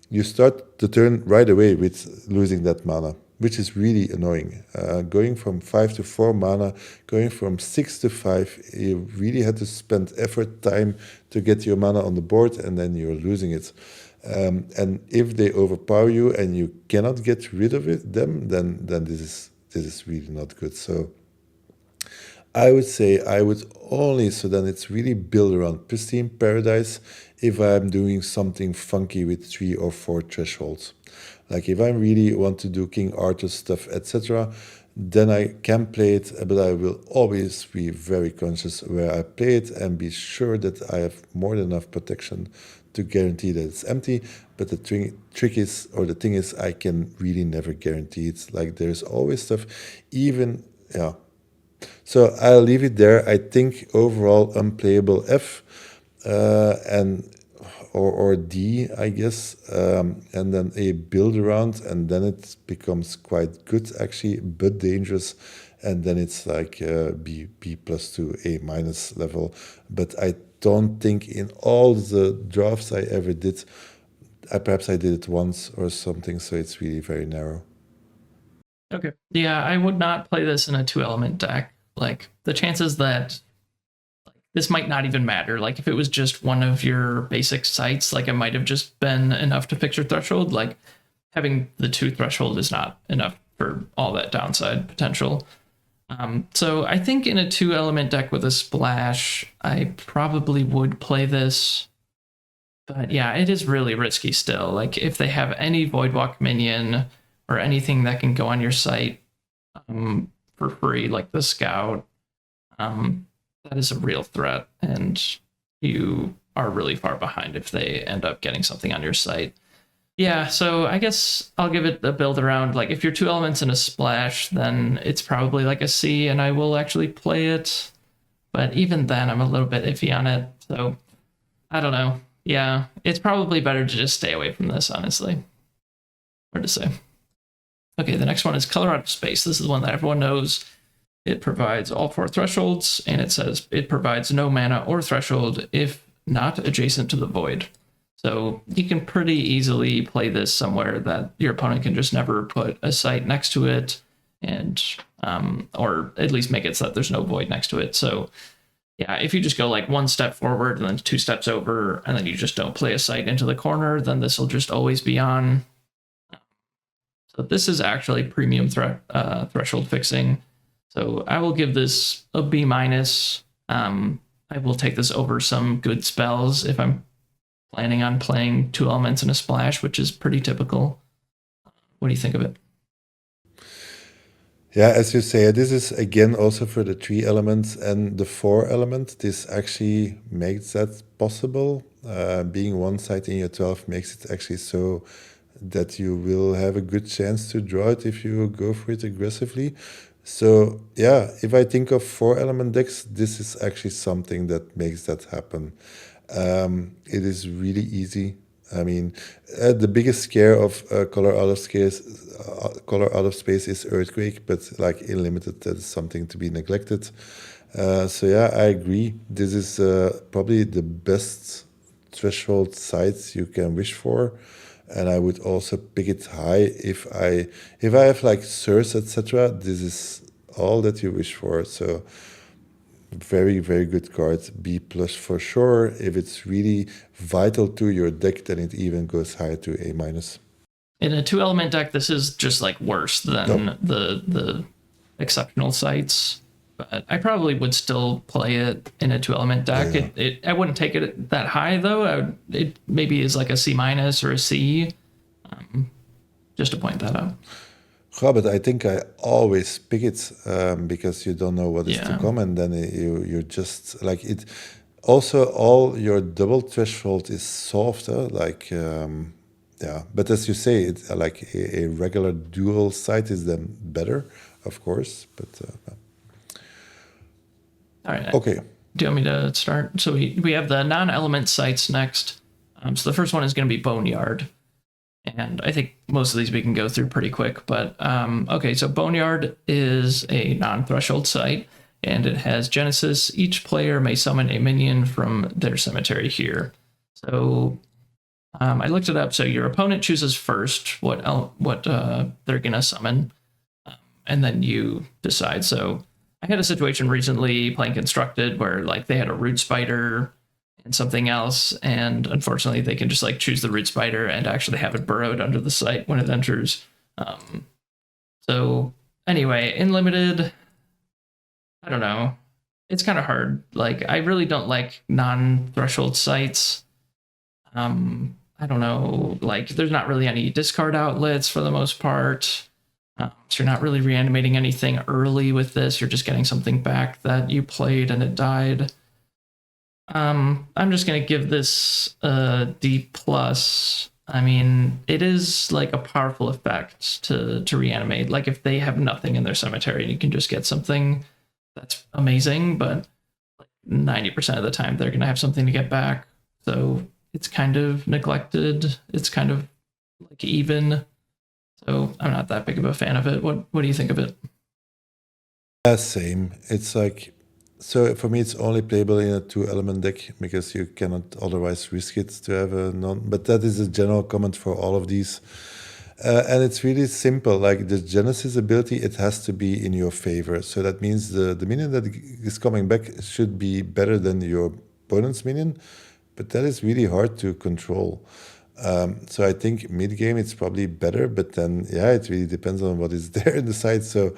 you start the turn right away with losing that mana, which is really annoying. Going from 5 to 4 mana, going from 6 to 5, you really had to spend effort, time to get your mana on the board, and then you're losing it. And if they overpower you and you cannot get rid of them, then this is really not good. So I would say I would only, so then it's really build around Pristine Paradise if I'm doing something funky with 3 or 4 thresholds. Like if I really want to do King Arthur stuff, etc., then I can play it, but I will always be very conscious where I play it and be sure that I have more than enough protection to guarantee that it's empty. But the trick is, or the thing is, I can really never guarantee it. Like there's always stuff, even, yeah. So I'll leave it there. I think overall unplayable F and or D, I guess, and then a build around, and then it becomes quite good actually, but dangerous, and then it's like B plus to A minus level. But I don't think in all the drafts I ever did, perhaps I did it once or something, so it's really very narrow. Okay. Yeah, I would not play this in a 2-element deck. Like the chances that this might not even matter. Like if it was just one of your basic sites, like it might have just been enough to fix your threshold. Like having the 2 threshold is not enough for all that downside potential. So I think in a 2-element deck with a splash, I probably would play this. But yeah, it is really risky still. Like if they have any Voidwalk minion or anything that can go on your site for free, like the Scout, that is a real threat, and you are really far behind if they end up getting something on your site. Yeah, so I guess I'll give it a build around. Like if you're 2 elements and a splash, then it's probably like a C, and I will actually play it. But even then, I'm a little bit iffy on it. So I don't know. Yeah, it's probably better to just stay away from this, honestly. Hard to say. Okay, the next one is Color Out of Space. This is the one that everyone knows. It provides all 4 thresholds, and it says it provides no mana or threshold if not adjacent to the void. So you can pretty easily play this somewhere that your opponent can just never put a site next to it, and or at least make it so that there's no void next to it. So yeah, if you just go like 1 step forward and then 2 steps over, and then you just don't play a site into the corner, then this will just always be on. So this is actually premium threshold fixing. So I will give this a B minus. I will take this over some good spells if I'm planning on playing 2 elements and a splash, which is pretty typical. What do you think of it? Yeah, as you say, this is again also for the 3 elements and the 4 element. This actually makes that possible. Being 1 side in your 12 makes it actually so that you will have a good chance to draw it if you go for it aggressively. So yeah, if I think of 4 element decks, this is actually something that makes that happen. It is really easy. I mean, the biggest scare of color out of space is Earthquake, but like in limited, that is something to be neglected. So yeah, I agree. This is probably the best threshold size you can wish for, and I would also pick it high if I have like Source, etc. This is all that you wish for. So very, very good card. B plus for sure. If it's really vital to your deck, then it even goes higher to A minus. In a 2-element deck, this is just like worse than the exceptional sites. But I probably would still play it in a 2-element deck. Yeah. I wouldn't take it that high though. It maybe is like a C minus or a C. Just to point that out. Yeah, but I think I always pick it because you don't know what is to Yeah. come, and then you're just like it. Also, all your double threshold is solved. Yeah. But as you say, it's like a regular dual site is then better, of course. But All right. okay. Do you want me to start? So we have the non-element sites next. So the first one is going to be Boneyard. And I think most of these we can go through pretty quick. But okay, so Boneyard is a non-threshold site, and it has Genesis. Each player may summon a minion from their cemetery here. So I looked it up. So your opponent chooses first what they're gonna summon, and then you decide. So I had a situation recently playing Constructed where like they had a root spider and something else, and unfortunately they can just like choose the root spider and actually have it burrowed under the site when it enters. So anyway, in limited, I don't know. It's kind of hard. Like I really don't like non-threshold sites. I don't know. Like there's not really any discard outlets for the most part. So you're not really reanimating anything early with this. You're just getting something back that you played and it died. I'm just gonna give this a D plus. I mean, it is like a powerful effect to reanimate. Like if they have nothing in their cemetery, you can just get something that's amazing. But 90% of the time, they're gonna have something to get back. So it's kind of neglected. It's kind of like even. So I'm not that big of a fan of it. What do you think of it? Yeah, same. It's like, so for me, it's only playable in a 2-element deck because you cannot otherwise risk it to have a non. But that is a general comment for all of these. And it's really simple. Like the Genesis ability, it has to be in your favor. So that means the minion that is coming back should be better than your opponent's minion. But that is really hard to control. So I think mid game it's probably better, but then yeah, it really depends on what is there in the side. So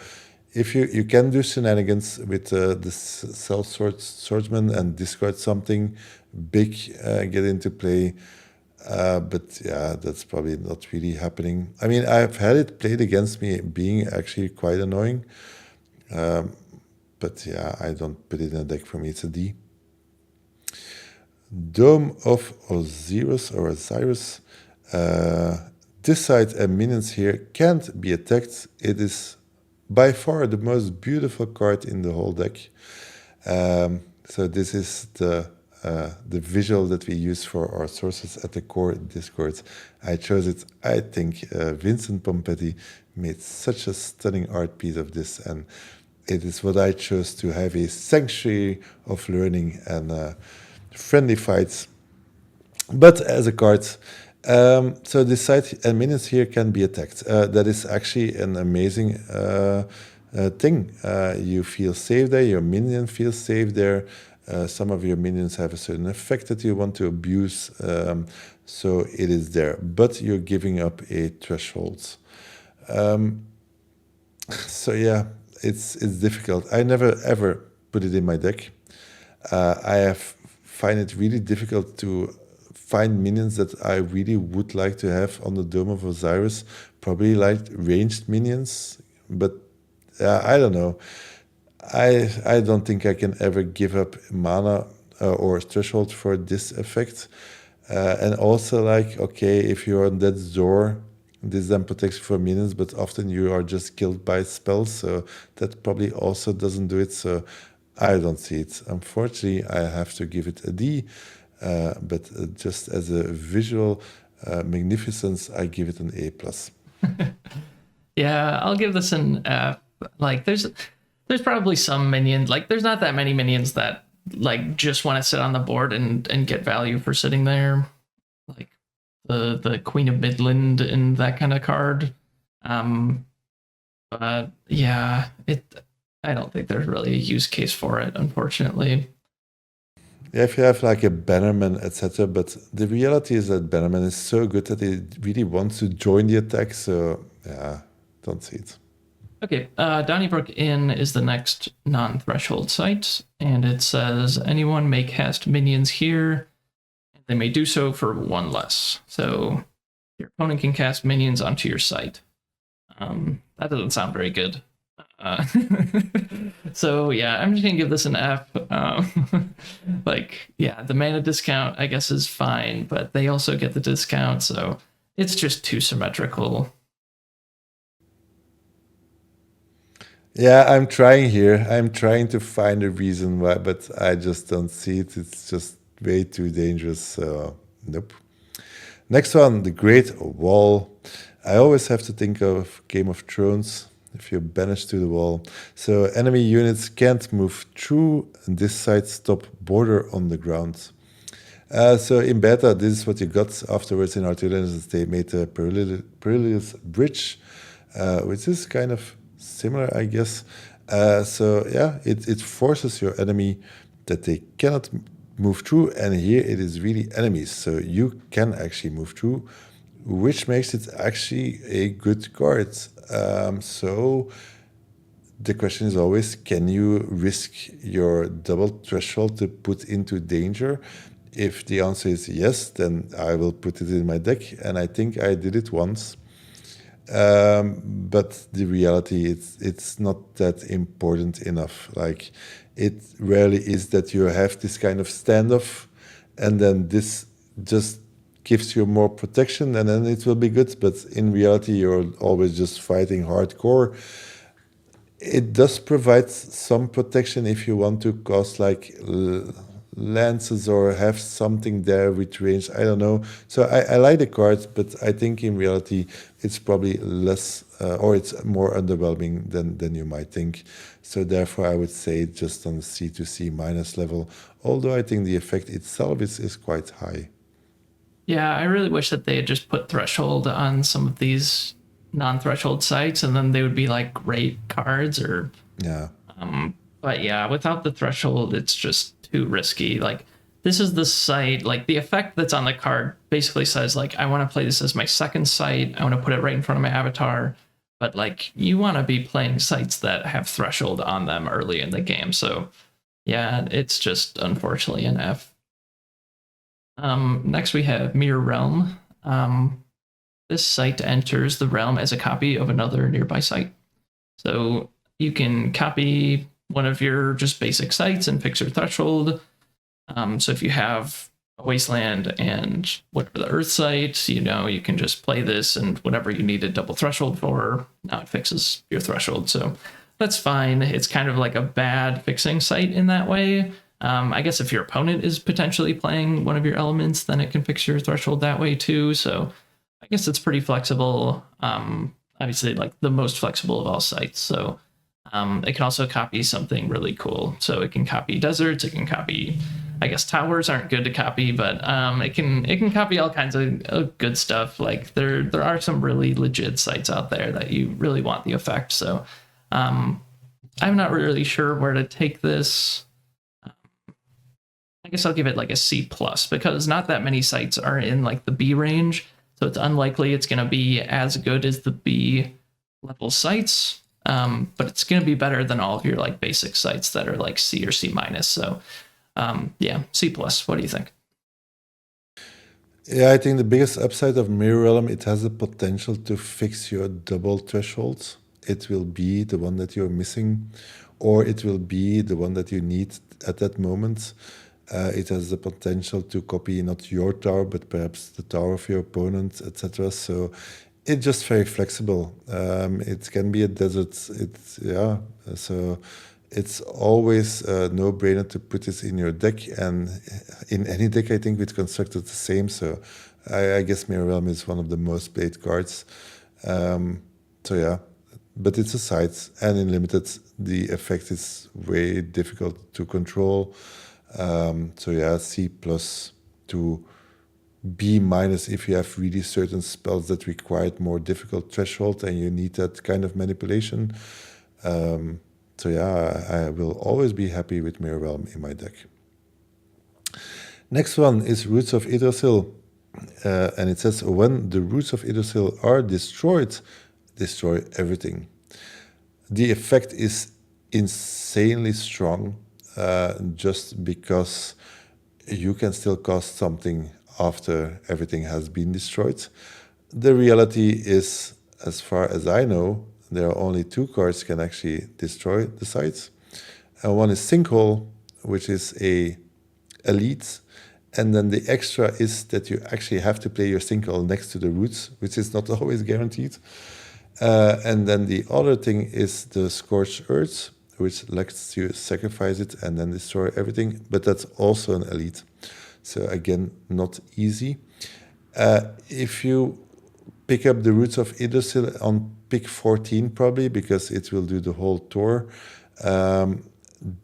if you can do shenanigans with the swordsman and discard something big, get into play. But yeah, that's probably not really happening. I mean, I've had it played against me being actually quite annoying. But yeah, I don't put it in a deck. For me, it's a D. Dome of Osiris or Osiris. This side and minions here can't be attacked. It is by far the most beautiful card in the whole deck. So this is the visual that we use for our sources at the core Discord. I chose it. I think Vincent Pompetti made such a stunning art piece of this, and it is what I chose to have a sanctuary of learning and friendly fights. But as a card, so this side and minions here can be attacked. That is actually an amazing thing. You feel safe there, your minion feels safe there. Some of your minions have a certain effect that you want to abuse, so it is there. But you're giving up a threshold. So yeah, it's difficult. I never ever put it in my deck. Find it really difficult to find minions that I really would like to have on the Dome of Osiris. Probably like ranged minions, but I don't know. I don't think I can ever give up mana or threshold for this effect. And also like, okay, if you're on death's door, this then protects you from minions, but often you are just killed by spells, so that probably also doesn't do it. So I don't see it. Unfortunately, I have to give it a D, but just as a visual magnificence, I give it an A plus. Yeah, I'll give this an F. Like There's probably some minions, like there's not that many minions that like just want to sit on the board and get value for sitting there, like the Queen of Midland and that kind of card. Um, but yeah, I don't think there's really a use case for it, unfortunately. Yeah, if you have like a bannerman, etc. But the reality is that bannerman is so good that it really wants to join the attack. So yeah, don't see it. Okay, Donnybrook Inn is the next non-threshold site, and it says anyone may cast minions here. They may do so for one less. So your opponent can cast minions onto your site. That doesn't sound very good. Uh, so yeah, I'm just gonna give this an F. Like, yeah, the mana discount I guess is fine, but they also get the discount, so it's just too symmetrical. Yeah, I'm trying here. I'm trying to find a reason why, but I just don't see it. It's just way too dangerous. So nope. Next one, the Great Wall. I always have to think of Game of Thrones. If you're banished to the wall, so enemy units can't move through this side stop border on the ground. So in beta, this is what you got afterwards in Artillery. They made a perilous bridge, which is kind of similar, I guess. So yeah, it forces your enemy that they cannot move through, and here it is really enemies, so you can actually move through, which makes it actually a good card. So the question is always, can you risk your double threshold to put into danger? If the answer is yes, then I will put it in my deck, and I think I did it once. But the reality, it's not that important enough. Like, it rarely is that you have this kind of standoff, and then this just gives you more protection, and then it will be good. But in reality, you're always just fighting hardcore. It does provide some protection if you want to cast like lances or have something there with range. I don't know. So I like the cards, but I think in reality it's probably less or it's more underwhelming than you might think. So therefore I would say just on the C to C minus level, although I think the effect itself is quite high. Yeah, I really wish that they had just put threshold on some of these non-threshold sites, and then they would be like great cards. Or, Yeah. but yeah, without the threshold, it's just too risky. Like, this is the site. Like, the effect that's on the card basically says like, I want to play this as my second site. I want to put it right in front of my avatar. But like, you want to be playing sites that have threshold on them early in the game. So yeah, it's just unfortunately an F. Next, we have Mirror Realm. This site enters the realm as a copy of another nearby site. So you can copy one of your just basic sites and fix your threshold. So if you have a wasteland and whatever the earth site, you can just play this, and whatever you needed double threshold for, now it fixes your threshold. So that's fine. It's kind of like a bad fixing site in that way. I guess if your opponent is potentially playing one of your elements, then it can fix your threshold that way too. So I guess it's pretty flexible. Obviously, like the most flexible of all sites. So it can also copy something really cool. So it can copy deserts. It can copy, I guess towers aren't good to copy, but it can copy all kinds of good stuff. Like there are some really legit sites out there that you really want the effect. So I'm not really sure where to take this. I guess I'll give it like a C plus, because not that many sites are in like the B range, so it's unlikely it's going to be as good as the B level sites, but it's going to be better than all of your like basic sites that are like C or C minus. So yeah, C plus. What do you think? Yeah, I think the biggest upside of Mirror Realm, it has the potential to fix your double thresholds. It will be the one that you're missing, or it will be the one that you need at that moment. It has the potential to copy not your tower, but perhaps the tower of your opponent, etc. So it's just very flexible. It can be a desert. So it's always a no-brainer to put this in your deck, and in any deck, I think with constructed the same. So I guess Mirror Realm is one of the most played cards. So yeah, but it's a site, and in limited, the effect is way difficult to control. So yeah, C plus to B minus if you have really certain spells that require more difficult threshold and you need that kind of manipulation. So yeah, I will always be happy with Mirror Realm in my deck. Next one is Roots of Yggdrasil. And it says, when the Roots of Yggdrasil are destroyed, destroy everything. The effect is insanely strong, just because you can still cast something after everything has been destroyed. The reality is, as far as I know, there are only 2 cards can actually destroy the sites. And one is Sinkhole, which is a elite, and then the extra is that you actually have to play your Sinkhole next to the roots, which is not always guaranteed. And then the other thing is the Scorched Earth, which lets you sacrifice it and then destroy everything, but that's also an elite. So again, not easy. If you pick up the Roots of Yggdrasil on pick 14 probably, because it will do the whole tour,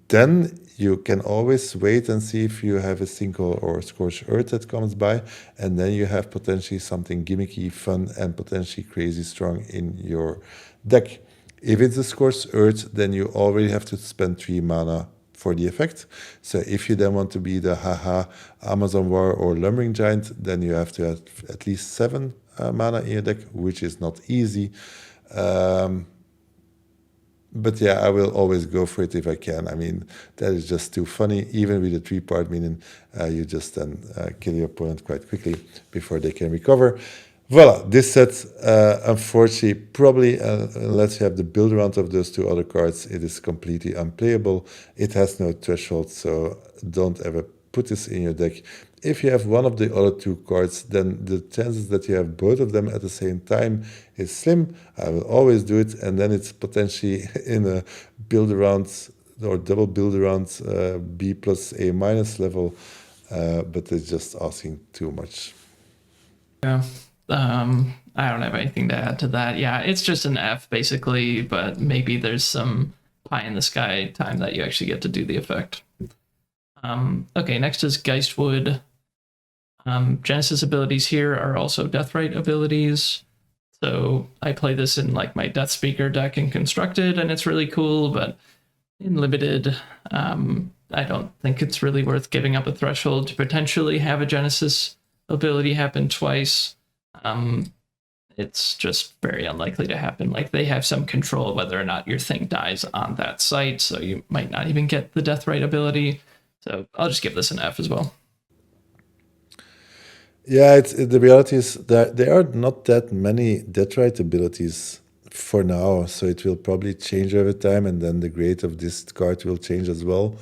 then you can always wait and see if you have a Sinkhole or a Scorched Earth that comes by, and then you have potentially something gimmicky, fun, and potentially crazy strong in your deck. If it's a Scorched Earth, then you already have to spend 3 mana for the effect. So if you then want to be the haha Amazon War or Lumbering Giant, then you have to have at least 7 mana in your deck, which is not easy. But yeah, I will always go for it if I can. I mean, that is just too funny. Even with a 3-part minion, you just then kill your opponent quite quickly before they can recover. Voila, this set, unfortunately, probably, unless you have the build around of those 2 other cards, it is completely unplayable. It has no threshold, so don't ever put this in your deck. If you have one of the other 2 cards, then the chances that you have both of them at the same time is slim. I will always do it, and then it's potentially in a build around or double build around B plus A minus level, but it's just asking too much. Yeah. I don't have anything to add to that. Yeah, it's just an F basically, but maybe there's some pie in the sky time that you actually get to do the effect. Okay, next is Geistwood. Genesis abilities here are also Deathrite abilities. So I play this in like my Death Speaker deck in Constructed, and it's really cool, but in Limited, I don't think it's really worth giving up a threshold to potentially have a Genesis ability happen twice. It's just very unlikely to happen. Like, they have some control whether or not your thing dies on that site, so you might not even get the Deathrite ability. So I'll just give this an F as well. Yeah, the reality is that there are not that many Deathrite abilities for now, so it will probably change over time, and then the grade of this card will change as well.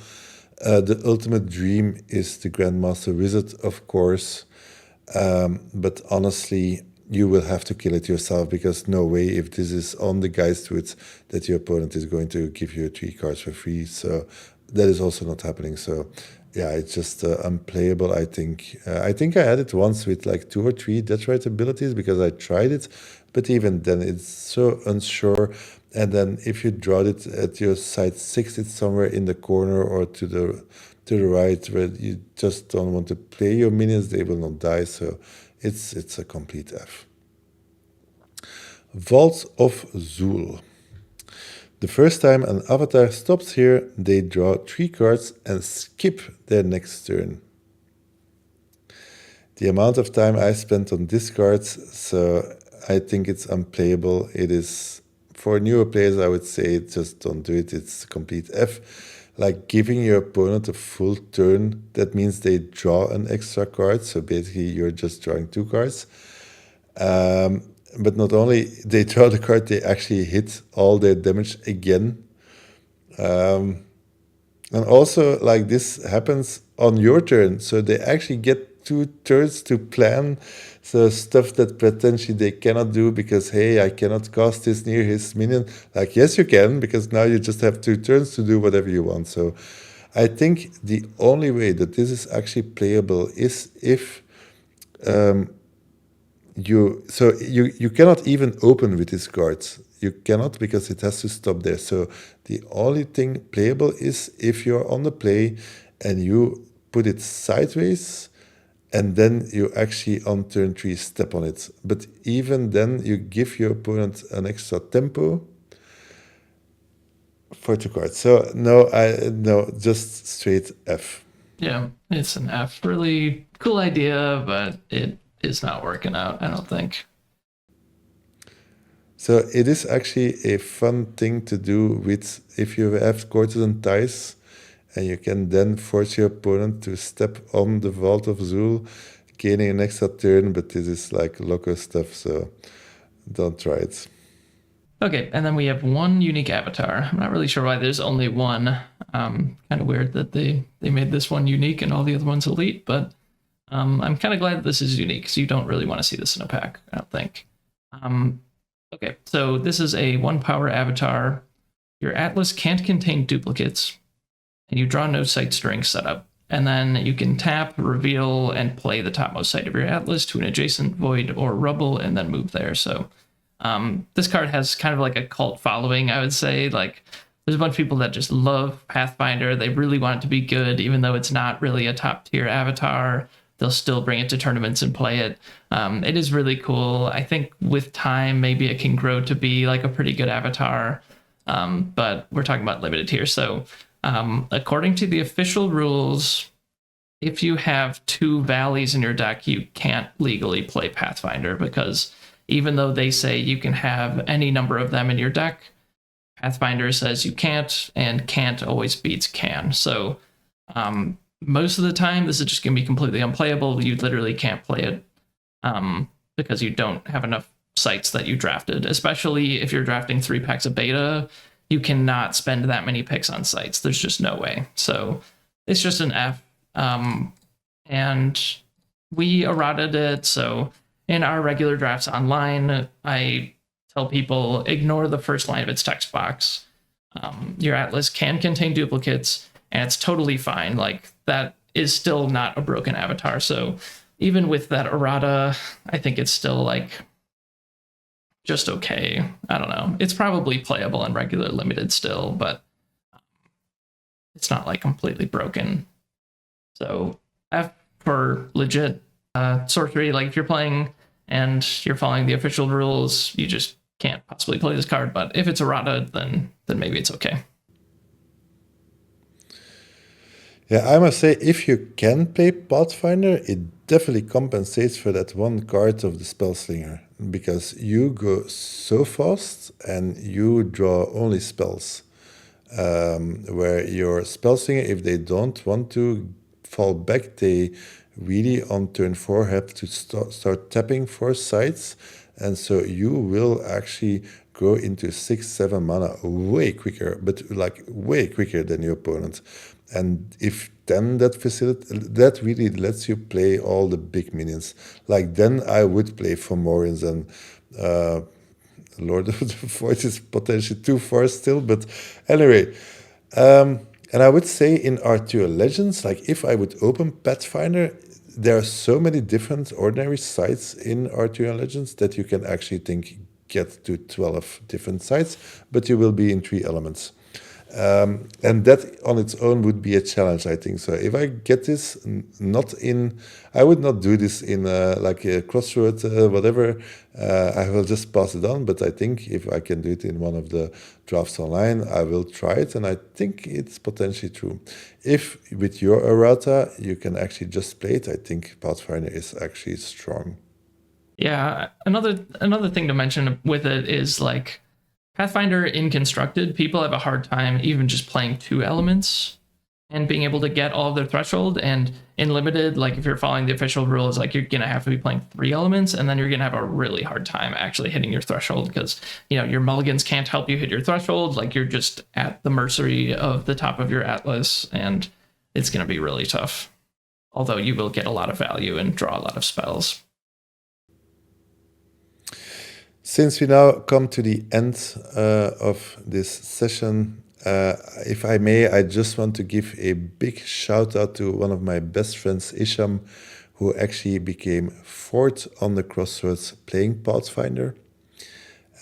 The ultimate dream is the Grandmaster Wizard, of course, but honestly, you will have to kill it yourself, because no way, if this is on the Geistwood, that your opponent is going to give you 3 cards for free. So that is also not happening. So yeah, it's just unplayable, I think. I think I had it once with like 2 or 3 Deathrite abilities, because I tried it, but even then it's so unsure. And then if you draw it at your side 6, it's somewhere in the corner or to the right, where you just don't want to play your minions, they will not die. So it's a complete F. Vaults of Zul. The first time an avatar stops here, they draw 3 cards and skip their next turn. The amount of time I spent on this card, so I think it's unplayable. It is, for newer players, I would say just don't do it. It's a complete F. Like, giving your opponent a full turn, that means they draw an extra card. So basically, you're just drawing 2 cards. But not only they draw the card, they actually hit all their damage again. And also, like, this happens on your turn. So they actually get 2 turns to plan. So stuff that potentially they cannot do because, hey, I cannot cast this near his minion. Like, yes, you can, because now you just have 2 turns to do whatever you want. So I think the only way that this is actually playable is if you cannot even open with this card. You cannot, because it has to stop there. So the only thing playable is if you're on the play and you put it sideways, and then you actually on turn 3 step on it. But even then, you give your opponent an extra tempo for 2 cards. So no, just straight F. Yeah, it's an F. Really cool idea, but it is not working out, I don't think. So it is actually a fun thing to do with if you have courtesan ties, and you can then force your opponent to step on the Vault of Zul, gaining an extra turn, but this is like loco stuff, so don't try it. Okay, and then we have one unique avatar. I'm not really sure why there's only one. Kind of weird that they made this one unique and all the other ones elite, but I'm kind of glad that this is unique, because you don't really want to see this in a pack, I don't think. Okay, so this is a 1 power avatar. Your atlas can't contain duplicates, and you draw no sites during setup. And then you can tap, reveal, and play the topmost site of your atlas to an adjacent void or rubble, and then move there. So this card has kind of like a cult following, I would say. Like, there's a bunch of people that just love Pathfinder. They really want it to be good, even though it's not really a top tier avatar. They'll still bring it to tournaments and play it. It is really cool. I think with time, maybe it can grow to be like a pretty good avatar. But we're talking about limited here. So according to the official rules, if you have 2 valleys in your deck, you can't legally play Pathfinder, because even though they say you can have any number of them in your deck, Pathfinder says you can't, and can't always beats can. So most of the time, this is just going to be completely unplayable. You literally can't play it because you don't have enough sites that you drafted, especially if you're drafting 3 packs of beta. You cannot spend that many picks on sites. There's just no way. So it's just an F. And we errated it. So in our regular drafts online, I tell people ignore the first line of its text box. Your atlas can contain duplicates, and it's totally fine. Like, that is still not a broken avatar. So even with that errata, I think it's still like just okay. I don't know. It's probably playable in regular limited still, but it's not like completely broken. So F for legit sorcery. Like, if you're playing and you're following the official rules, you just can't possibly play this card. But if it's errata, then maybe it's okay. Yeah, I must say, if you can play Pathfinder, it definitely compensates for that 1 card of the Spellslinger, because you go so fast and you draw only spells. Where your Spellslinger, if they don't want to fall back, they really on turn 4 have to start tapping for sites, and so you will actually grow into 6-7 mana way quicker, but like way quicker than your opponent. And if then that really lets you play all the big minions, like then I would play Fomorians, and Lord of the Void is potentially too far still, but anyway. And I would say in Arthur Legends, like if I would open Pathfinder, there are so many different ordinary sites in Arthur Legends that you can actually get to 12 different sites, but you will be in 3 elements. And that on its own would be a challenge, I think. So if I get this I would not do this in like a crossroad, whatever. I will just pass it on. But I think if I can do it in one of the drafts online, I will try it. And I think it's potentially true. If with your errata, you can actually just play it, I think Pathfinder is actually strong. Yeah, another thing to mention with it is, like, Pathfinder in constructed, people have a hard time even just playing 2 elements and being able to get all of their threshold. And in limited, like, if you're following the official rules, like, you're gonna have to be playing 3 elements, and then you're gonna have a really hard time actually hitting your threshold, because your mulligans can't help you hit your threshold. Like, you're just at the mercy of the top of your atlas, and it's gonna be really tough. Although you will get a lot of value and draw a lot of spells. Since we now come to the end of this session, if I may, I just want to give a big shout out to one of my best friends, Isham, who actually became fourth on the Crossroads playing Pathfinder.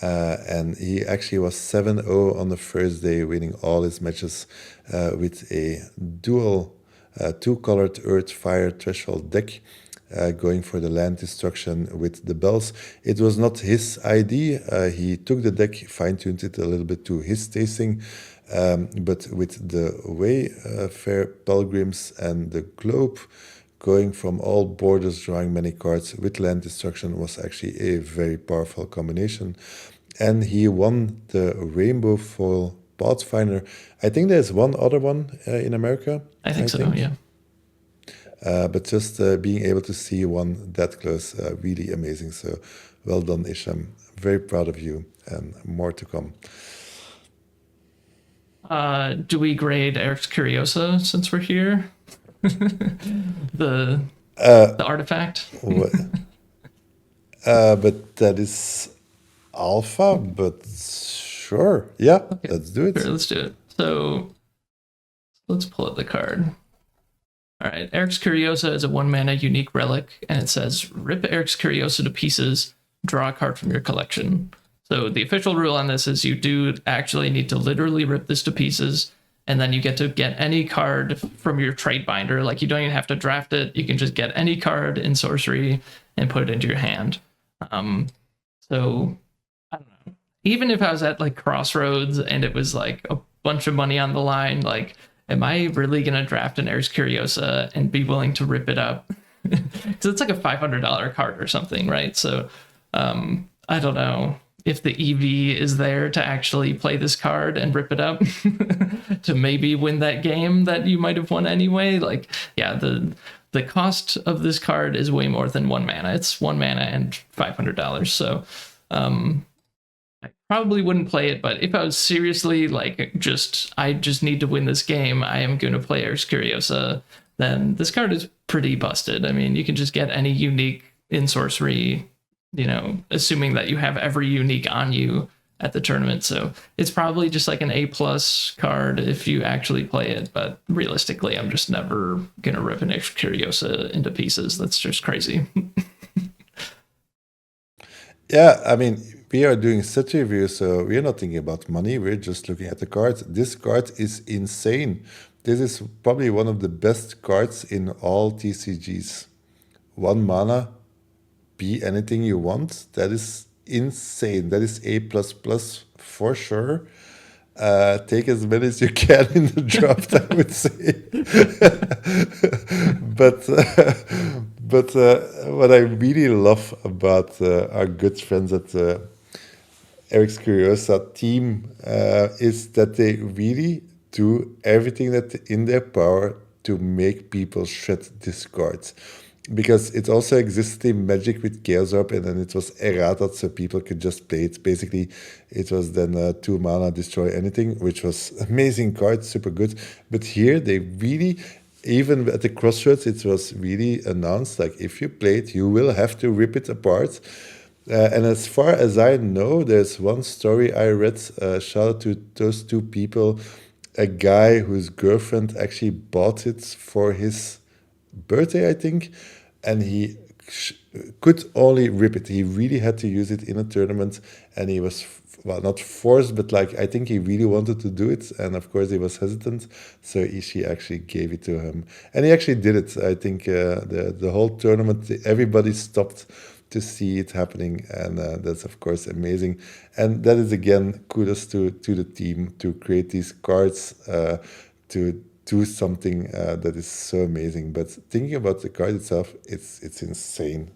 And he actually was 7-0 on the first day, winning all his matches with a dual two-colored Earth Fire Threshold deck, going for the land destruction with the bells. It was not his idea. He took the deck, fine-tuned it a little bit to his tasting, but with the Wayfair Pilgrims and the Globe, going from all borders, drawing many cards with land destruction was actually a very powerful combination. And he won the Rainbow Foil Pathfinder. I think there's one other one in America. I think so, yeah. But just being able to see one that close, really amazing. So well done, Isham. Very proud of you, and more to come. Do we grade Eric's Curiosa since we're here? the artifact? But that is alpha, but sure. Yeah, okay. Let's do it. Sure, let's do it. So let's pull up the card. All right, Eric's Curiosa is a 1-mana unique relic, and it says, rip Eric's Curiosa to pieces, draw a card from your collection. So the official rule on this is you do actually need to literally rip this to pieces, and then you get to get any card from your trade binder. Like, you don't even have to draft it. You can just get any card in Sorcery and put it into your hand. So, I don't know. Even if I was at, like, Crossroads and it was, like, a bunch of money on the line, like, am I really going to draft an Eris Curiosa and be willing to rip it up? Because it's like a $500 card or something, right? So, I don't know if the EV is there to actually play this card and rip it up to maybe win that game that you might have won anyway. Like, yeah, the cost of this card is way more than 1 mana. It's 1 mana and $500. So I probably wouldn't play it, but if I was seriously like I just need to win this game, I am going to play Eris Curiosa, then this card is pretty busted. I mean, you can just get any unique in Sorcery, you know, assuming that you have every unique on you at the tournament. So it's probably just like an A+ card if you actually play it. But realistically, I'm just never going to rip an Eris Curiosa into pieces. That's just crazy. Yeah, I mean, we are doing set review, so we're not thinking about money. We're just looking at the card. This card is insane. This is probably one of the best cards in all TCGs. 1 mana, be anything you want. That is insane. That is A++ for sure. Take as many as you can in the draft, I would say. but what I really love about our good friends at the Eric's Curiosa team is that they really do everything that in their power to make people shred this card. Because it also existed in Magic with Chaos Orb, and then it was errata, so people could just play it. Basically, it was then 2 mana, destroy anything, which was amazing card, super good. But here, they really, even at the Crossroads, it was really announced, like, if you play it, you will have to rip it apart. And as far as I know, there's one story I read, shout out to those 2 people, a guy whose girlfriend actually bought it for his birthday, I think, and he could only rip it. He really had to use it in a tournament, and he was, well, not forced, but like, I think he really wanted to do it, and of course he was hesitant, so she actually gave it to him, and he actually did it. I think the whole tournament, everybody stopped to see it happening, and that's of course amazing. And that is, again, kudos to the team to create these cards, to do something that is so amazing. But thinking about the card itself, it's insane.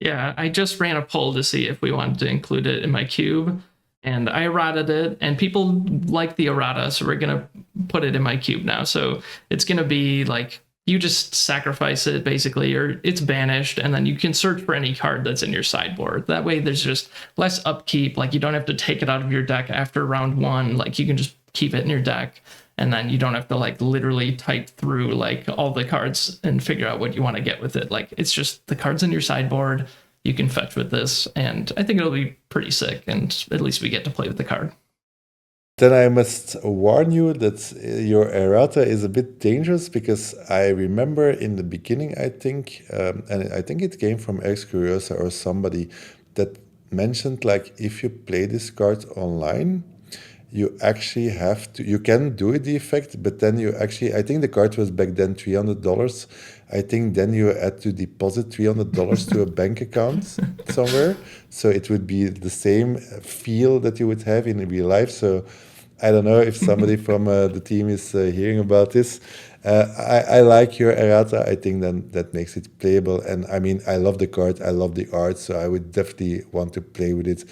Yeah, I just ran a poll to see if we wanted to include it in my cube, and I errated it, and people like the errata, so we're gonna put it in my cube now. So it's gonna be like, you just sacrifice it basically, or it's banished, and then you can search for any card that's in your sideboard. That way there's just less upkeep. Like, you don't have to take it out of your deck after round 1. Like, you can just keep it in your deck, and then you don't have to like literally type through like all the cards and figure out what you want to get with it. Like, it's just the cards in your sideboard. You can fetch with this, and I think it'll be pretty sick, and at least we get to play with the card. Then I must warn you that your errata is a bit dangerous, because I remember in the beginning, I think, and I think it came from Erik Curiosa or somebody that mentioned, like, if you play this card online, you actually have to, you can do the effect, but then you actually, I think the card was back then $300. I think then you had to deposit $300 to a bank account somewhere. So it would be the same feel that you would have in real life. So I don't know if somebody from the team is hearing about this. I like your errata. I think then that makes it playable. And I mean, I love the card. I love the art. So I would definitely want to play with it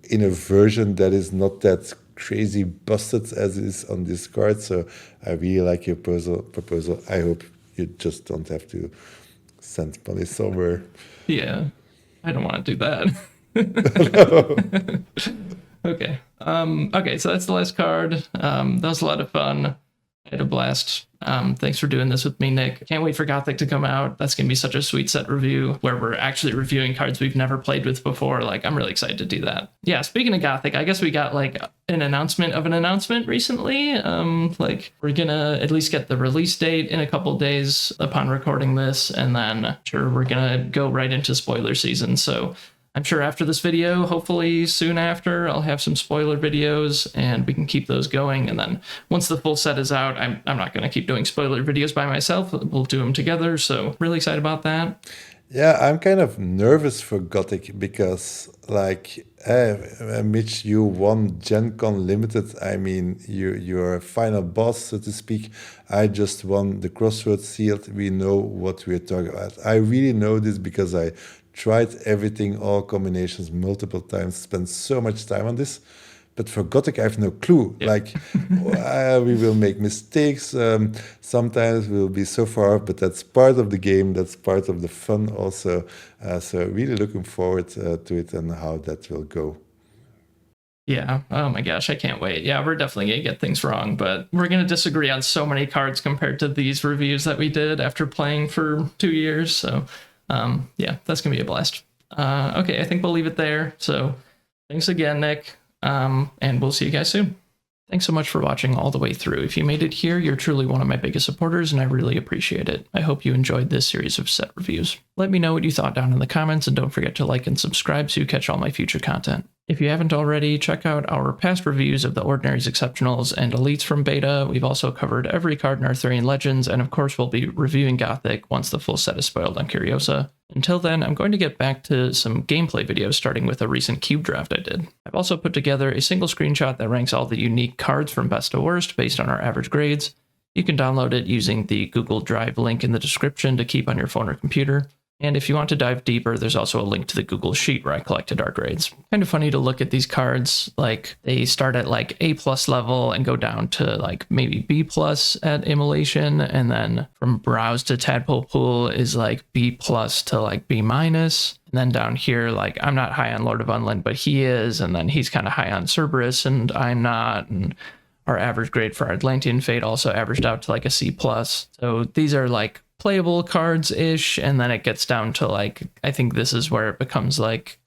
in a version that is not that crazy busted as is on this card. So I really like your proposal. I hope you just don't have to send money somewhere. Yeah, I don't want to do that. Okay. Okay, so that's the last card. That was a lot of fun. I had a blast. Thanks for doing this with me, Nick. Can't wait for Gothic to come out. That's gonna be such a sweet set review where we're actually reviewing cards we've never played with before. Like, I'm really excited to do that. Yeah, speaking of Gothic, I guess we got like an announcement of an announcement recently. Like, we're gonna at least get the release date in a couple days upon recording this, and then sure we're gonna go right into spoiler season. So I'm sure after this video, hopefully soon after, I'll have some spoiler videos and we can keep those going. And then once the full set is out, I'm not going to keep doing spoiler videos by myself. We'll do them together. So really excited about that. Yeah, I'm kind of nervous for Gothic because, like, Mitch, you won Gen Con Limited. I mean, you're a final boss, so to speak. I just won the Crossroads Sealed. We know what we're talking about. I really know this because I tried everything, all combinations, multiple times, spent so much time on this. But for Gothic, I have no clue. Yeah. Like, we will make mistakes. Sometimes we'll be so far off, but that's part of the game. That's part of the fun also. So really looking forward to it and how that will go. Yeah. Oh my gosh, I can't wait. Yeah, we're definitely going to get things wrong, but we're going to disagree on so many cards compared to these reviews that we did after playing for 2 years. So yeah, that's gonna be a blast. Okay, I think we'll leave it there. So thanks again, Nick, and we'll see you guys soon. Thanks so much for watching all the way through. If you made it here, you're truly one of my biggest supporters, and I really appreciate it. I hope you enjoyed this series of set reviews. Let me know what you thought down in the comments, and don't forget to like and subscribe so you catch all my future content. If you haven't already, check out our past reviews of the Ordinaries, Exceptionals, and Elites from beta. We've also covered every card in Arthurian Legends, and of course we'll be reviewing Gothic once the full set is spoiled on Curiosa. Until then, I'm going to get back to some gameplay videos, starting with a recent cube draft I did. I've also put together a single screenshot that ranks all the unique cards from best to worst based on our average grades. You can download it using the Google Drive link in the description to keep on your phone or computer. And if you want to dive deeper, there's also a link to the Google Sheet where I collected our grades. Kind of funny to look at these cards, like they start at like A+ level and go down to like maybe B+ at Immolation, and then from Browse to Tadpole Pool is like B+ to like B-. And then down here, like I'm not high on Lord of Unland, but he is, and then he's kind of high on Cerberus and I'm not, and our average grade for our Atlantean Fate also averaged out to like a C+. So these are like playable cards-ish, and then it gets down to like, I think this is where it becomes like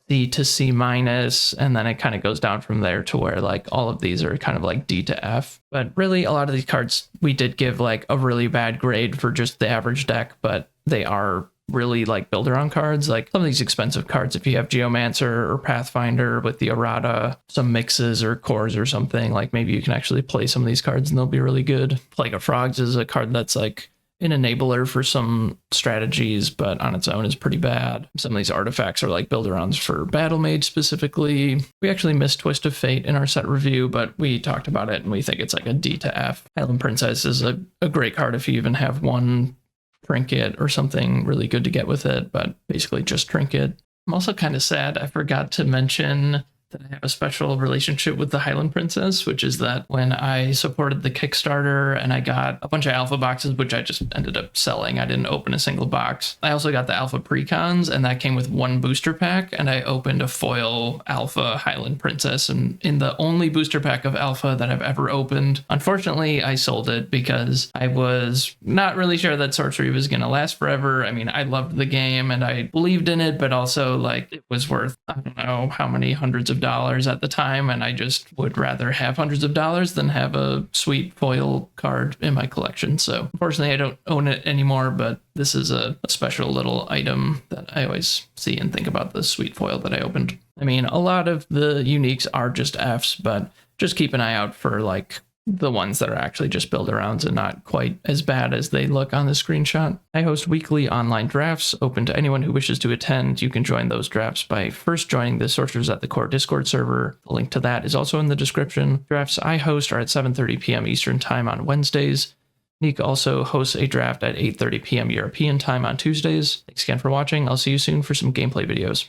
C to C-, and then it kind of goes down from there to where like all of these are kind of like D to F. But really, a lot of these cards we did give like a really bad grade for just the average deck, but they are really like build-around cards. Like some of these expensive cards, if you have Geomancer or Pathfinder with the errata, some mixes or cores or something, like maybe you can actually play some of these cards and they'll be really good. Plague of Frogs is a card that's like an enabler for some strategies, but on its own is pretty bad. Some of these artifacts are like build-arounds for Battle Mage specifically. We actually missed Twist of Fate in our set review, but we talked about it and we think it's like a D to F. Highland Princess is a great card if you even have one trinket or something really good to get with it, but basically just trinket. I'm also kind of sad I forgot to mention that I have a special relationship with the Highland Princess, which is that when I supported the Kickstarter and I got a bunch of alpha boxes, which I just ended up selling, I didn't open a single box. I also got the alpha precons, and that came with one booster pack, and I opened a foil alpha Highland Princess, and in the only booster pack of alpha that I've ever opened. Unfortunately, I sold it because I was not really sure that Sorcery was going to last forever. I mean, I loved the game and I believed in it, but also like it was worth, I don't know how many hundreds of of dollars at the time, and I just would rather have hundreds of dollars than have a sweet foil card in my collection. So unfortunately, I don't own it anymore, but this is a special little item that I always see and think about the sweet foil that I opened. I mean, a lot of the uniques are just Fs, but just keep an eye out for like the ones that are actually just build-arounds and not quite as bad as they look on the screenshot. I host weekly online drafts open to anyone who wishes to attend. You can join those drafts by first joining the Sorcerers at the Core Discord server. The link to that is also in the description. Drafts I host are at 7:30 p.m. Eastern Time on Wednesdays. Niek also hosts a draft at 8:30 p.m. European Time on Tuesdays. Thanks again for watching. I'll see you soon for some gameplay videos.